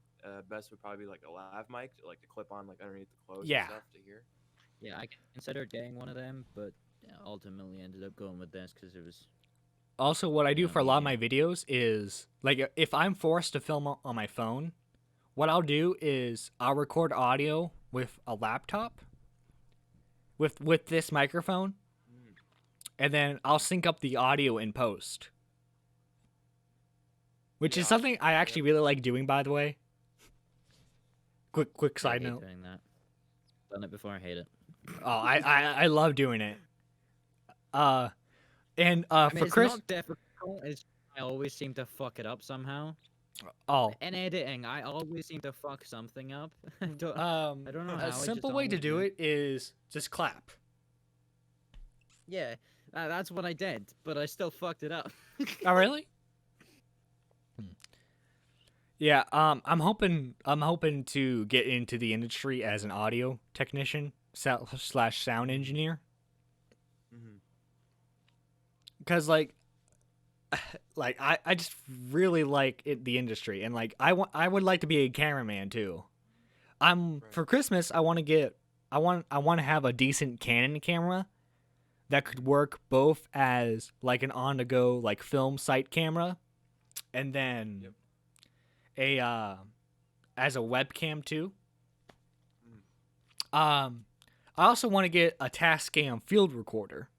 Speaker 4: best would probably be like a lav mic, like to clip on like underneath the clothes
Speaker 1: Yeah.
Speaker 4: and stuff to hear.
Speaker 3: Yeah, I considered getting one of them, but ultimately ended up going with this because it was.
Speaker 1: Also, what I do
Speaker 3: Yeah,
Speaker 1: for a lot of my
Speaker 3: medium.
Speaker 1: videos is like if I'm forced to film on my phone, what I'll do is I'll record audio with a laptop with this microphone,
Speaker 4: Mm.
Speaker 1: and then I'll sync up the audio in post. Which is
Speaker 4: Yeah.
Speaker 1: something I actually really like doing, by the way. Quick
Speaker 3: I
Speaker 1: side
Speaker 3: hate
Speaker 1: note.
Speaker 3: doing that. Done it before. I hate it.
Speaker 1: Oh, I love doing it. And
Speaker 3: I
Speaker 1: for
Speaker 3: mean, it's
Speaker 1: Chris,
Speaker 3: not difficult. It's I always seem to fuck it up somehow.
Speaker 1: oh,
Speaker 3: In editing, I always seem to fuck something up. I don't know how.
Speaker 1: a
Speaker 3: I just
Speaker 1: simple way to
Speaker 3: always
Speaker 1: do it is just clap.
Speaker 3: Yeah, that's what I did, but I still fucked it up.
Speaker 1: Oh, really? Yeah, I'm hoping to get into the industry as an audio technician slash sound engineer.
Speaker 4: Mm-hmm.
Speaker 1: Because like I just really like the industry, and like I would like to be a cameraman too.
Speaker 4: Right.
Speaker 1: For Christmas I want to have a decent Canon camera that could work both as like an on the go like film site camera, and then
Speaker 4: Yep.
Speaker 1: a as a webcam too.
Speaker 4: Mm.
Speaker 1: I also want to get a Tascam field recorder.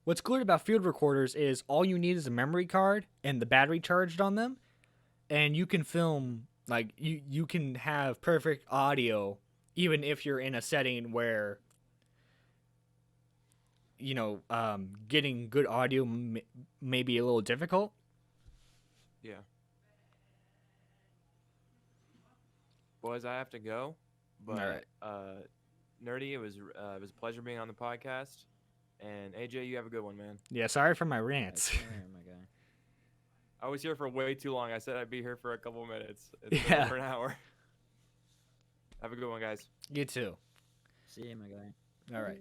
Speaker 1: What's good about field recorders is all you need is a memory card and the battery charged on them, and you can film like you can have perfect audio even if you're in a setting where getting good audio may be a little difficult.
Speaker 4: Yeah. Boys, I have to go. But
Speaker 1: Alright.
Speaker 4: Nerdy, it was a pleasure being on the podcast. And AJ, you have a good one, man.
Speaker 1: Yeah, sorry for my
Speaker 3: Right,
Speaker 1: rants.
Speaker 3: same here, my guy.
Speaker 4: I was here for way too long. I said I'd be here for a couple minutes. It's been
Speaker 1: Yeah.
Speaker 4: over an hour. Have a good one, guys.
Speaker 1: You too.
Speaker 3: See you, my guy.
Speaker 1: All right.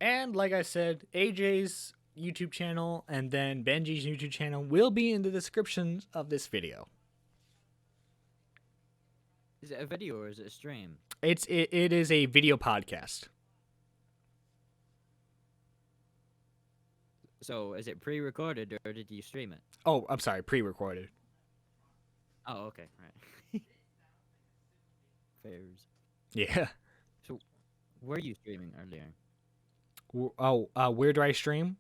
Speaker 1: And like I said, AJ's YouTube channel and then Benji's YouTube channel will be in the description of this video.
Speaker 3: Is it a video or is it a stream?
Speaker 1: It is a video podcast.
Speaker 3: So is it pre-recorded or did you stream it?
Speaker 1: Oh, I'm sorry, pre-recorded.
Speaker 3: Oh, okay, right. Fairs.
Speaker 1: Yeah.
Speaker 3: Were you streaming earlier?
Speaker 1: Where do I stream?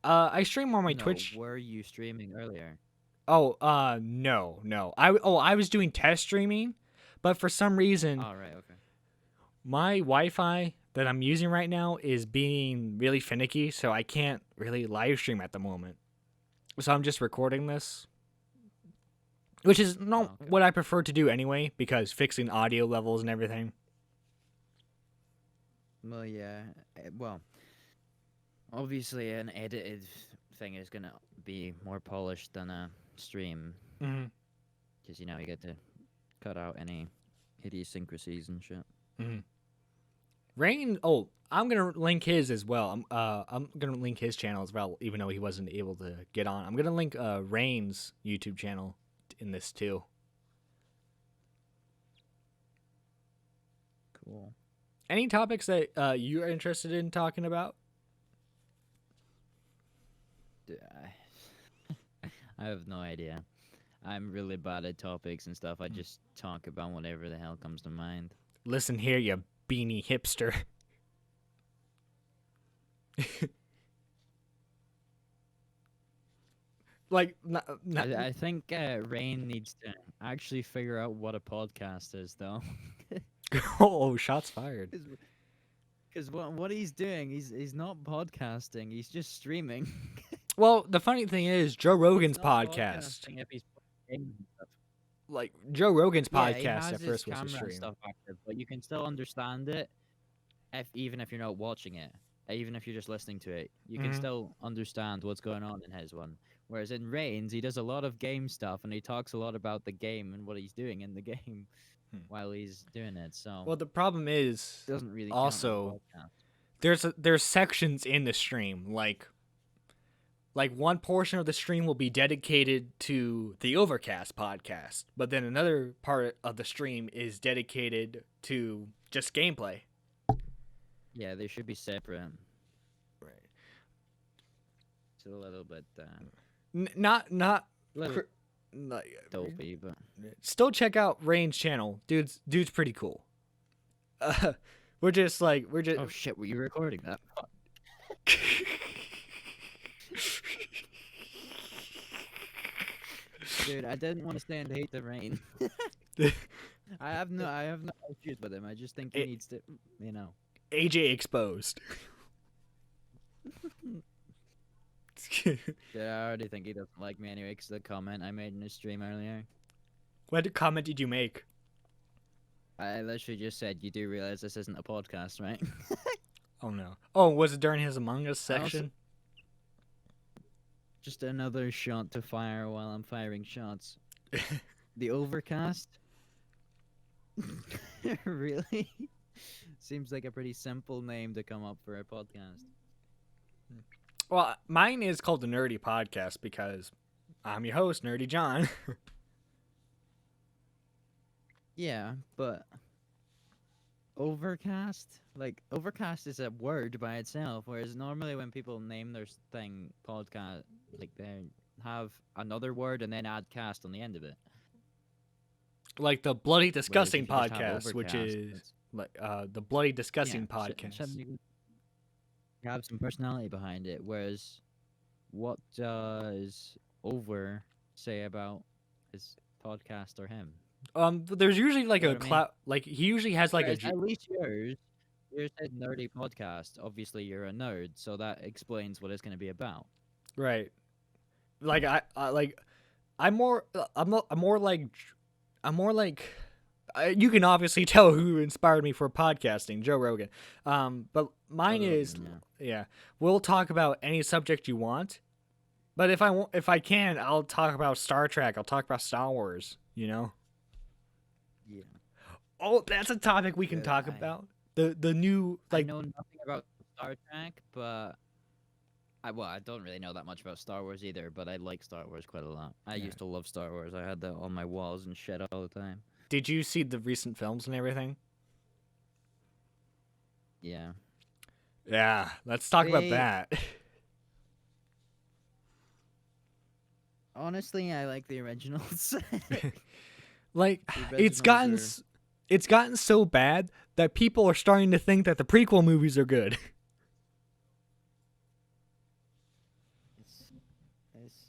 Speaker 1: I stream on my
Speaker 3: No,
Speaker 1: Twitch.
Speaker 3: Were you streaming earlier?
Speaker 1: No. I was doing test streaming, but for some reason
Speaker 3: Oh, right, okay.
Speaker 1: my Wi-Fi that I'm using right now is being really finicky, so I can't really live stream at the moment. So I'm just recording this, which is not
Speaker 3: okay.
Speaker 1: what I prefer to do anyway, because fixing audio levels and everything.
Speaker 3: Well, yeah. Well, obviously an edited thing is gonna be more polished than a stream,
Speaker 1: Mm-hmm.
Speaker 3: because you get to cut out any idiosyncrasies and shit.
Speaker 1: Mm-hmm. Rain. Oh, I'm gonna link his as well. I'm gonna link his channel as well, even though he wasn't able to get on. I'm gonna link Rain's YouTube channel in this too.
Speaker 3: Cool.
Speaker 1: Any topics that you are interested in talking about?
Speaker 3: I have no idea. I'm really bad at topics and stuff. I just talk about whatever the hell comes to mind.
Speaker 1: Listen here, you beanie hipster. Like,
Speaker 3: I think Rain needs to actually figure out what a podcast is, though.
Speaker 1: oh, shots fired.
Speaker 3: Because what he's doing, he's not podcasting. He's just streaming.
Speaker 1: Well, the funny thing is, Joe Rogan's
Speaker 3: He's not
Speaker 1: podcast,
Speaker 3: podcasting if he's playing games and stuff.
Speaker 1: like Joe Rogan's
Speaker 3: Yeah, he
Speaker 1: podcast
Speaker 3: has
Speaker 1: at
Speaker 3: his
Speaker 1: first was a
Speaker 3: camera and
Speaker 1: stream.
Speaker 3: stuff active, but you can still understand it, even if you're not watching it. Even if you're just listening to it, you can
Speaker 1: Mhm.
Speaker 3: still understand what's going on in his one. Whereas in Reigns, he does a lot of game stuff, and he talks a lot about the game and what he's doing in the game while he's doing it. So
Speaker 1: Well, the problem is,
Speaker 3: it doesn't really count as a
Speaker 1: also,
Speaker 3: podcast.
Speaker 1: there's sections in the stream, like one portion of the stream will be dedicated to the Overcast podcast, but then another part of the stream is dedicated to just gameplay.
Speaker 3: Yeah, they should be separate.
Speaker 1: Right.
Speaker 3: It's a little bit
Speaker 1: Not
Speaker 3: little
Speaker 1: like,
Speaker 3: dopey, but
Speaker 1: still check out Rain's channel. Dude's pretty cool. We're just
Speaker 3: oh shit, were you recording that? Fuck. Dude, I didn't want to stand hate the Rain. I have no issues with him. I just think he needs to,
Speaker 1: AJ exposed.
Speaker 3: Yeah, I already think he doesn't like me anyway, because the comment I made in his stream earlier.
Speaker 1: What comment did you make?
Speaker 3: I literally just said, you do realize this isn't a podcast, right?
Speaker 1: Oh no. Oh, was it during his Among Us
Speaker 3: I also-
Speaker 1: section?
Speaker 3: Just another shot to fire while I'm firing shots. The Overcast? Really? Seems like a pretty simple name to come up for a podcast.
Speaker 1: Well, mine is called the Nerdy Podcast because I'm your host, Nerdy John.
Speaker 3: Yeah, but Overcast? Like, Overcast is a word by itself, whereas normally when people name their thing podcast, like, they have another word and then add cast on the end of it.
Speaker 1: Like the Bloody
Speaker 3: Whereas
Speaker 1: Disgusting
Speaker 3: if you just have
Speaker 1: Podcast, which
Speaker 3: Overcast,
Speaker 1: is
Speaker 3: it's-
Speaker 1: like the Bloody Disgusting
Speaker 3: yeah,
Speaker 1: Podcast.
Speaker 3: you have some personality behind it, whereas what does Over say about his podcast or him?
Speaker 1: There's usually like
Speaker 3: You
Speaker 1: a
Speaker 3: know what I mean?
Speaker 1: cloud. Like he usually has like
Speaker 3: Whereas at least yours said nerdy podcast. Obviously, you're a nerd, so that explains what it's going to be about.
Speaker 1: right. Like I'm more like you can obviously tell who inspired me for podcasting, Joe Rogan. But mine
Speaker 3: Rogan,
Speaker 1: is, yeah, we'll talk about any subject you want. But if I can, I'll talk about Star Trek. I'll talk about Star Wars. You know.
Speaker 3: Yeah.
Speaker 1: Oh, that's a topic we can
Speaker 3: Good,
Speaker 1: talk
Speaker 3: I-
Speaker 1: about. The new
Speaker 3: I
Speaker 1: like
Speaker 3: know nothing about Star Trek, but I don't really know that much about Star Wars either. But I like Star Wars quite a lot. I
Speaker 1: Yeah.
Speaker 3: used to love Star Wars. I had that on my walls and shit all the time.
Speaker 1: did you see the recent films and everything?
Speaker 3: Yeah.
Speaker 1: Yeah, let's talk about
Speaker 3: They-
Speaker 1: that.
Speaker 3: Honestly, I like the originals.
Speaker 1: Like
Speaker 3: The
Speaker 1: it's gotten
Speaker 3: originals
Speaker 1: it's gotten so bad that people are starting to think that the prequel movies are good.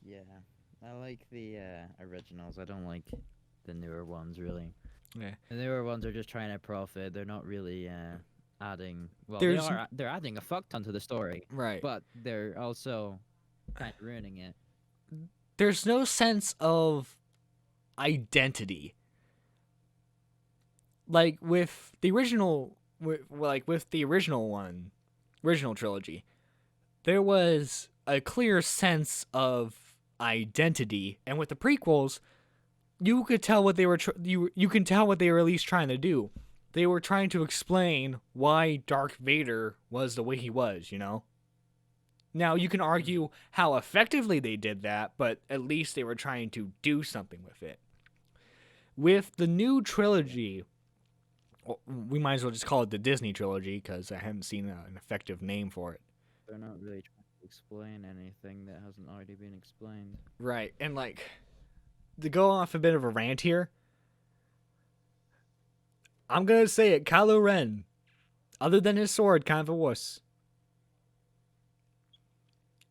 Speaker 3: Yeah. I like the originals. I don't like the newer ones really.
Speaker 1: Yeah.
Speaker 3: The newer ones are just trying to profit. They're not really adding. Well,
Speaker 1: There's
Speaker 3: they're adding a fuck ton to the story,
Speaker 1: Right.
Speaker 3: but they're also kind of ruining it.
Speaker 1: There's no sense of identity. Like with the original with the original trilogy, there was a clear sense of identity, and with the prequels, you could tell what they were you can tell what they were at least trying to do. They were trying to explain why Darth Vader was the way he was, you know? Now, you can argue how effectively they did that, but at least they were trying to do something with it. With the new trilogy, we might as well just call it the Disney trilogy because I haven't seen an effective name for it.
Speaker 3: They're not really trying to explain anything that hasn't already been explained.
Speaker 1: Right, and like, to go off a bit of a rant here, I'm gonna say it, Kylo Ren, other than his sword, kind of a wuss.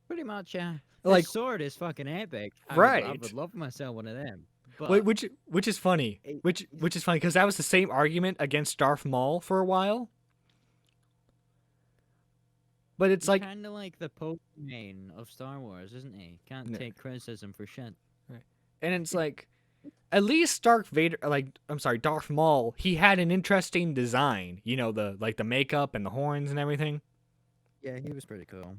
Speaker 3: Pretty much, yeah.
Speaker 1: Like-
Speaker 3: His sword is fucking epic. I
Speaker 1: Right.
Speaker 3: would love myself one of them. But
Speaker 1: Which is funny.
Speaker 3: It-
Speaker 1: Which is funny because that was the same argument against Darth Maul for a while. But it's like,
Speaker 3: kind of like the Pokemon of Star Wars, isn't he? Can't
Speaker 1: Yeah.
Speaker 3: take criticism for shit.
Speaker 1: and it's like, at least Darth Maul, he had an interesting design. You know, the makeup and the horns and everything.
Speaker 3: Yeah, he was pretty cool.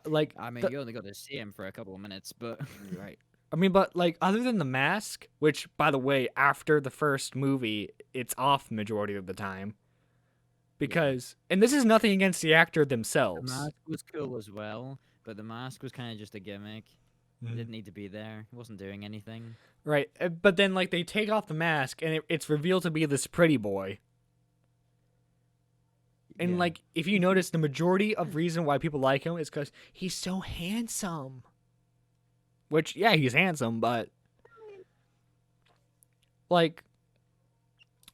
Speaker 1: Like,
Speaker 3: I mean,
Speaker 1: the-
Speaker 3: you only got to see him for a couple of minutes, but
Speaker 1: right. I mean, but like, other than the mask, which by the way, after the first movie, it's off majority of the time. Because, and this is nothing against the actor
Speaker 3: the
Speaker 1: themselves.
Speaker 3: mask was cool as well. But the mask was kind of just a gimmick. It
Speaker 1: Mhm.
Speaker 3: didn't need to be there. It wasn't doing anything.
Speaker 1: Right, but then like they take off the mask and it's revealed to be this pretty boy. And
Speaker 3: Yeah.
Speaker 1: like, if you notice, the majority of reason why people like him is because he's so handsome. Which, yeah, he's handsome, but like,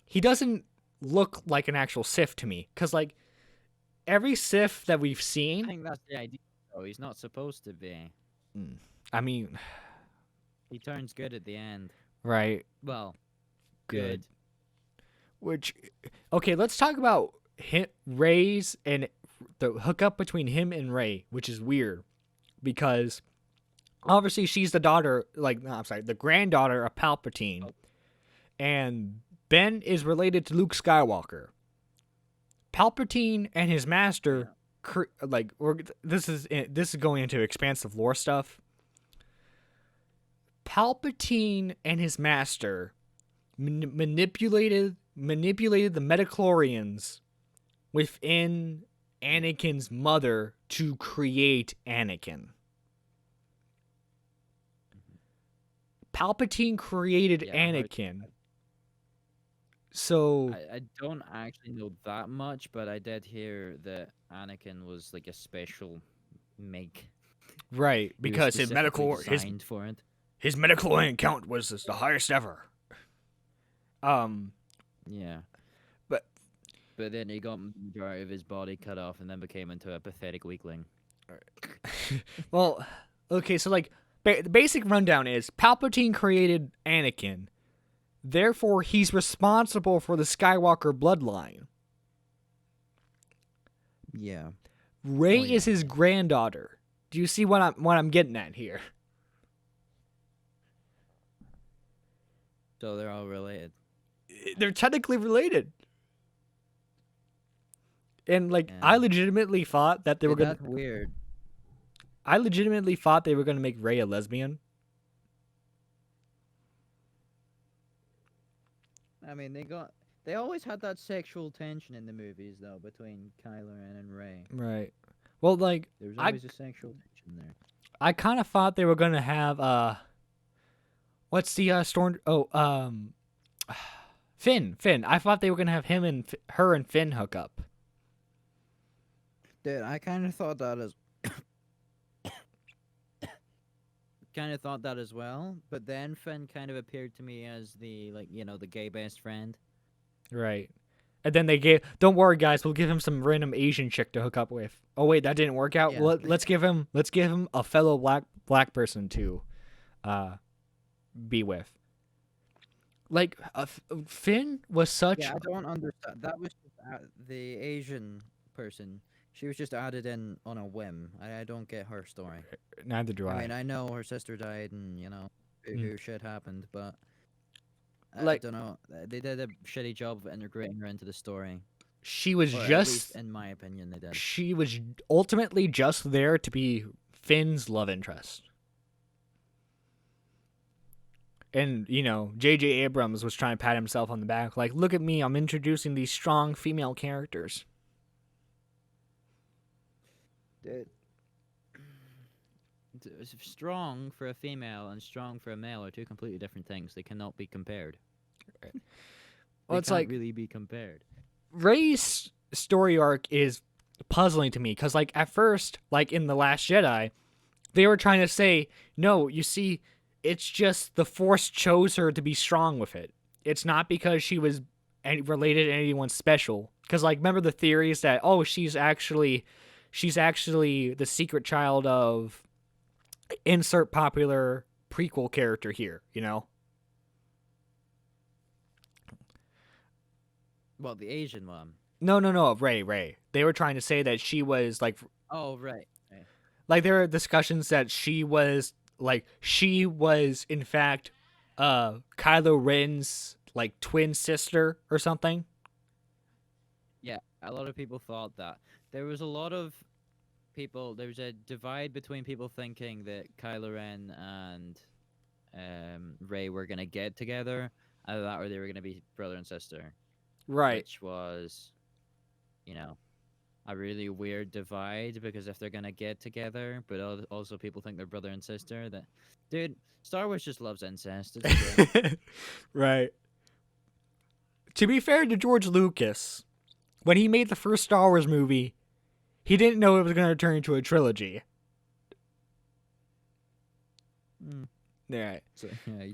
Speaker 1: he doesn't look like an actual Sith to me. Because like, every Sith that we've
Speaker 3: I
Speaker 1: seen,
Speaker 3: think that's the idea. Though he's not supposed to be.
Speaker 1: I mean,
Speaker 3: He turns good at the end.
Speaker 1: right?
Speaker 3: Well,
Speaker 1: Good.
Speaker 3: good.
Speaker 1: Which, okay, let's talk about Ray's and the hookup between him and Ray, which is weird because obviously she's the daughter, the granddaughter of Palpatine, and Ben is related to Luke Skywalker. Palpatine and his master, this is going into expansive lore stuff. Palpatine and his master manipulated the midichlorians within Anakin's mother to create Anakin. Palpatine created
Speaker 3: Yeah, I heard
Speaker 1: Anakin. So
Speaker 3: I don't actually know that much, but I did hear that Anakin was like a special make.
Speaker 1: right,
Speaker 3: He was
Speaker 1: because his
Speaker 3: specifically
Speaker 1: medical
Speaker 3: designed for it.
Speaker 1: his midichlorian count was the highest ever.
Speaker 3: Yeah.
Speaker 1: But-
Speaker 3: But then he got majority of his body cut off and then became into a pathetic weakling.
Speaker 1: Well, okay, so like the basic rundown is Palpatine created Anakin. Therefore, he's responsible for the Skywalker bloodline.
Speaker 3: Yeah.
Speaker 1: Rey
Speaker 3: Oh, yeah.
Speaker 1: is his granddaughter. Do you see what I'm getting at here?
Speaker 3: So they're all related.
Speaker 1: they're technically related. And like,
Speaker 3: Yeah.
Speaker 1: I legitimately thought that they were
Speaker 3: Dude,
Speaker 1: gonna.
Speaker 3: that's weird.
Speaker 1: I legitimately thought they were gonna make Rey a lesbian.
Speaker 3: I mean, they always had that sexual tension in the movies though between Kylo Ren and Rey.
Speaker 1: Right. Well, like,
Speaker 3: There was
Speaker 1: I
Speaker 3: always a sexual tension there.
Speaker 1: I kind of thought they were gonna have what's the storm? Oh, Finn. I thought they were gonna have him and her and Finn hook up.
Speaker 3: Dude, I kind of thought that as well, but then Finn kind of appeared to me as the the gay best friend.
Speaker 1: Right. And then they gave. Don't worry, guys. We'll give him some random Asian chick to hook up with. Oh wait, that didn't work out.
Speaker 3: Yeah.
Speaker 1: Let's give him a fellow black person to, be with. Like, Finn was such.
Speaker 3: Yeah, I don't understand. That was just, the Asian person. She was just added in on a whim. I don't get her story.
Speaker 1: Neither do I.
Speaker 3: I mean, I know her sister died and, who shit happened, but I
Speaker 1: Like-
Speaker 3: don't know. They did a shitty job of integrating her into the story.
Speaker 1: She was
Speaker 3: Or at
Speaker 1: just.
Speaker 3: least in my opinion, they did.
Speaker 1: She was ultimately just there to be Finn's love interest. And, J.J. Abrams was trying to pat himself on the back, like, look at me, I'm introducing these strong female characters.
Speaker 3: Dude. Strong for a female and strong for a male are two completely different things. They cannot be compared.
Speaker 1: Well,
Speaker 3: They
Speaker 1: it's
Speaker 3: can't
Speaker 1: like,
Speaker 3: really be compared.
Speaker 1: Rey's story arc is puzzling to me, because, like, at first, like, in The Last Jedi, they were trying to say, no, you see, it's just the Force chose her to be strong with it. It's not because she was related to anyone special. Because, like, remember the theories that, oh, she's actually the secret child of insert popular prequel character here,
Speaker 3: Well, the Asian one.
Speaker 1: No, Rey. They were trying to say that she was, like,
Speaker 3: Oh, right.
Speaker 1: like, there are discussions that she was in fact Kylo Ren's, like, twin sister or something.
Speaker 3: Yeah, a lot of people thought that. There was a lot of people. There was a divide between people thinking that Kylo Ren and Rey were gonna get together, either that or they were gonna be brother and sister.
Speaker 1: Right.
Speaker 3: Which was, a really weird divide because if they're gonna get together, but also people think they're brother and sister, that, dude, Star Wars just loves incest. It's great.
Speaker 1: Right. To be fair to George Lucas, when he made the first Star Wars movie, he didn't know it was going to turn into a trilogy.
Speaker 3: Mm.
Speaker 1: Yeah.
Speaker 3: So yeah,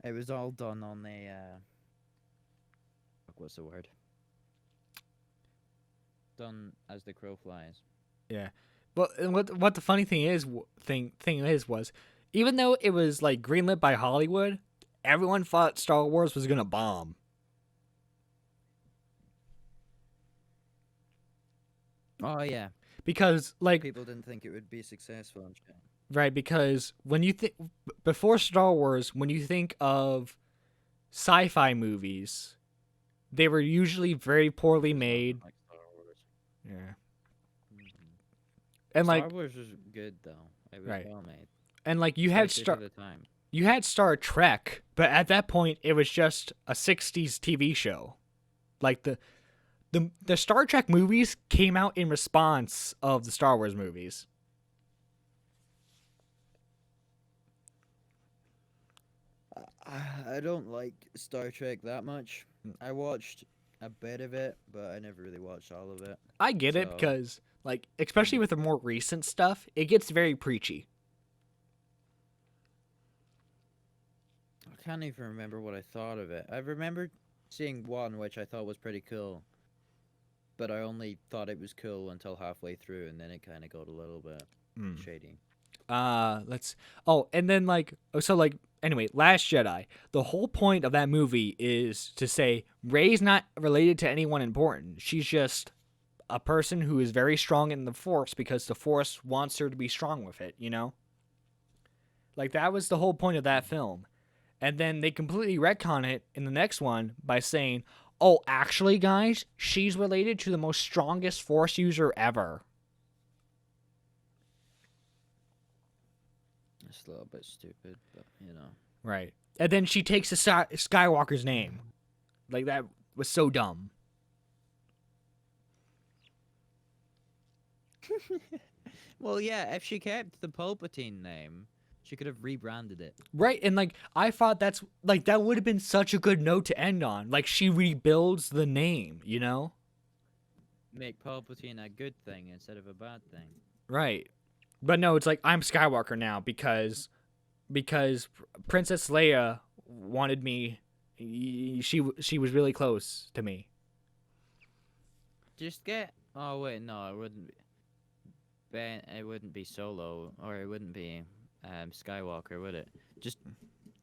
Speaker 3: it was all done on a what's the word? Done as the crow flies.
Speaker 1: Yeah. Well, and what the funny thing is was, even though it was, like, greenlit by Hollywood, everyone thought Star Wars was going to bomb.
Speaker 3: Oh yeah,
Speaker 1: Because, like,
Speaker 3: people didn't think it would be successful and shit.
Speaker 1: right, because when you think before Star Wars, when you think of sci-fi movies, they were usually very poorly made.
Speaker 3: Like Star Wars.
Speaker 1: Yeah.
Speaker 3: Mhm.
Speaker 1: And,
Speaker 3: Star
Speaker 1: like,
Speaker 3: Wars was good though. It was
Speaker 1: Right.
Speaker 3: well made.
Speaker 1: and like you had
Speaker 3: Especially for the time.
Speaker 1: you had Star Trek, but at that point it was just a 60s TV show. Like, the Star Trek movies came out in response of the Star Wars movies.
Speaker 3: I don't like Star Trek that much.
Speaker 1: Mm.
Speaker 3: I watched a bit of it, but I never really watched all of it.
Speaker 1: I get it,
Speaker 3: So-
Speaker 1: because, like, especially with the more recent stuff, it gets very preachy.
Speaker 3: I can't even remember what I thought of it. I remember seeing one which I thought was pretty cool, but I only thought it was cool until halfway through, and then it kind of got a little bit
Speaker 1: Mm.
Speaker 3: shady.
Speaker 1: And then, like, so, like, anyway, Last Jedi, the whole point of that movie is to say Rey's not related to anyone important. She's just a person who is very strong in the Force because the Force wants her to be strong with it, Like, that was the whole point of that film. And then they completely retcon it in the next one by saying, "Oh, actually, guys, she's related to the most strongest Force user ever."
Speaker 3: It's a little bit stupid, but you know.
Speaker 1: Right. And then she takes the Skywalker's name. Like, that was so dumb.
Speaker 3: Well, yeah, if she kept the Palpatine name, she could have rebranded it.
Speaker 1: Right, and like I thought that's like that would have been such a good note to end on. Like she rebuilds the name, you know?
Speaker 3: Make Palpatine a good thing instead of a bad thing.
Speaker 1: Right. But no, it's like I'm Skywalker now because Princess Leia wanted me. She was really close to me.
Speaker 3: Just get. Oh wait, no, it wouldn't be. Ben, it wouldn't be Solo, or it wouldn't be Skywalker, would it? Just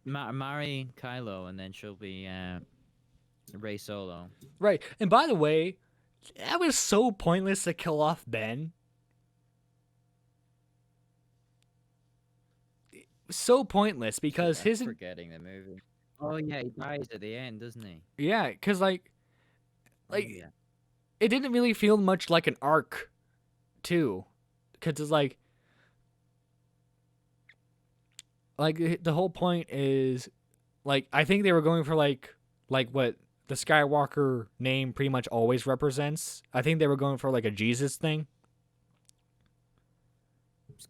Speaker 3: marry Kylo, and then she'll be Rey Solo.
Speaker 1: Right. And by the way, that was so pointless to kill off Ben. So pointless because
Speaker 3: I'm
Speaker 1: his
Speaker 3: forgetting the movie. Oh yeah, he dies at the end, doesn't he?
Speaker 1: yeah, because like
Speaker 3: Oh, yeah.
Speaker 1: it didn't really feel much like an arc, too, because it's like the whole point is like I think they were going for like what the Skywalker name pretty much always represents. I think they were going for like a Jesus thing.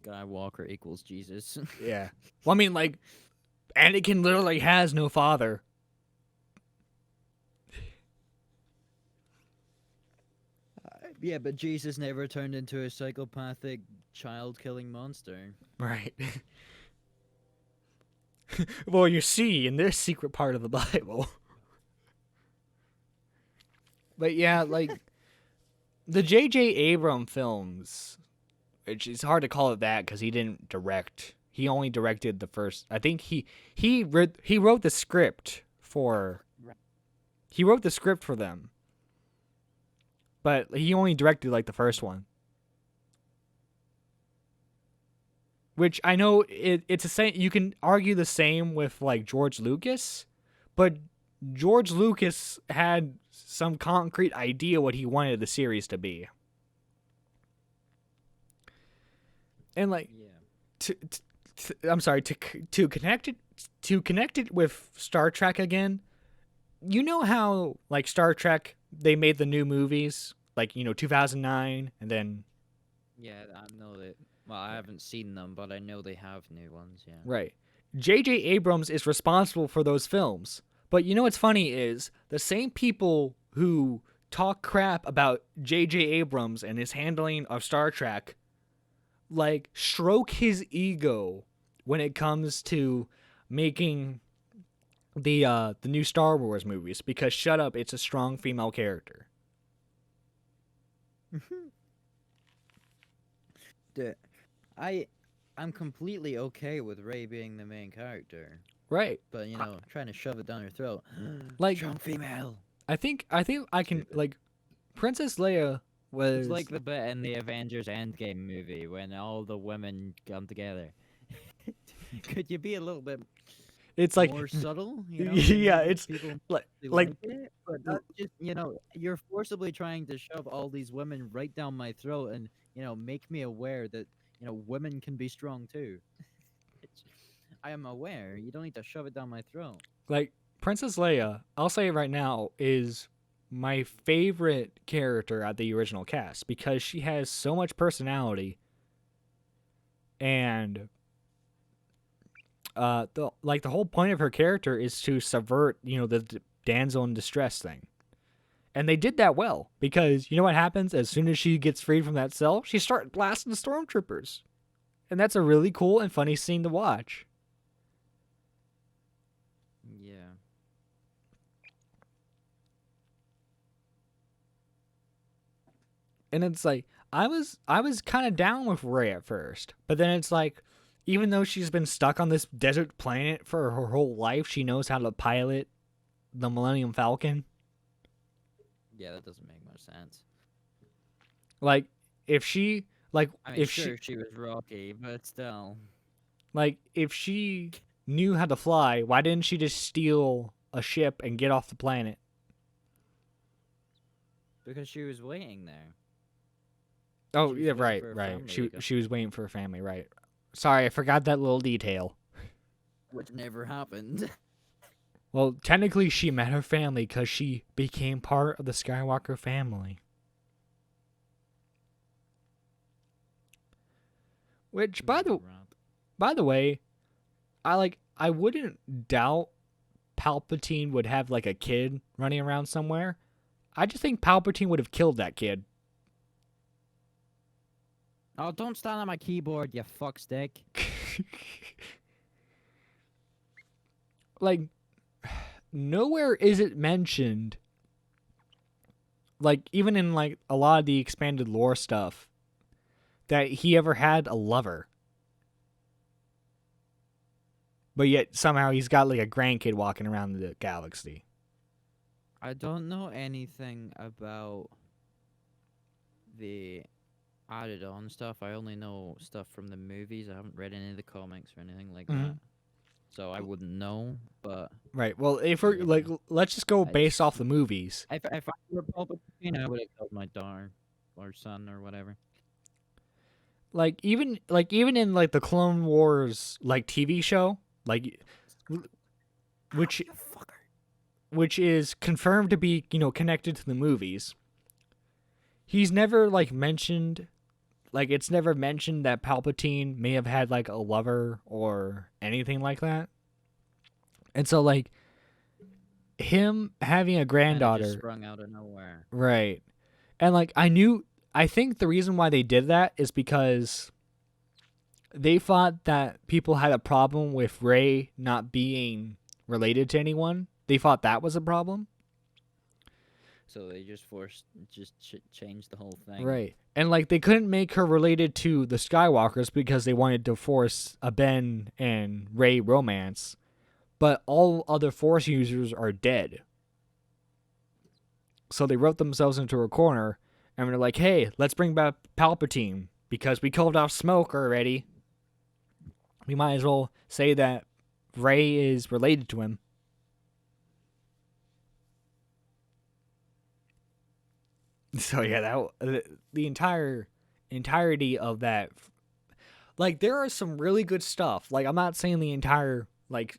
Speaker 3: Skywalker equals Jesus.
Speaker 1: Yeah. Well, I mean, like Anakin literally has no father.
Speaker 3: Yeah, but Jesus never turned into a psychopathic child-killing monster.
Speaker 1: Right. Well, you see, in this secret part of the Bible. But yeah, like the J.J. Abrams films, which is hard to call it that because he didn't direct. He only directed the first. I think he wrote the script for. He wrote the script for them. But he only directed like the first one. Which I know it's the same. You can argue the same with like George Lucas, but George Lucas had some concrete idea what he wanted the series to be. And like,
Speaker 3: Yeah.
Speaker 1: I'm sorry, to connect it with Star Trek again. You know how like Star Trek they made the new movies like 2009 and then
Speaker 3: Yeah, I know that. Well, I haven't seen them, but I know they have new ones. Yeah.
Speaker 1: right. J.J. Abrams is responsible for those films. But you know what's funny is the same people who talk crap about J.J. Abrams and his handling of Star Trek like stroke his ego when it comes to making the new Star Wars movies because shut up, it's a strong female character.
Speaker 3: I'm completely okay with Rey being the main character,
Speaker 1: Right.
Speaker 3: but trying to shove it down her throat.
Speaker 1: Like
Speaker 3: Strong female.
Speaker 1: I think I can like Princess Leia was
Speaker 3: It's like the bit in the Avengers Endgame movie when all the women come together. Could you be a little bit
Speaker 1: it's like
Speaker 3: more subtle?
Speaker 1: yeah, it's
Speaker 3: people
Speaker 1: like
Speaker 3: like it, but not just you're forcibly trying to shove all these women right down my throat and make me aware that women can be strong too. I am aware. You don't need to shove it down my throat.
Speaker 1: like Princess Leia, I'll say it right now, is my favorite character at the original cast because she has so much personality and the whole point of her character is to subvert, the damsel in distress thing. And they did that well because you know what happens as soon as she gets freed from that cell, she starts blasting the stormtroopers. And that's a really cool and funny scene to watch.
Speaker 3: Yeah.
Speaker 1: And it's like I was kind of down with Rey at first, but then it's like even though she's been stuck on this desert planet for her whole life, she knows how to pilot the Millennium Falcon.
Speaker 3: Yeah, that doesn't make much sense.
Speaker 1: Like if she
Speaker 3: I mean,
Speaker 1: if
Speaker 3: sure, she was rocky, but still.
Speaker 1: like if she knew how to fly, why didn't she just steal a ship and get off the planet?
Speaker 3: Because she was waiting there.
Speaker 1: Oh,
Speaker 3: She was
Speaker 1: yeah,
Speaker 3: waiting
Speaker 1: right,
Speaker 3: for her
Speaker 1: right.
Speaker 3: family
Speaker 1: She
Speaker 3: to come.
Speaker 1: she was waiting for her family, right. Sorry, I forgot that little detail.
Speaker 3: Which never happened.
Speaker 1: Well, technically she met her family because she became part of the Skywalker family. Which, by the way, I wouldn't doubt Palpatine would have like a kid running around somewhere. I just think Palpatine would have killed that kid.
Speaker 3: Oh, don't stand on my keyboard, you fuckstick.
Speaker 1: Like, nowhere is it mentioned, like, even in like a lot of the expanded lore stuff, that he ever had a lover. But yet somehow he's got like a grandkid walking around the galaxy.
Speaker 3: I don't know anything about the added on stuff. I only know stuff from the movies. I haven't read any of the comics or anything like that. So I wouldn't know, but
Speaker 1: Right. Well, if we're
Speaker 3: Yeah.
Speaker 1: like, let's just go based
Speaker 3: It's-
Speaker 1: off the movies.
Speaker 3: if I were Palpatine, I would have killed my daughter or son or whatever.
Speaker 1: Even in like the Clone Wars like TV show, like which which is confirmed to be, connected to the movies. He's never like mentioned, like it's never mentioned that Palpatine may have had like a lover or anything like that. And so like him having a
Speaker 3: Kinda
Speaker 1: granddaughter,
Speaker 3: just sprung out of nowhere.
Speaker 1: right. And like I think the reason why they did that is because they thought that people had a problem with Rey not being related to anyone. They thought that was a problem.
Speaker 3: So they just changed the whole thing.
Speaker 1: Right. And like they couldn't make her related to the Skywalkers because they wanted to force a Ben and Rey romance. But all other Force users are dead. So they wrote themselves into a corner and they're like, hey, let's bring back Palpatine because we killed off Smoke already. We might as well say that Rey is related to him. So yeah, the entirety of that, like there are some really good stuff. Like I'm not saying the entire like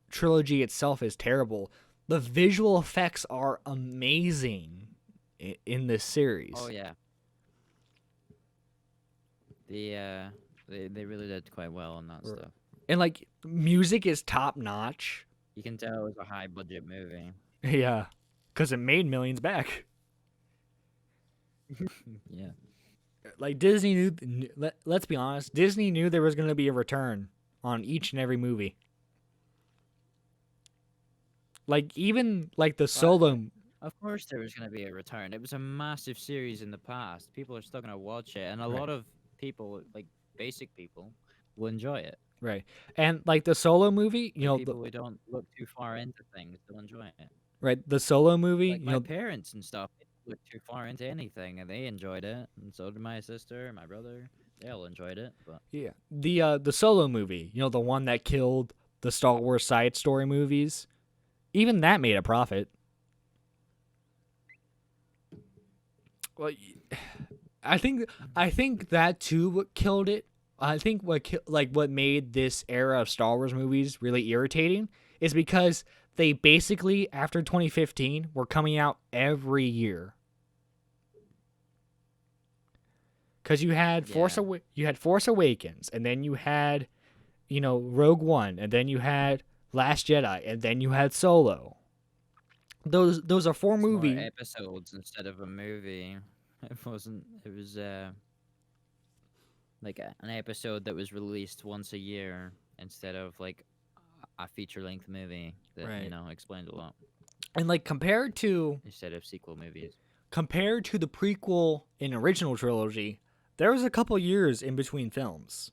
Speaker 1: trilogy itself is terrible. The visual effects are amazing in this series.
Speaker 3: Oh yeah. They really did quite well on that stuff.
Speaker 1: And like music is top notch.
Speaker 3: You can tell it was a high budget movie.
Speaker 1: Yeah, because it made millions back.
Speaker 3: Yeah.
Speaker 1: Like Disney knew. Let's be honest. Disney knew there was going to be a return on each and every movie. Like even like the solo.
Speaker 3: Of course there was going to be a return. It was a massive series in the past. People are still going to watch it, and a lot of people, like basic people, will enjoy it.
Speaker 1: Right. And like the solo movie,
Speaker 3: People who don't look too far into things will enjoy it.
Speaker 1: right, the solo movie,
Speaker 3: Like my parents and stuff, they didn't look too far into anything, and they enjoyed it, and so did my sister, my brother. They all enjoyed it, but
Speaker 1: yeah. The solo movie, the one that killed the Star Wars side story movies, even that made a profit. Well, I think that too what killed it. I think what made this era of Star Wars movies really irritating is because they basically after 2015 were coming out every year. Cuz you had Force Awakens, and then you had Rogue One, and then you had Last Jedi, and then you had Solo. Those are four
Speaker 3: it's more
Speaker 1: movies.
Speaker 3: episodes instead of a movie. It wasn't. It was like an episode that was released once a year instead of like a feature-length movie that
Speaker 1: Right.
Speaker 3: explained a lot
Speaker 1: And like compared to
Speaker 3: instead of sequel movies.
Speaker 1: the prequel in original trilogy, there was a couple years in between films.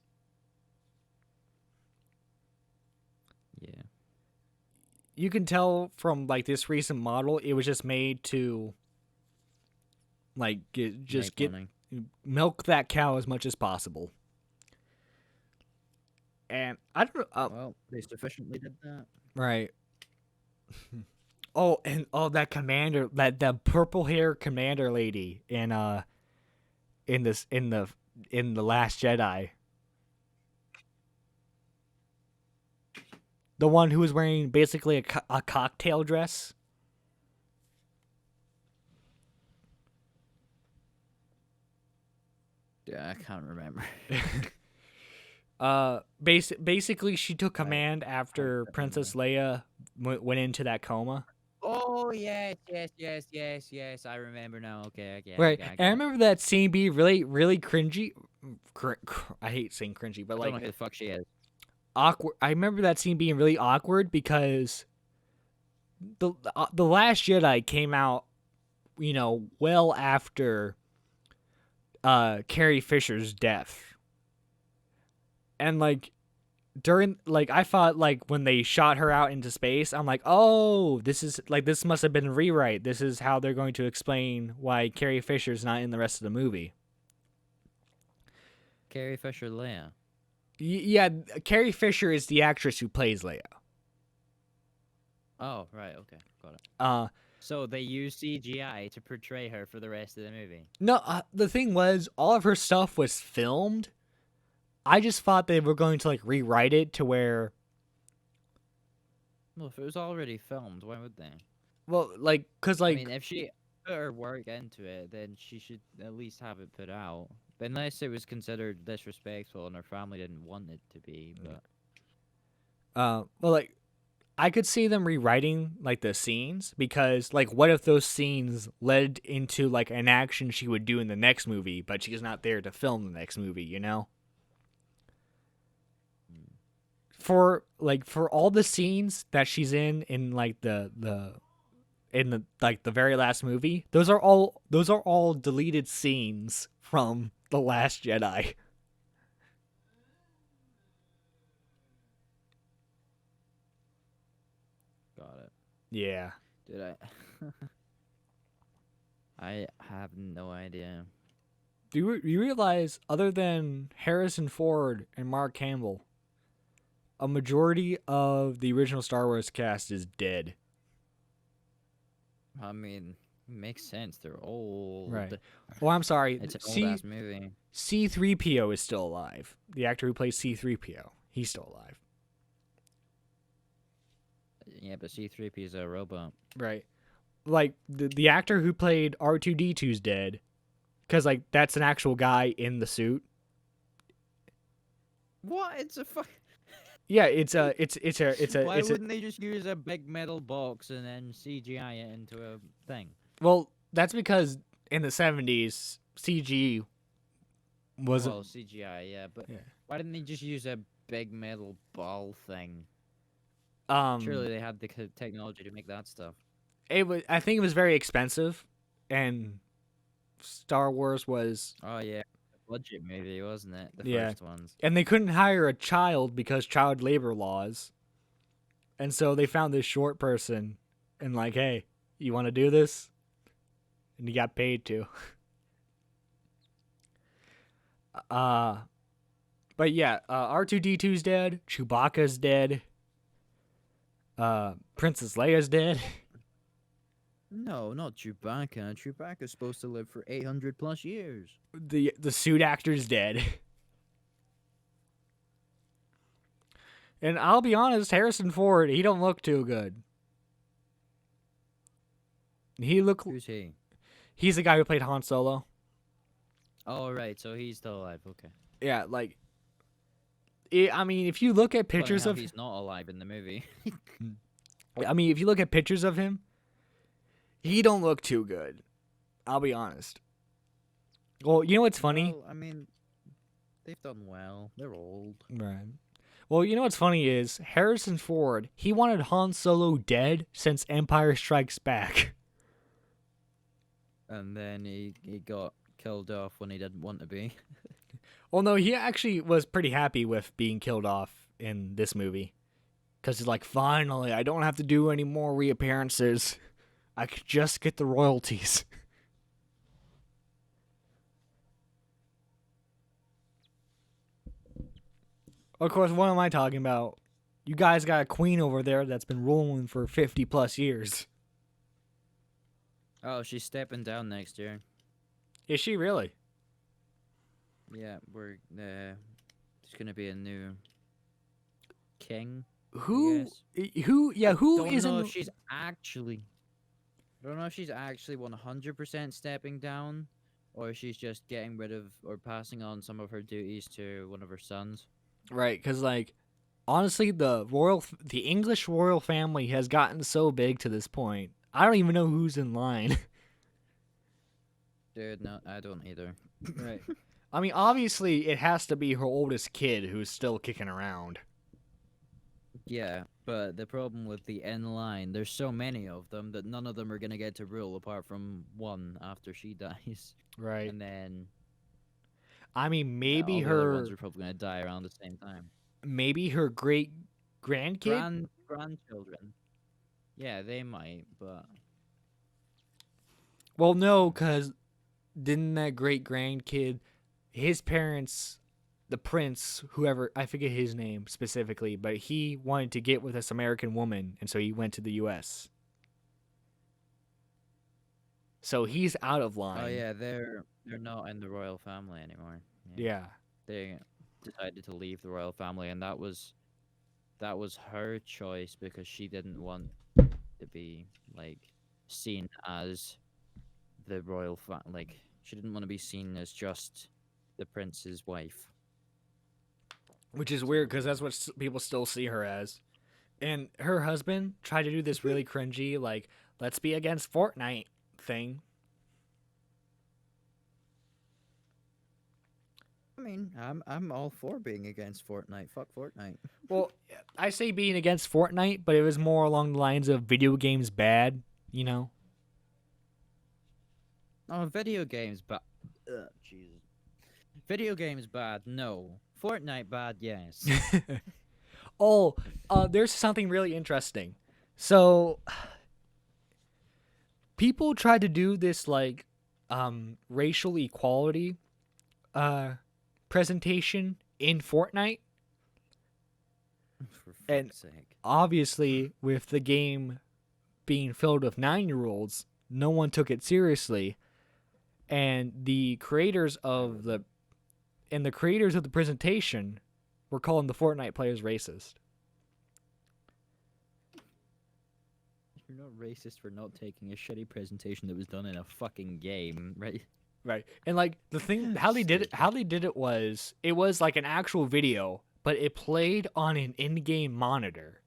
Speaker 3: Yeah.
Speaker 1: You can tell from like this recent model, it was just made to like
Speaker 3: Make money.
Speaker 1: milk that cow as much as possible. And I don't know.
Speaker 3: Well, they sufficiently did that.
Speaker 1: Right. Oh, and that commander, that purple hair commander lady in the Last Jedi. The one who was wearing basically a cocktail dress.
Speaker 3: Yeah, I can't remember.
Speaker 1: Basically, she took command after Princess Leia went into that coma.
Speaker 3: Oh yes. I remember now. Okay.
Speaker 1: Right,
Speaker 3: I
Speaker 1: and I
Speaker 3: get it.
Speaker 1: remember that scene being really, really cringy. I hate saying cringy, but
Speaker 3: I don't
Speaker 1: like
Speaker 3: know who the fuck she is.
Speaker 1: awkward. I remember that scene being really awkward because the Last Jedi came out, well after Carrie Fisher's death, and like during I thought like when they shot her out into space, I'm like, oh, this must have been a rewrite. This is how they're going to explain why Carrie Fisher's not in the rest of the movie.
Speaker 3: Carrie Fisher Leia.
Speaker 1: Yeah, Carrie Fisher is the actress who plays Leia.
Speaker 3: Oh, right. Okay, got it. So they used CGI to portray her for the rest of the movie.
Speaker 1: No, the thing was, all of her stuff was filmed. I just thought they were going to like rewrite it to where,
Speaker 3: Well, if it was already filmed, why would they?
Speaker 1: well, like, cause like,
Speaker 3: I mean, if she put her work into it, then she should at least have it put out. But unless it was considered disrespectful and her family didn't want it to be, but
Speaker 1: well, like, I could see them rewriting like the scenes because, like, what if those scenes led into like an action she would do in the next movie, but she's not there to film the next movie, you know? For all the scenes that she's in like the very last movie, those are all deleted scenes from The Last Jedi.
Speaker 3: got it.
Speaker 1: Yeah.
Speaker 3: Did I? I have no idea.
Speaker 1: Do you realize, other than Harrison Ford and Mark Hamill, a majority of the original Star Wars cast is dead?
Speaker 3: I mean, makes sense. They're old.
Speaker 1: Right. Well, I'm sorry.
Speaker 3: It's an old-ass movie.
Speaker 1: C-3PO is still alive. The actor who plays C-3PO, he's still alive.
Speaker 3: Yeah, but C-3PO is a robot.
Speaker 1: Right. Like, the actor who played R2-D2 is dead. Because, like, that's an actual guy in the suit.
Speaker 3: What? It's a fuck.
Speaker 1: Yeah, it's a.
Speaker 3: Why
Speaker 1: it's a,
Speaker 3: wouldn't they just use a big metal box and then CGI it into a thing?
Speaker 1: well, that's because in the 70s, CG wasn't.
Speaker 3: Well, CGI, yeah, but
Speaker 1: Yeah.
Speaker 3: why didn't they just use a big metal ball thing?
Speaker 1: Um,
Speaker 3: Surely they had the technology to make that stuff.
Speaker 1: I think it was very expensive, and Star Wars was.
Speaker 3: Oh yeah, budget movie, wasn't it? The
Speaker 1: Yeah.
Speaker 3: first ones.
Speaker 1: And they couldn't hire a child because child labor laws. And so they found this short person and like, hey, you want to do this? And he got paid to. But yeah, R2-D2's dead, Chewbacca's dead, Princess Leia's dead.
Speaker 3: No, not Chewbacca. Chewbacca's supposed to live for 800 plus years.
Speaker 1: The suit actor's dead. And I'll be honest, Harrison Ford, he don't look too good.
Speaker 3: Who's he?
Speaker 1: He's the guy who played Han Solo.
Speaker 3: Oh, right, so he's still alive. Okay.
Speaker 1: Yeah, like, I mean, if you look at pictures
Speaker 3: Funny how
Speaker 1: of,
Speaker 3: he's not alive in the movie.
Speaker 1: I mean, if you look at pictures of him, he don't look too good. I'll be honest. Well, you know what's funny?
Speaker 3: Well, I mean, they've done well. They're old.
Speaker 1: Right. Well, you know what's funny is Harrison Ford, he wanted Han Solo dead since Empire Strikes Back.
Speaker 3: And then he got killed off when he didn't want to be.
Speaker 1: Well, no, he actually was pretty happy with being killed off in this movie. Because he's like, finally, I don't have to do any more reappearances. I could just get the royalties. Of course, what am I talking about? You guys got a queen over there that's been ruling for 50 plus years.
Speaker 3: Oh, she's stepping down next year.
Speaker 1: Is she really?
Speaker 3: Yeah, there's gonna be a new king.
Speaker 1: Who?
Speaker 3: guess.
Speaker 1: Who? Yeah, who
Speaker 3: Don't
Speaker 1: is
Speaker 3: know
Speaker 1: in?
Speaker 3: if she's actually. I don't know if she's actually 100% stepping down, or she's just getting rid of or passing on some of her duties to one of her sons.
Speaker 1: Right, because like, honestly, the English royal family has gotten so big to this point. I don't even know who's in line.
Speaker 3: Dude, no, I don't either.
Speaker 1: Right. I mean, obviously, it has to be her oldest kid who's still kicking around.
Speaker 3: Yeah, but the problem with the in line, there's so many of them that none of them are gonna get to rule apart from one after she dies.
Speaker 1: Right.
Speaker 3: And then
Speaker 1: I mean, maybe
Speaker 3: all the other ones
Speaker 1: her,
Speaker 3: are probably gonna die around the same time.
Speaker 1: maybe her great grandkid.
Speaker 3: Grandchildren. Yeah, they might, but
Speaker 1: Well, no, because didn't that great grandkid, his parents, the prince, whoever, I forget his name specifically, but he wanted to get with this American woman, and so he went to the U.S. So he's out of line.
Speaker 3: oh yeah, they're not in the royal family anymore.
Speaker 1: Yeah.
Speaker 3: They decided to leave the royal family, and that was her choice because she didn't want to be like seen as the like she didn't want to be seen as just the prince's wife.
Speaker 1: Which is weird because that's what people still see her as. And her husband tried to do this really cringy, like, let's be against Fortnite thing.
Speaker 3: I mean, I'm all for being against Fortnite. Fuck Fortnite.
Speaker 1: Well, I say being against Fortnite, but it was more along the lines of video games bad, you know?
Speaker 3: Oh, video games, but Jesus. Video games bad, no. Fortnite bad, yes.
Speaker 1: Oh, there's something really interesting. So, people tried to do this, like, racial equality presentation in Fortnite.
Speaker 3: For
Speaker 1: And
Speaker 3: fuck's sake.
Speaker 1: obviously, with the game being filled with 9-year-olds, no one took it seriously. And the creators of the presentation were calling the Fortnite players racist.
Speaker 3: You're not racist for not taking a shitty presentation that was done in a fucking game, right?
Speaker 1: Right. And like the thing how they did it was like an actual video, but it played on an in-game monitor.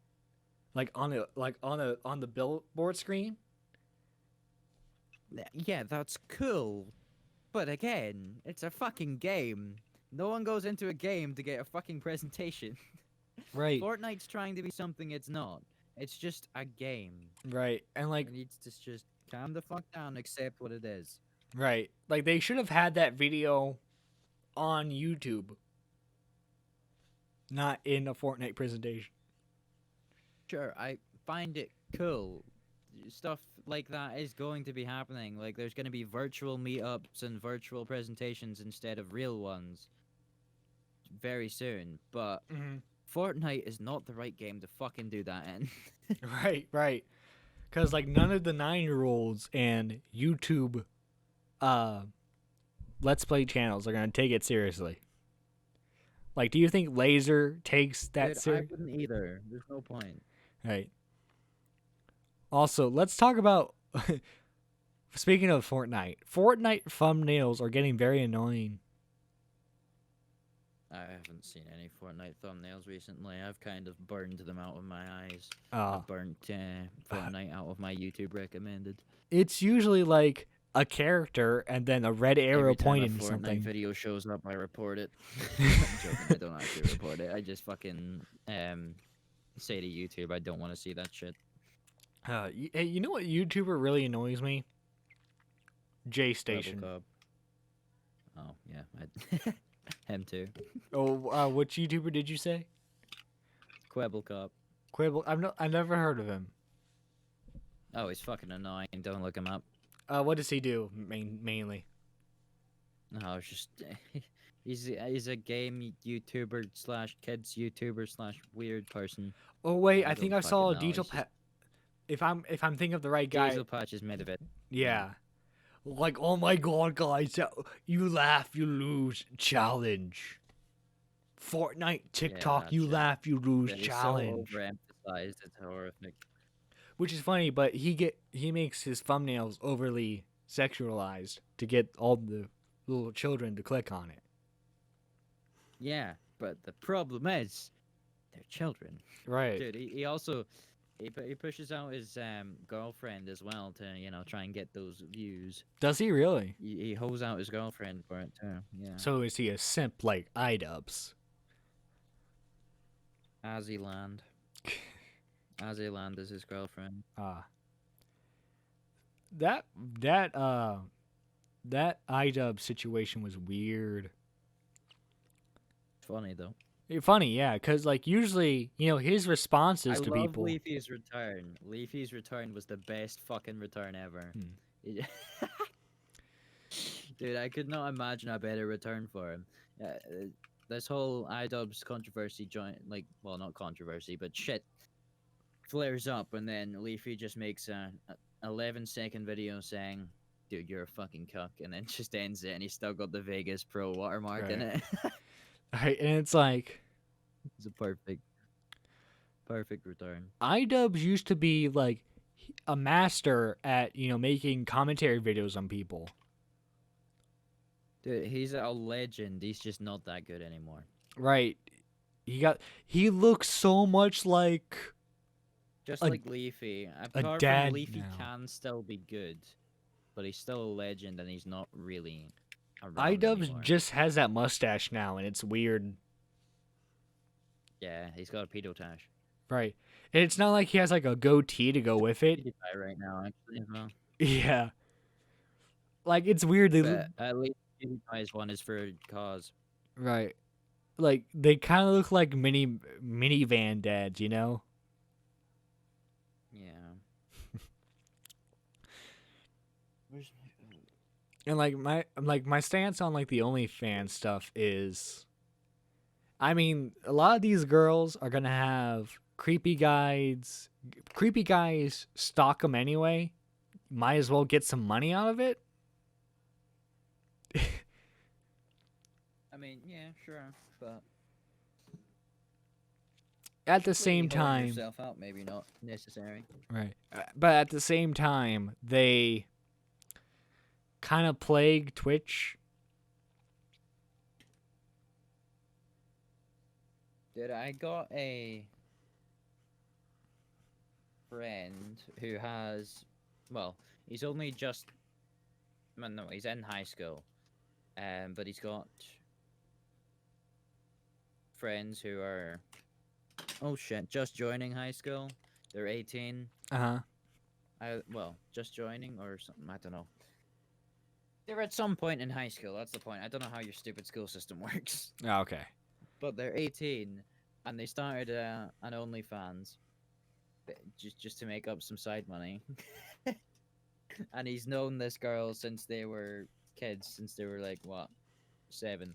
Speaker 1: Like on the billboard screen.
Speaker 3: Yeah, that's cool. But again, it's a fucking game. No one goes into a game to get a fucking presentation.
Speaker 1: Right.
Speaker 3: Fortnite's trying to be something it's not. It's just a game.
Speaker 1: Right. And like
Speaker 3: It needs to just calm the fuck down, accept what it is.
Speaker 1: right. Like they should have had that video on YouTube. Not in a Fortnite presentation.
Speaker 3: Sure, I find it cool. Stuff like that is going to be happening. Like, there's going to be virtual meetups and virtual presentations instead of real ones very soon. But Fortnite is not the right game to fucking do that in.
Speaker 1: Right, right. Because like none of the 9-year-olds and YouTube Let's Play channels are gonna take it seriously. Like, do you think Laser takes that
Speaker 3: Dude, I
Speaker 1: serious?
Speaker 3: wouldn't either. There's no point.
Speaker 1: Right. Also, let's talk about. Speaking of Fortnite thumbnails are getting very annoying.
Speaker 3: I haven't seen any Fortnite thumbnails recently. I've kind of burned them out of my eyes.
Speaker 1: Uh,
Speaker 3: I've burnt Fortnite out of my YouTube recommended.
Speaker 1: it's usually like a character and then a red arrow
Speaker 3: Every time
Speaker 1: pointing
Speaker 3: a
Speaker 1: to
Speaker 3: Fortnite
Speaker 1: something.
Speaker 3: video shows up, I report it. I'm joking. I don't actually report it. I just fucking say to YouTube, I don't want to see that shit.
Speaker 1: Hey, you know what YouTuber really annoys me? J Station.
Speaker 3: Rebel Cub. Oh yeah, him too.
Speaker 1: Oh, which YouTuber did you say?
Speaker 3: Quibble Cup.
Speaker 1: Quibble. I've never heard of him.
Speaker 3: Oh, he's fucking annoying. Don't look him up.
Speaker 1: What does he do mainly?
Speaker 3: No, it's just He's a game YouTuber slash kids YouTuber slash weird person.
Speaker 1: Oh wait, I
Speaker 3: I
Speaker 1: think
Speaker 3: don't
Speaker 1: I saw a
Speaker 3: fucking know.
Speaker 1: Diesel
Speaker 3: He's just
Speaker 1: if I'm thinking of the right guy,
Speaker 3: Diesel Patch is made of it.
Speaker 1: yeah. Like, oh my god, guys, you laugh, you lose challenge. Fortnite, TikTok,
Speaker 3: that
Speaker 1: you
Speaker 3: shit.
Speaker 1: laugh, you lose
Speaker 3: Yeah, he's
Speaker 1: challenge.
Speaker 3: so overemphasized. It's horrific.
Speaker 1: Which is funny, but he makes his thumbnails overly sexualized to get all the little children to click on it.
Speaker 3: Yeah, but the problem is, they're children.
Speaker 1: Right.
Speaker 3: Dude, he also he pushes out his girlfriend as well to try and get those views.
Speaker 1: Does he really?
Speaker 3: He hoes out his girlfriend for it too. Yeah.
Speaker 1: So is he a simp like iDubbbz?
Speaker 3: Aziland. Aziland is his girlfriend.
Speaker 1: That that uh that iDub situation was weird.
Speaker 3: Funny though.
Speaker 1: Funny, yeah, because like usually, his responses
Speaker 3: I
Speaker 1: to
Speaker 3: love
Speaker 1: people.
Speaker 3: Leafy's return. Leafy's return was the best fucking return ever. It- Dude, I could not imagine a better return for him. This whole iDubbbz controversy well, not controversy, but shit flares up, and then Leafy just makes a 11-second video saying, "Dude, you're a fucking cuck," and then just ends it, and he's still got the Vegas Pro watermark in
Speaker 1: Right.
Speaker 3: it.
Speaker 1: Right, and it's like
Speaker 3: It's a perfect return.
Speaker 1: iDubbbz used to be like a master at making commentary videos on people.
Speaker 3: Dude, he's a legend. He's just not that good anymore.
Speaker 1: Right. He looks so much like
Speaker 3: Just
Speaker 1: A-
Speaker 3: like Leafy. Apart
Speaker 1: dad
Speaker 3: from Leafy
Speaker 1: now.
Speaker 3: can still be good, but he's still a legend, and he's not really around
Speaker 1: iDubbbz
Speaker 3: anymore.
Speaker 1: just has that mustache now, and it's weird.
Speaker 3: Yeah, he's got a pedo tash.
Speaker 1: Right. And it's not like he has like a goatee to go with it.
Speaker 3: PewDiePie right now, actually, as well.
Speaker 1: Yeah. Like it's weird.
Speaker 3: But at least PewDiePie's one is for cause.
Speaker 1: Right. Like they kind of look like minivan dads, you know?
Speaker 3: Yeah. Where's my...
Speaker 1: And my stance on like the OnlyFans stuff is, I mean, a lot of these girls are gonna have creepy guys stalk them anyway. Might as well get some money out of it.
Speaker 3: I mean, yeah, sure, but
Speaker 1: At the same
Speaker 3: completely holding
Speaker 1: time,
Speaker 3: yourself out, maybe not necessary.
Speaker 1: right? But at the same time, they kind of plague Twitch.
Speaker 3: Dude, I got a friend who has, well, he's only just, well, no, he's in high school, but he's got friends who are, oh shit, just joining high school. They're 18.
Speaker 1: Uh huh.
Speaker 3: Well, just joining or something. I don't know. They're at some point in high school. That's the point. I don't know how your stupid school system works.
Speaker 1: Oh, okay.
Speaker 3: But they're 18, and they started an OnlyFans just to make up some side money. And he's known this girl since they were kids, since they were like what, 7.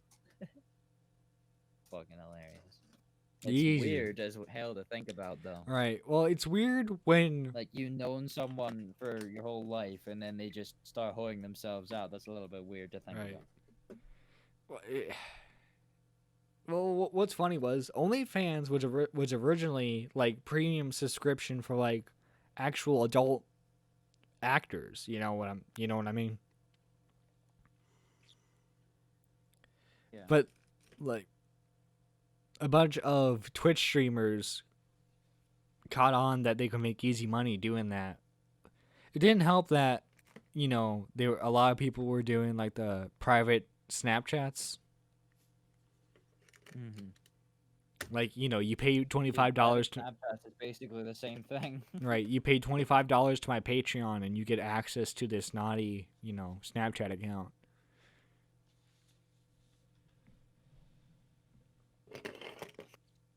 Speaker 3: Fucking hilarious. It's
Speaker 1: Easy.
Speaker 3: weird as hell to think about, though.
Speaker 1: Right. Well, it's weird when
Speaker 3: Like you've known someone for your whole life, and then they just start hoeing themselves out. That's a little bit weird to think
Speaker 1: Right.
Speaker 3: about.
Speaker 1: Well, what's funny was OnlyFans was originally like premium subscription for like actual adult actors. You know what I mean?
Speaker 3: Yeah.
Speaker 1: But like a bunch of Twitch streamers caught on that they could make easy money doing that. It didn't help that a lot of people were doing like the private Snapchats.
Speaker 3: Mm-hmm.
Speaker 1: Like, you pay $25 to
Speaker 3: Snapchat is basically the same thing.
Speaker 1: right, you pay $25 to my Patreon and you get access to this naughty, Snapchat account.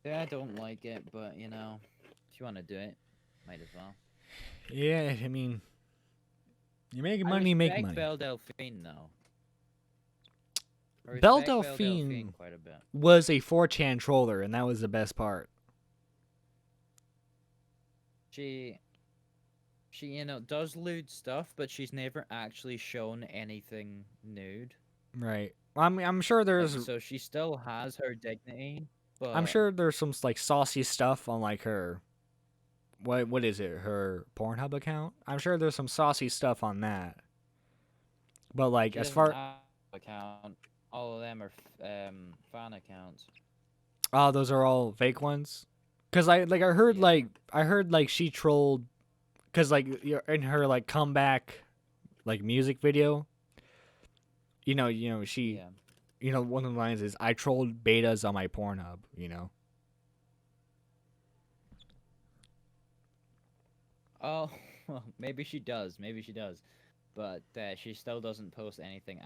Speaker 3: Yeah, I don't like it, but if you want to do it, might as well.
Speaker 1: Yeah, I mean, you make
Speaker 3: I
Speaker 1: money, make
Speaker 3: respect
Speaker 1: money.
Speaker 3: Belle Delphine though. I respect
Speaker 1: Belle
Speaker 3: Belle
Speaker 1: Delphine
Speaker 3: quite a bit.
Speaker 1: was a 4chan troller, and that was the best part.
Speaker 3: She does lewd stuff, but she's never actually shown anything nude.
Speaker 1: Right. I mean, I'm sure
Speaker 3: Like,
Speaker 1: there's
Speaker 3: so she still has her dignity,
Speaker 1: I'm
Speaker 3: but
Speaker 1: sure there's some like saucy stuff on like her what is it? Her Pornhub account? I'm sure there's some saucy stuff on that. But like
Speaker 3: she
Speaker 1: as
Speaker 3: doesn't
Speaker 1: far
Speaker 3: have an account. All of them are fan accounts.
Speaker 1: oh, those are all fake ones. Cuz I heard
Speaker 3: Yeah.
Speaker 1: I heard like she trolled cuz like in her like comeback like music video, she
Speaker 3: Yeah.
Speaker 1: one of the lines is I trolled betas on my Pornhub,
Speaker 3: Oh, well, maybe she does. Maybe she does. But she still doesn't post anything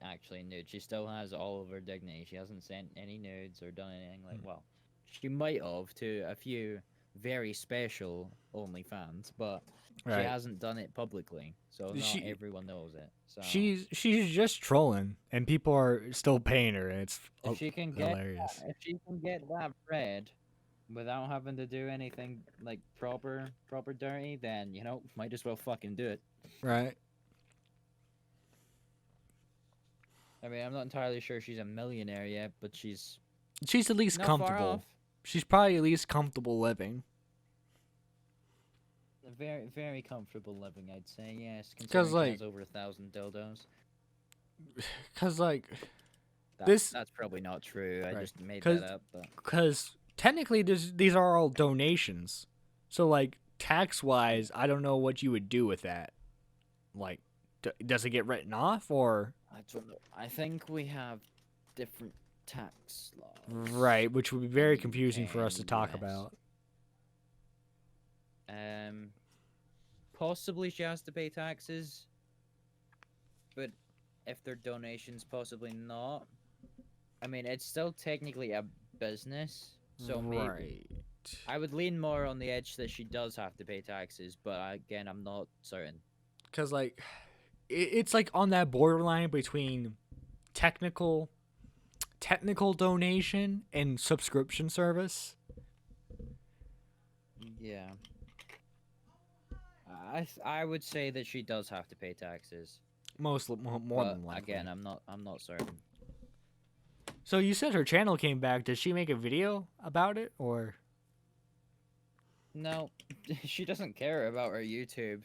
Speaker 3: actually nude. She still has all of her dignity. She hasn't sent any nudes or done anything like. Well, she might have to a few very special OnlyFans, but she
Speaker 1: Right.
Speaker 3: hasn't done it publicly, so not
Speaker 1: She
Speaker 3: everyone knows it. So
Speaker 1: she's just trolling and people are still paying her and it's
Speaker 3: if she can get
Speaker 1: hilarious.
Speaker 3: if she can get that bread without having to do anything like proper dirty, then might as well fucking do it.
Speaker 1: Right.
Speaker 3: I mean, I'm not entirely sure she's a millionaire yet, but she's
Speaker 1: She's at least
Speaker 3: not far
Speaker 1: comfortable.
Speaker 3: off.
Speaker 1: She's probably at least comfortable living.
Speaker 3: A very, very comfortable living, I'd say. Yes,
Speaker 1: 'Cause,
Speaker 3: considering she
Speaker 1: like-
Speaker 3: has over 1,000 dildos.
Speaker 1: Cuz like
Speaker 3: That's probably not true. I
Speaker 1: Right.
Speaker 3: just made
Speaker 1: 'Cause-
Speaker 3: that up. But
Speaker 1: cuz technically these are all donations. So like tax-wise, I don't know what you would do with that. Like does it get written off or
Speaker 3: I don't know. I think we have different tax laws.
Speaker 1: right, which would be very
Speaker 3: in
Speaker 1: confusing for us to talk
Speaker 3: US.
Speaker 1: about.
Speaker 3: Possibly she has to pay taxes, but if they're donations, possibly not. I mean, it's still technically a business, so maybe.
Speaker 1: Right.
Speaker 3: I would lean more on the edge that she does have to pay taxes, but again, I'm not certain.
Speaker 1: Cuz like it's like on that borderline between technical donation and subscription service.
Speaker 3: Yeah. I would say that she does have to pay taxes.
Speaker 1: More
Speaker 3: But
Speaker 1: than likely.
Speaker 3: again, I'm not certain.
Speaker 1: So you said her channel came back. Did she make a video about it or?
Speaker 3: No, she doesn't care about her YouTube.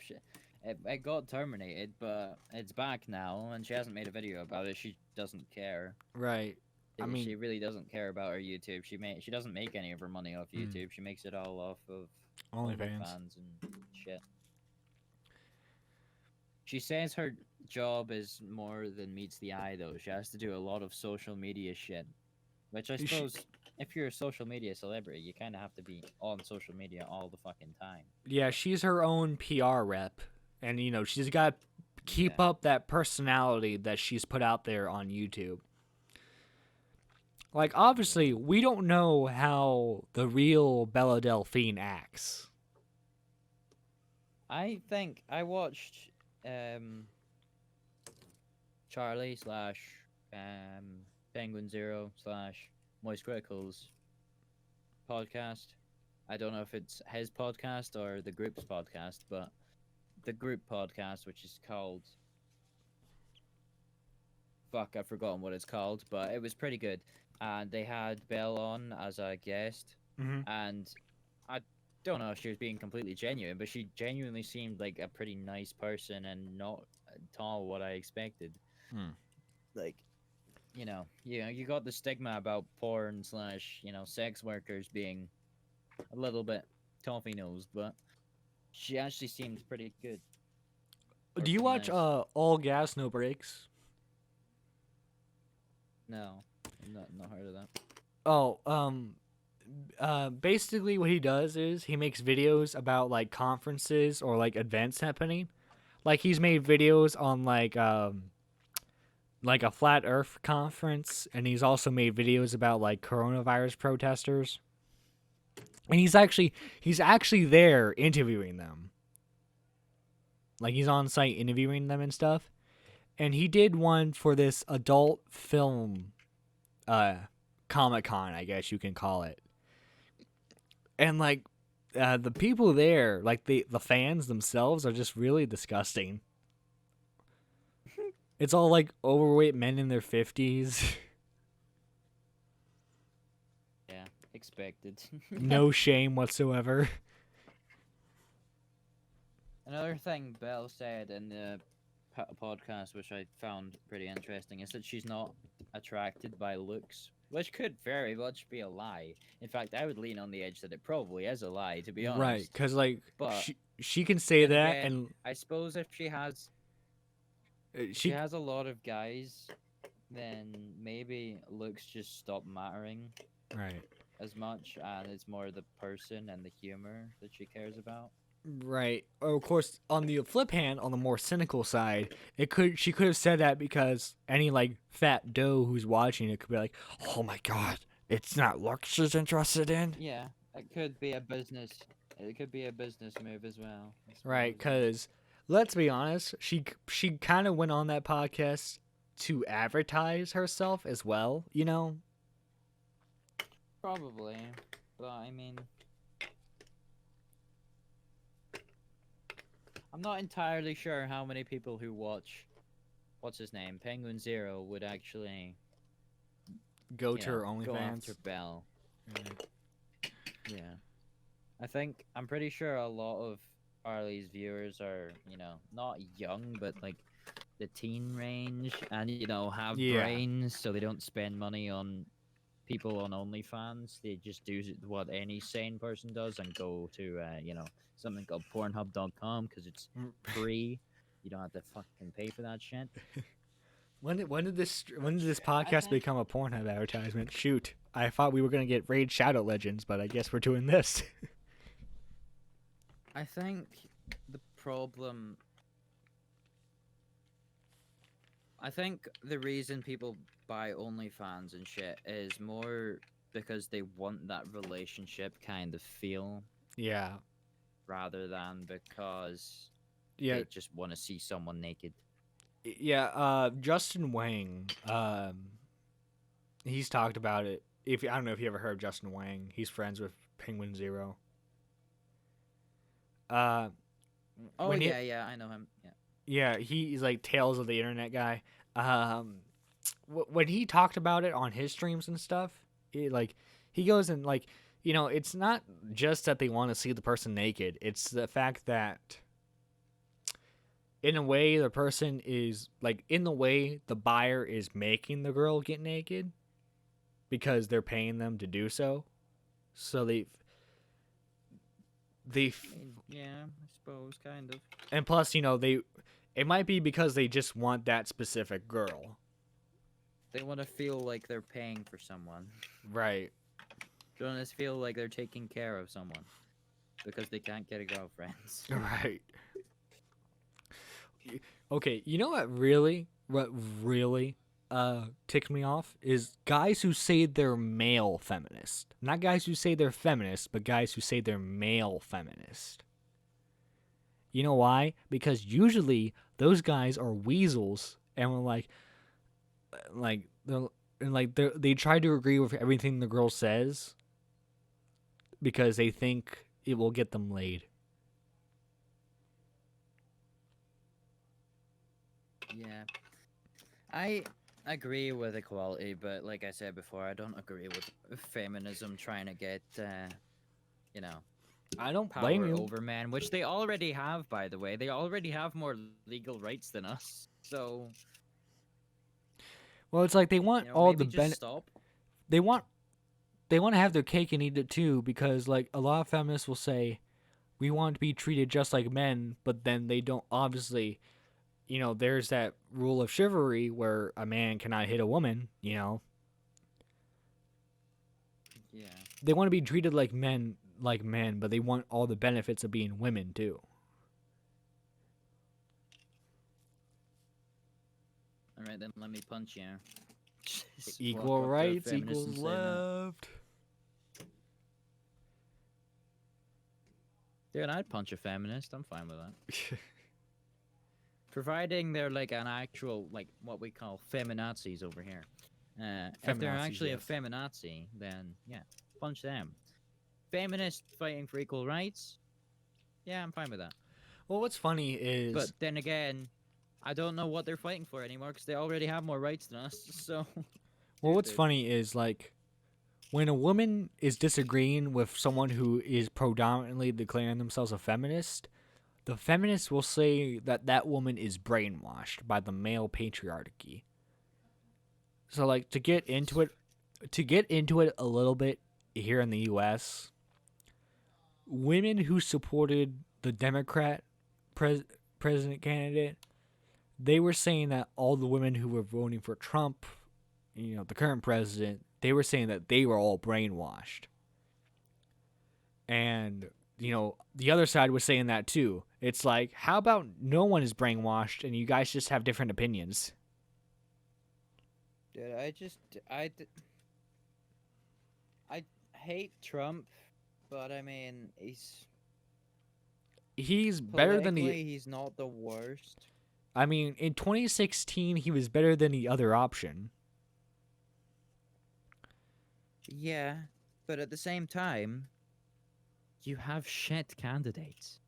Speaker 3: It got terminated, but it's back now, and she hasn't made a video about it. She doesn't care.
Speaker 1: Right. I mean,
Speaker 3: She really doesn't care about her YouTube. She doesn't make any of her money off
Speaker 1: Mm.
Speaker 3: YouTube. She makes it all off of
Speaker 1: OnlyFans.
Speaker 3: OnlyFans and shit. She says her job is more than meets the eye, though. She has to do a lot of social media shit, which I
Speaker 1: Is she-
Speaker 3: suppose if you're a social media celebrity, you kind of have to be on social media all the fucking time.
Speaker 1: Yeah, she's her own PR rep, and she's got to keep
Speaker 3: Yeah.
Speaker 1: up that personality that she's put out there on YouTube. Like obviously, we don't know how the real Bella Delphine acts.
Speaker 3: I think I watched Charlie slash Penguin Zero slash Moist Critical's podcast. I don't know if it's his podcast or the group's podcast, but the group podcast, which is called fuck, I've forgotten what it's called, but it was pretty good. And they had Belle on as a guest,
Speaker 1: Mm-hmm.
Speaker 3: and I don't know if she was being completely genuine, but she genuinely seemed like a pretty nice person and not at all what I expected.
Speaker 1: Hmm.
Speaker 3: Like, you got the stigma about porn slash, sex workers being a little bit toffee nosed, but she actually seemed pretty good. Or
Speaker 1: Do you
Speaker 3: pretty
Speaker 1: watch
Speaker 3: nice.
Speaker 1: All Gas No Breaks?
Speaker 3: No, not heard of that.
Speaker 1: Oh, basically what he does is he makes videos about like conferences or like events happening. Like he's made videos on like a flat earth conference, and he's also made videos about like coronavirus protesters. And he's actually there interviewing them. Like he's on site interviewing them and stuff. and he did one for this adult film Comic-Con, I guess you can call it. And like the people there, like the fans themselves are just really disgusting. It's all like overweight men in their 50s.
Speaker 3: Yeah, expected.
Speaker 1: No shame whatsoever.
Speaker 3: Another thing Belle said in the podcast, which I found pretty interesting, is that she's not attracted by looks, which could very much be a lie. In fact, I would lean on the edge that it probably is a lie, to be honest.
Speaker 1: Right, because like
Speaker 3: But
Speaker 1: she can say
Speaker 3: then
Speaker 1: that,
Speaker 3: again,
Speaker 1: and
Speaker 3: I suppose if she has
Speaker 1: she
Speaker 3: has a lot of guys, then maybe looks just stop mattering
Speaker 1: right.
Speaker 3: as much, and it's more the person and the humor that she cares about.
Speaker 1: Right. Of course, on the flip hand, on the more cynical side, she could have said that because any like fat doe who's watching it could be like, "Oh my god, it's not looks she's interested in."
Speaker 3: Yeah, it could be a business. It could be a business move as well. I
Speaker 1: Right,
Speaker 3: suppose.
Speaker 1: because let's be honest, she kind of went on that podcast to advertise herself as well, you know?
Speaker 3: Probably, but I mean, I'm not entirely sure how many people who watch, what's his name, Penguin Zero, would actually
Speaker 1: Go
Speaker 3: you
Speaker 1: to her
Speaker 3: know, go after
Speaker 1: OnlyFans.
Speaker 3: Belle. Yeah, I'm pretty sure a lot of Arlie's viewers are, not young, but like the teen range, and have
Speaker 1: Yeah.
Speaker 3: brains, so they don't spend money on people on OnlyFans. They just do what any sane person does and go to something called Pornhub.com because it's free. You don't have to fucking pay for that shit.
Speaker 1: When did this
Speaker 3: I
Speaker 1: podcast
Speaker 3: think-
Speaker 1: become a Pornhub advertisement? Shoot, I thought we were gonna get Raid Shadow Legends, but I guess we're doing this.
Speaker 3: I think the problem. I think the reason people buy OnlyFans and shit is more because they want that relationship kind of feel
Speaker 1: Yeah,
Speaker 3: rather than because
Speaker 1: yeah,
Speaker 3: they just want to see someone naked.
Speaker 1: yeah. Justin Wang, he's talked about it. I don't know if you ever heard of Justin Wang. He's friends with Penguin Zero.
Speaker 3: Oh
Speaker 1: When he-
Speaker 3: yeah, I know him. Yeah.
Speaker 1: Yeah, he's like Tales of the Internet guy. When he talked about it on his streams and stuff, he goes and it's not just that they want to see the person naked. It's the fact that in a way the person is in the way the buyer is making the girl get naked because they're paying them to do so. So they
Speaker 3: I mean, yeah, I suppose kind of.
Speaker 1: and plus it might be because they just want that specific girl.
Speaker 3: They want to feel like they're paying for someone.
Speaker 1: Right.
Speaker 3: They want to feel like they're taking care of someone because they can't get a girlfriend.
Speaker 1: Right. Okay, you know what really ticked me off is guys who say they're male feminist. Not guys who say they're feminist, but guys who say they're male feminist. You know why? Because usually those guys are weasels and we're they try to agree with everything the girl says because they think it will get them laid.
Speaker 3: Yeah. I agree with equality, but like I said before, I don't agree with feminism trying to get,
Speaker 1: I don't
Speaker 3: power
Speaker 1: blame you.
Speaker 3: over men, which they already have, by the way. They already have more legal rights than us. So,
Speaker 1: Well, it's like they want all
Speaker 3: maybe
Speaker 1: the
Speaker 3: just
Speaker 1: benefits.
Speaker 3: stop.
Speaker 1: They want to have their cake and eat it too, because like a lot of feminists will say we want to be treated just like men, but then they don't. Obviously, there's that rule of chivalry where a man cannot hit a woman.
Speaker 3: Yeah.
Speaker 1: They want to be treated like men, but they want all the benefits of being women too.
Speaker 3: All right, then let me punch you. Just walk
Speaker 1: Equal
Speaker 3: up to a
Speaker 1: rights,
Speaker 3: feminist
Speaker 1: equals
Speaker 3: and say that.
Speaker 1: left.
Speaker 3: Dude, I'd punch a feminist. I'm fine with that. providing they're like an actual like what we call feminazis over here. If they're
Speaker 1: Feminazis,
Speaker 3: actually
Speaker 1: yes.
Speaker 3: a feminazi, then yeah, punch them. Feminists fighting for equal rights, yeah, I'm fine with that.
Speaker 1: Well, what's funny is
Speaker 3: But then again, I don't know what they're fighting for anymore because they already have more rights than us. So
Speaker 1: well, what's
Speaker 3: stupid.
Speaker 1: funny is like when a woman is disagreeing with someone who is predominantly declaring themselves a feminist, the feminists will say that that woman is brainwashed by the male patriarchy. So like to get into it a little bit here in the US, women who supported the Democrat president candidate, they were saying that all the women who were voting for Trump, the current president, they were saying that they were all brainwashed. And, the other side was saying that too. It's like, how about no one is brainwashed and you guys just have different opinions?
Speaker 3: Dude, I hate Trump, but I mean
Speaker 1: He's better than
Speaker 3: politically, he's not the worst.
Speaker 1: I mean, in 2016, he was better than the other option.
Speaker 3: Yeah, but at the same time, you have shit candidates.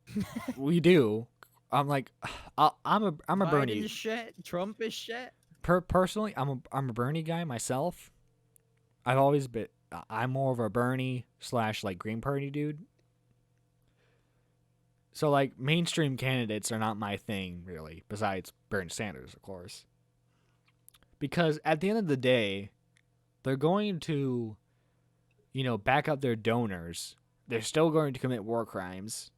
Speaker 1: We do. I'm like, I'm a Bernie.
Speaker 3: Biden's shit. Trump is shit.
Speaker 1: Personally, I'm a Bernie guy myself. I've always been. I'm more of a Bernie / like Green Party dude. So like mainstream candidates are not my thing really. Besides Bernie Sanders, of course. Because at the end of the day, they're going to, back up their donors. They're still going to commit war crimes.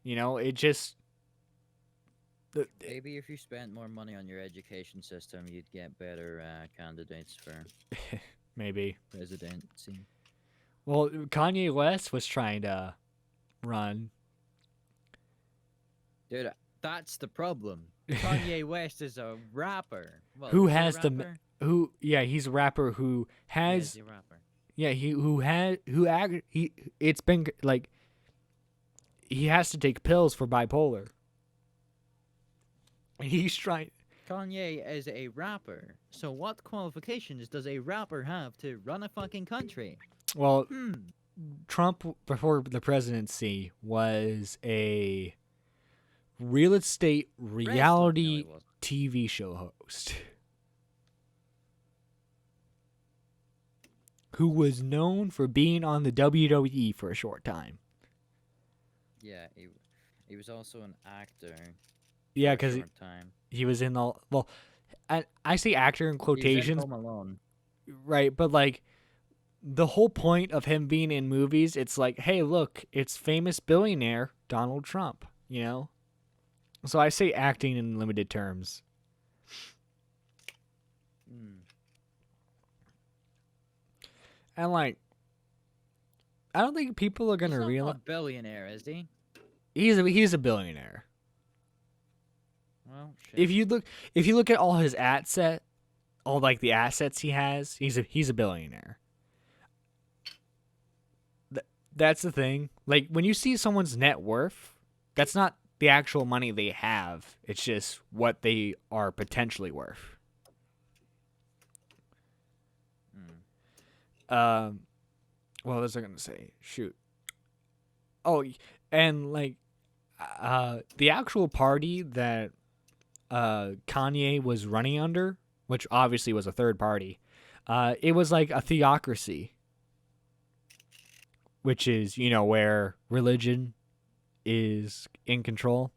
Speaker 1: It just.
Speaker 3: Maybe if you spent more money on your education system, you'd get better candidates for
Speaker 1: Maybe.
Speaker 3: presidency.
Speaker 1: Well, Kanye West was trying to run.
Speaker 3: Dude, that's the problem. Kanye West is a rapper. Well,
Speaker 1: Who
Speaker 3: is he a
Speaker 1: has the
Speaker 3: rapper?
Speaker 1: who? Yeah, he's a rapper who
Speaker 3: Yeah,
Speaker 1: has.
Speaker 3: he's a rapper.
Speaker 1: Yeah, it's been like he has to take pills for bipolar. And he's trying.
Speaker 3: Kanye is a rapper. So what qualifications does a rapper have to run a fucking country?
Speaker 1: Well, Trump before the presidency was a real estate reality
Speaker 3: No, he wasn't.
Speaker 1: TV show host who was known for being on the WWE for a short time.
Speaker 3: Yeah, he was also an actor.
Speaker 1: Yeah,
Speaker 3: for a
Speaker 1: because
Speaker 3: short time.
Speaker 1: he was in all. Well, I say actor in
Speaker 3: He was in
Speaker 1: quotations,
Speaker 3: Home Alone.
Speaker 1: right? But like the whole point of him being in movies, it's like, hey, look, it's famous billionaire Donald Trump. So I say acting in limited terms. And like, I don't think people are
Speaker 3: He's
Speaker 1: gonna
Speaker 3: not
Speaker 1: realize
Speaker 3: a billionaire, is he?
Speaker 1: he's a billionaire.
Speaker 3: Well, shit.
Speaker 1: If you look at all his all like the assets he has, he's a billionaire. That's the thing. Like when you see someone's net worth, that's not the actual money they have. It's just what they are potentially worth. What was I gonna say? Shoot. Oh, and like, the actual party that Kanye was running under, which obviously was a third party, it was like a theocracy, which is where religion is in control.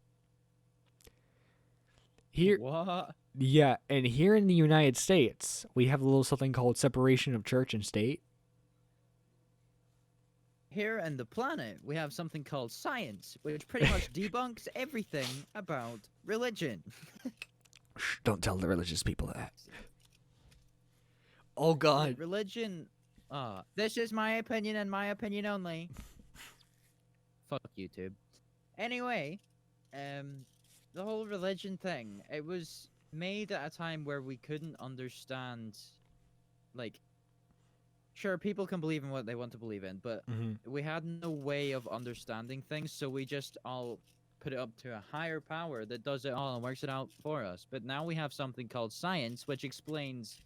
Speaker 1: Here,
Speaker 3: What?
Speaker 1: yeah, and here in the United States, we have a little something called separation of church and state.
Speaker 3: Here on the planet, we have something called science, which pretty much debunks everything about religion.
Speaker 1: Shh, don't tell the religious people that. Oh God.
Speaker 3: Religion. This is my opinion and my opinion only. Fuck YouTube. Anyway, the whole religion thing, it was made at a time where we couldn't understand, like, sure, people can believe in what they want to believe in, but we had no way of understanding things, so we just all put it up to a higher power that does it all and works it out for us. But now we have something called science, which explains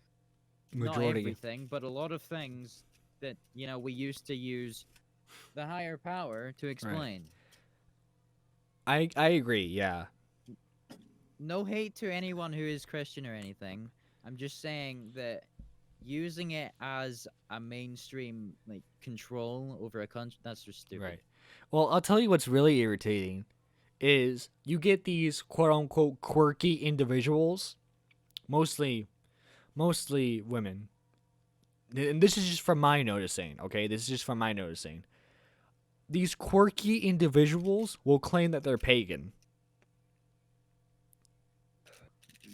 Speaker 3: not
Speaker 1: Majority.
Speaker 3: everything, but a lot of things that we used to use the higher power to explain.
Speaker 1: I agree. Yeah.
Speaker 3: No hate to anyone who is Christian or anything. I'm just saying that using it as a mainstream like control over a country, that's just stupid.
Speaker 1: Right. Well, I'll tell you what's really irritating is you get these quote unquote quirky individuals, mostly women. And this is just from my noticing, okay? This is just from my noticing. These quirky individuals will claim that they're pagan.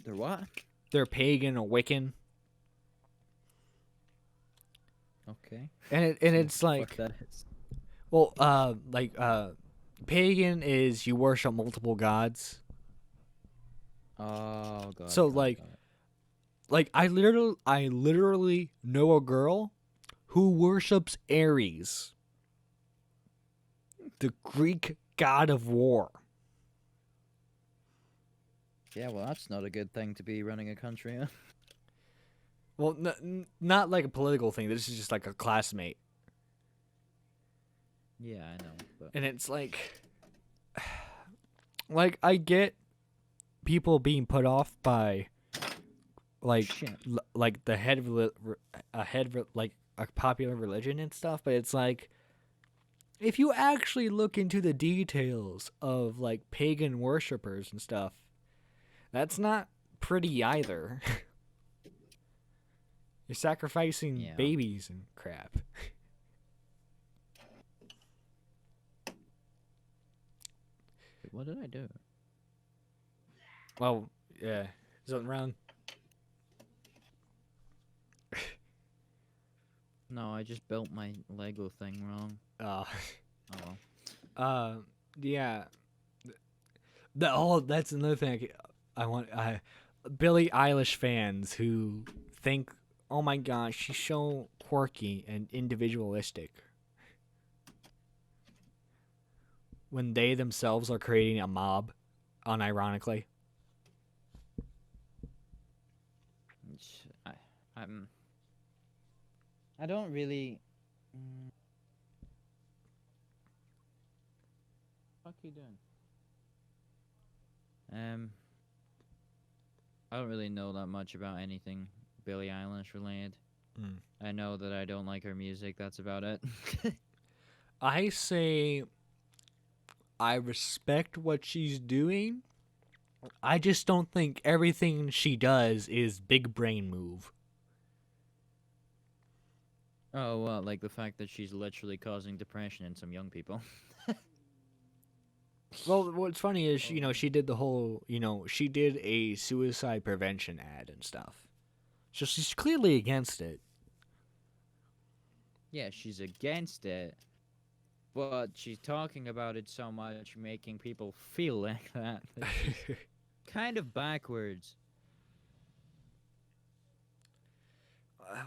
Speaker 3: They're what?
Speaker 1: They're pagan or Wiccan.
Speaker 3: Okay.
Speaker 1: And it's like,
Speaker 3: Fuck that is.
Speaker 1: well, pagan is you worship multiple gods.
Speaker 3: Oh god.
Speaker 1: So,
Speaker 3: god,
Speaker 1: like,
Speaker 3: god.
Speaker 1: Like I literally know a girl who worships Ares, the Greek god of war.
Speaker 3: Yeah, well, that's not a good thing to be running a country on.
Speaker 1: Well, not like a political thing. This is just like a classmate,
Speaker 3: Yeah, I know, but
Speaker 1: and it's like I get people being put off by like
Speaker 3: Shit.
Speaker 1: like the head of like a popular religion and stuff, but it's like if you actually look into the details of like pagan worshippers and stuff, that's not pretty either. You're sacrificing
Speaker 3: Yeah.
Speaker 1: babies and crap.
Speaker 3: Wait, what did I do?
Speaker 1: Well, yeah, something wrong.
Speaker 3: No, I just built my Lego thing wrong.
Speaker 1: Uh,
Speaker 3: Oh well.
Speaker 1: yeah. That's another thing I want. Billie Eilish fans who think, oh my gosh, she's so quirky and individualistic, when they themselves are creating a mob, unironically.
Speaker 3: I don't really. What are you doing? I don't really know that much about anything Billie Eilish related.
Speaker 1: Mm.
Speaker 3: I know that I don't like her music. That's about it.
Speaker 1: I say I respect what she's doing. I just don't think everything she does is big brain move.
Speaker 3: Oh, well, like the fact that she's literally causing depression in some young people.
Speaker 1: Well, what's funny is, she did the whole, she did a suicide prevention ad and stuff. So she's clearly against it.
Speaker 3: Yeah, she's against it, but she's talking about it so much, making people feel like that. She's kind of backwards.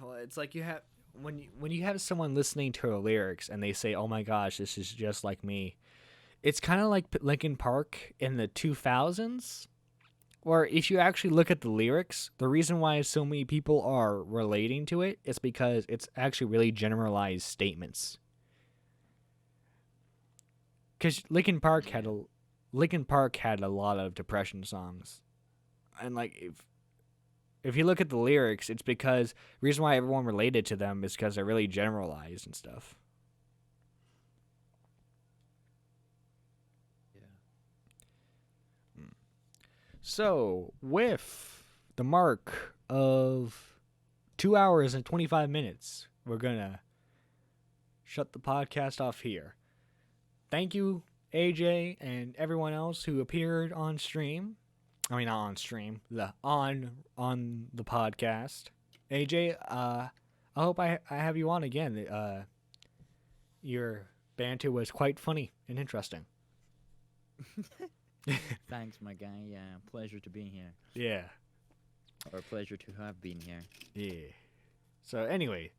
Speaker 1: Well, it's like you have when you have someone listening to her lyrics and they say, "Oh my gosh, this is just like me." It's kind of like Linkin Park in the 2000s, where if you actually look at the lyrics, the reason why so many people are relating to it is because it's actually really generalized statements. Because Linkin Park had a lot of depression songs, and like if you look at the lyrics, it's because the reason why everyone related to them is because they're really generalized and stuff. So, with the mark of 2 hours and 25 minutes, we're going to shut the podcast off here. Thank you, AJ, and everyone else who appeared on stream. I mean, not on stream, on the podcast. AJ, I hope I have you on again. Your banter was quite funny and interesting.
Speaker 3: Thanks, my guy. Yeah, pleasure to be here.
Speaker 1: Yeah.
Speaker 3: Or pleasure to have been here.
Speaker 1: Yeah. So anyway,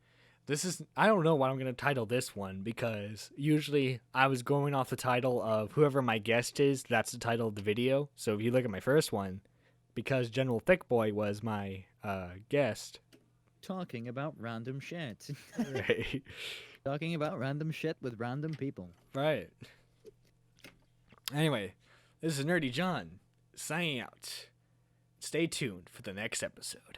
Speaker 1: I don't know what I'm going to title this one, because usually I was going off the title of whoever my guest is, that's the title of the video. So if you look at my first one, because General Thick Boy was my guest.
Speaker 3: Talking about random shit.
Speaker 1: Right.
Speaker 3: Talking about random shit with random people.
Speaker 1: Right. Anyway, this is Nerdy John signing out. Stay tuned for the next episode.